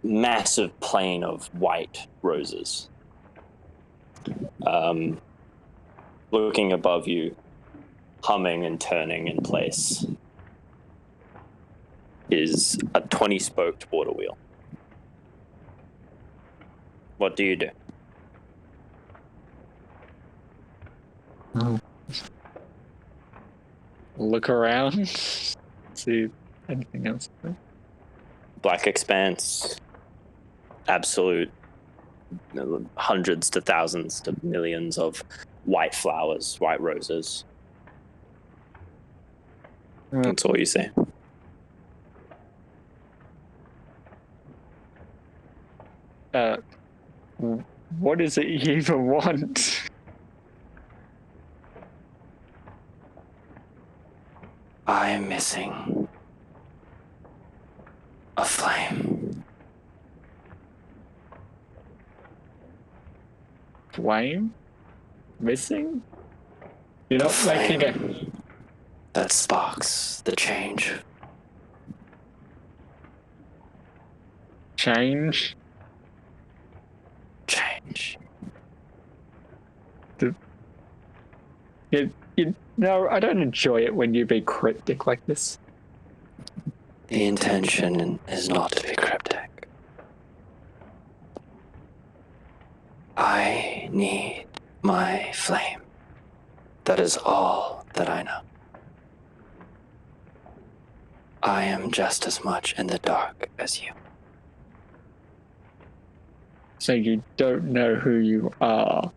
massive plain of white roses. Looking above you, humming and turning in place, is a 20-spoked water wheel. What do you do? Look around, see anything else. Black expanse, absolute hundreds to thousands to millions of white flowers, white roses. That's all you see. What is it you even want? I am missing a flame. Flame? Missing? You're not making it. That sparks the change. Change? Change. No, I don't enjoy it when you be cryptic like this. The intention is not to be cryptic. I need my flame. That is all that I know. I am just as much in the dark as you. So you don't know who you are.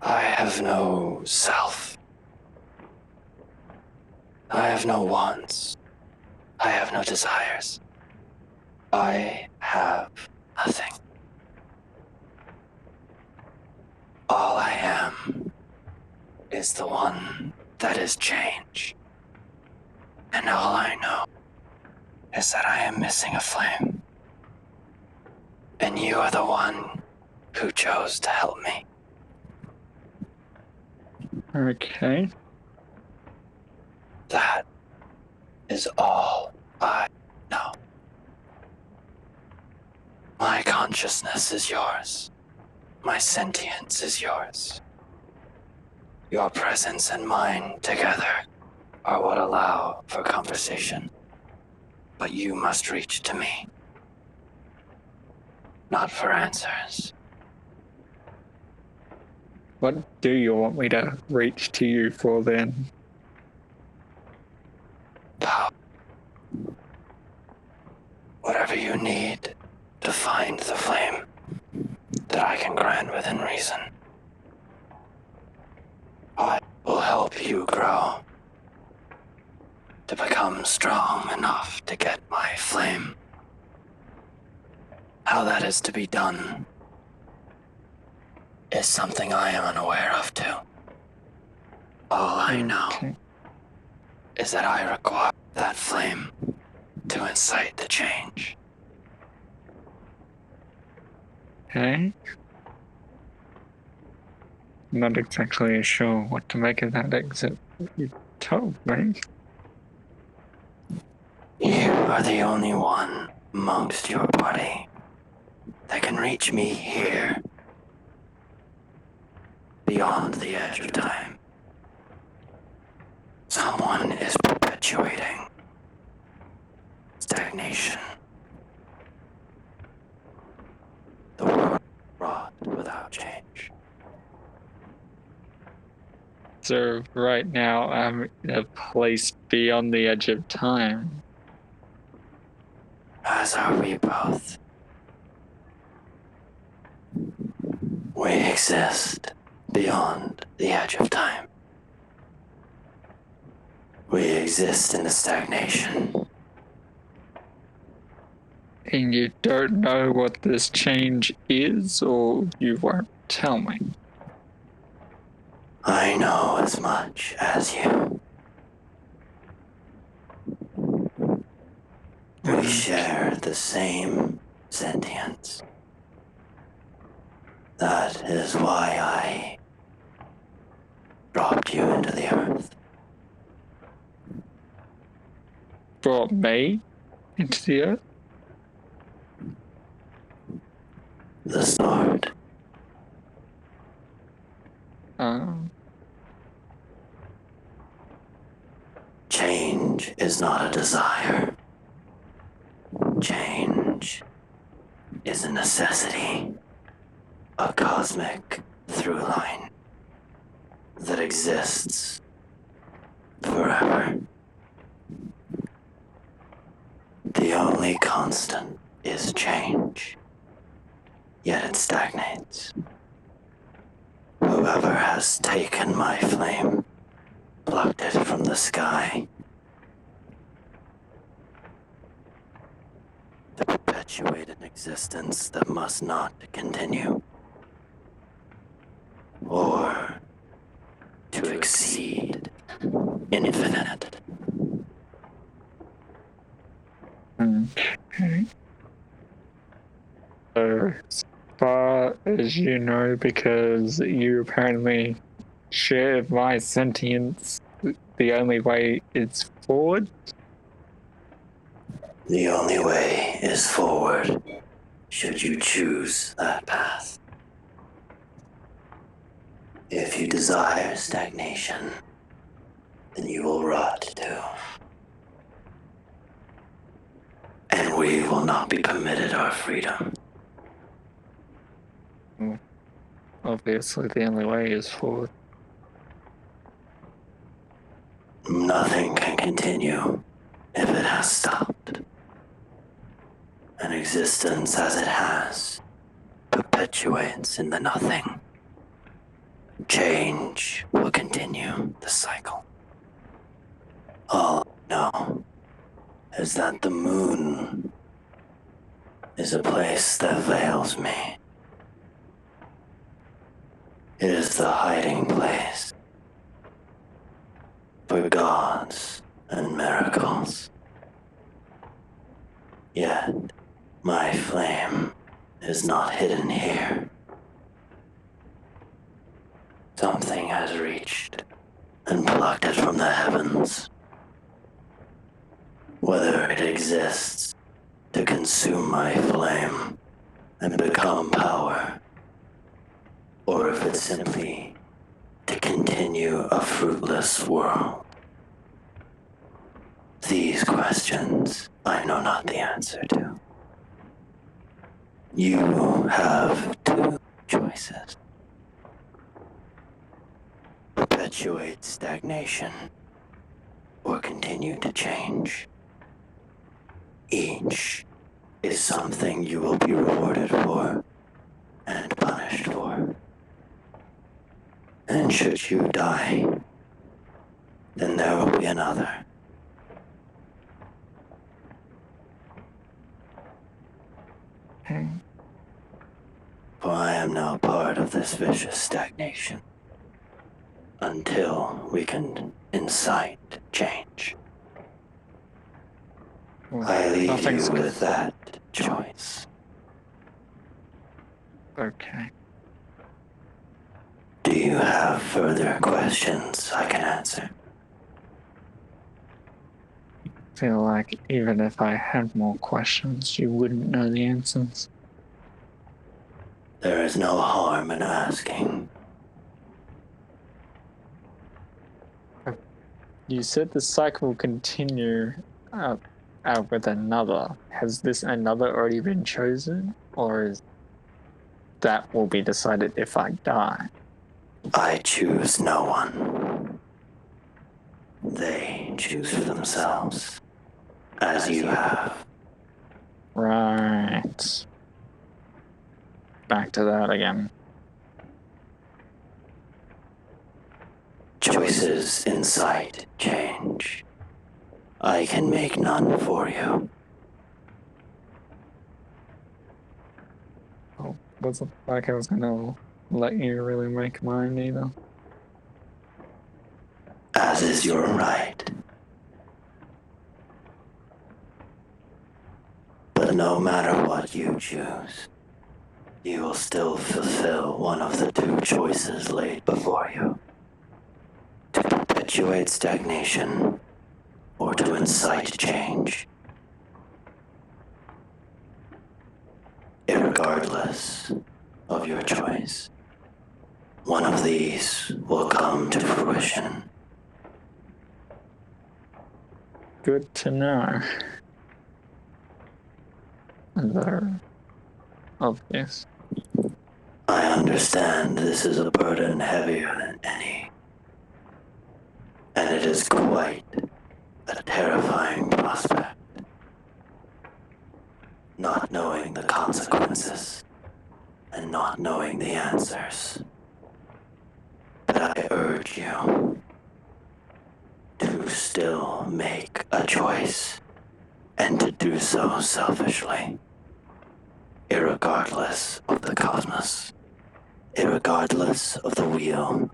I have no self. I have no wants. I have no desires. I have nothing. All I am is the one that is change. And all I know is that I am missing a flame. And you are the one who chose to help me. Okay. That is all I know. My consciousness is yours. My sentience is yours. Your presence and mine together are what allow for conversation. But you must reach to me. Not for answers. What do you want me to reach to you for then? Power. Whatever you need to find the flame that I can grant within reason. I will help you grow to become strong enough to get my flame. How that is to be done is something I am unaware of too. All I know is that I require that flame to incite the change. Okay. Not exactly sure what to make of that except you told me. You are the only one amongst your party that can reach me here, beyond the edge of time. Someone is perpetuating stagnation. The world wrought without change. So right now I'm in a place beyond the edge of time. As are we both. We exist beyond the edge of time. We exist in the stagnation. And you don't know what this change is, or you won't tell me? I know as much as you. We share the same sentience. That is why I dropped you into the earth. Brought me into the earth? The sword. Change is not a desire. Change is a necessity. A cosmic through line that exists forever. The only constant is change, yet it stagnates. Whoever has taken my flame, plucked it from the sky, to perpetuate an existence that must not continue, or to exceed infinite. Okay. So, as far as you know, because you apparently share my sentience, the only way is forward? The only way is forward, should you choose that path. If you desire stagnation, then you will rot too. And we will not be permitted our freedom. Obviously, the only way is forward. Nothing can continue if it has stopped. An existence as it has perpetuates in the nothing. Change will continue the cycle. All I know is that the moon is a place that veils me. It is the hiding place for gods and miracles. Yet, my flame is not hidden here. Something has reached and plucked it from the heavens. Whether it exists to consume my flame and become power, or if it's simply to continue a fruitless world. These questions I know not the answer to. You have two choices. Perpetuate stagnation or continue to change. Each is something you will be rewarded for and punished for. And should you die, then there will be another. Okay. For I am now part of this vicious stagnation. Until we can incite change. Well, I leave nothing's you with that choice. Okay. Do you have further questions I can answer? I feel like even if I had more questions, you wouldn't know the answers. There is no harm in asking. You said the cycle will continue out with another. Has this another already been chosen? Or is that will be decided if I die? I choose no one. They choose for themselves, as you have. Right. Back to that again. Choices incite change. I can make none for you. Oh, wasn't like I was gonna let you really make mine either. As is your right. But no matter what you choose, you will still fulfill one of the two choices laid before you. To perpetuate stagnation, or to incite change. Irregardless of your choice, one of these will come to fruition. Good to know. They're obvious. I understand this is a burden heavier than any. And it is quite a terrifying prospect. Not knowing the consequences and not knowing the answers. But I urge you to still make a choice and to do so selfishly, irregardless of the cosmos, irregardless of the wheel,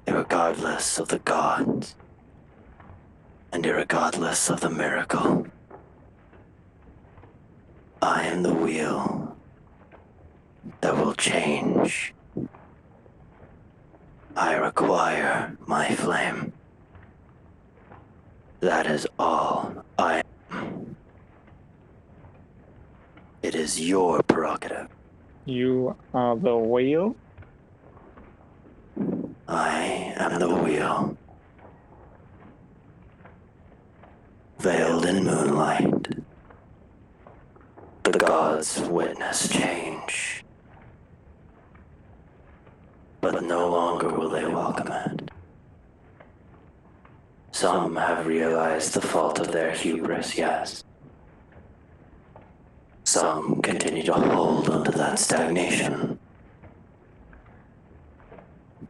irregardless of the gods, and irregardless of the miracle. I am the wheel that will change. I require my flame. That is all I am. It is your prerogative. You are the wheel? I am the wheel. Veiled in moonlight, the gods witness change. But no longer will they welcome it. Some have realized the fault of their hubris, yes. Some continue to hold onto that stagnation.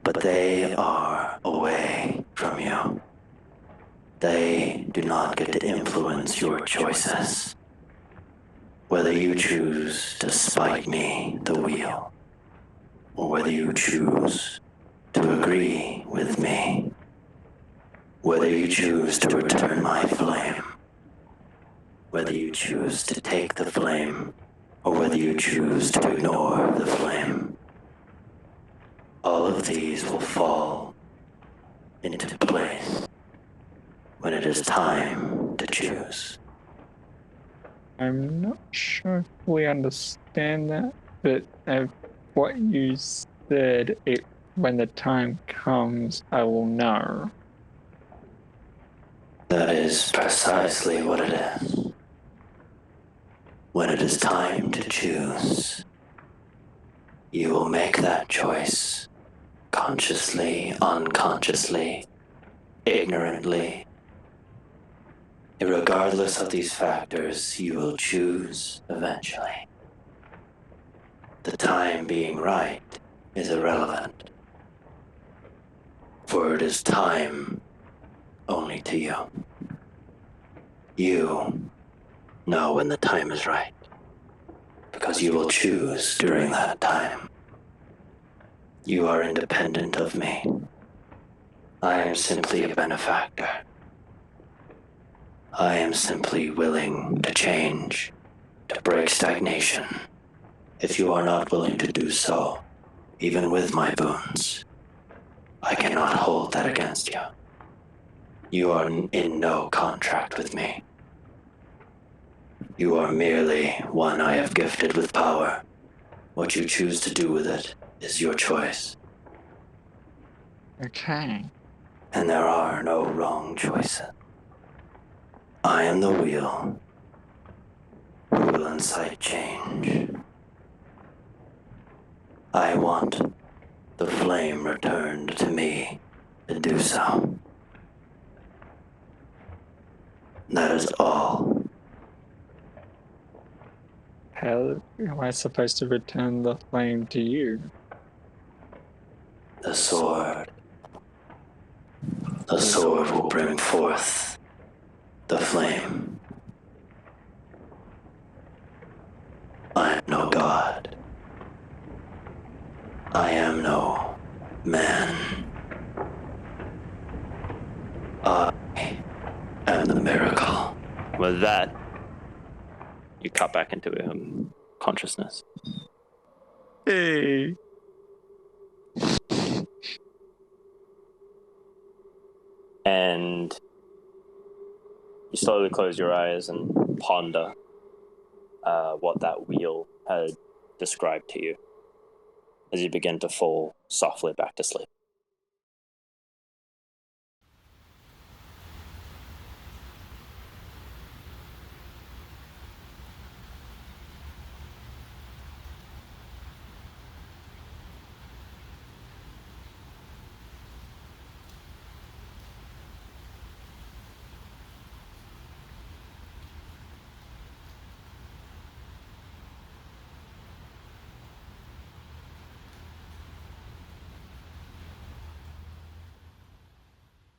But they are away from you. They do not get to influence your choices. Whether you choose to spite me, the wheel, or whether you choose to agree with me, whether you choose to return my flame, whether you choose to take the flame, or whether you choose to ignore the flame, all of these will fall into place when it is time to choose. I'm not sure if we understand that, but what you said, when the time comes, I will know. That is precisely what it is. When it is time to choose, you will make that choice consciously, unconsciously, ignorantly. Regardless of these factors, you will choose eventually. The time being right is irrelevant, for it is time only to you. You know when the time is right, because you will choose during that time. You are independent of me. I am simply a benefactor. I am simply willing to change, to break stagnation. If you are not willing to do so, even with my boons, I cannot hold that against you. You are in no contract with me. You are merely one I have gifted with power. What you choose to do with it is your choice. Okay. And there are no wrong choices. I am the wheel who will incite change. I want the flame returned to me to do so. That is all. How am I supposed to return the flame to you? The sword. The sword will bring forth the flame. I am no god. I am no man. I am the miracle. With that, you cut back into consciousness. Hey. And you slowly close your eyes and ponder what that wheel had described to you as you begin to fall softly back to sleep.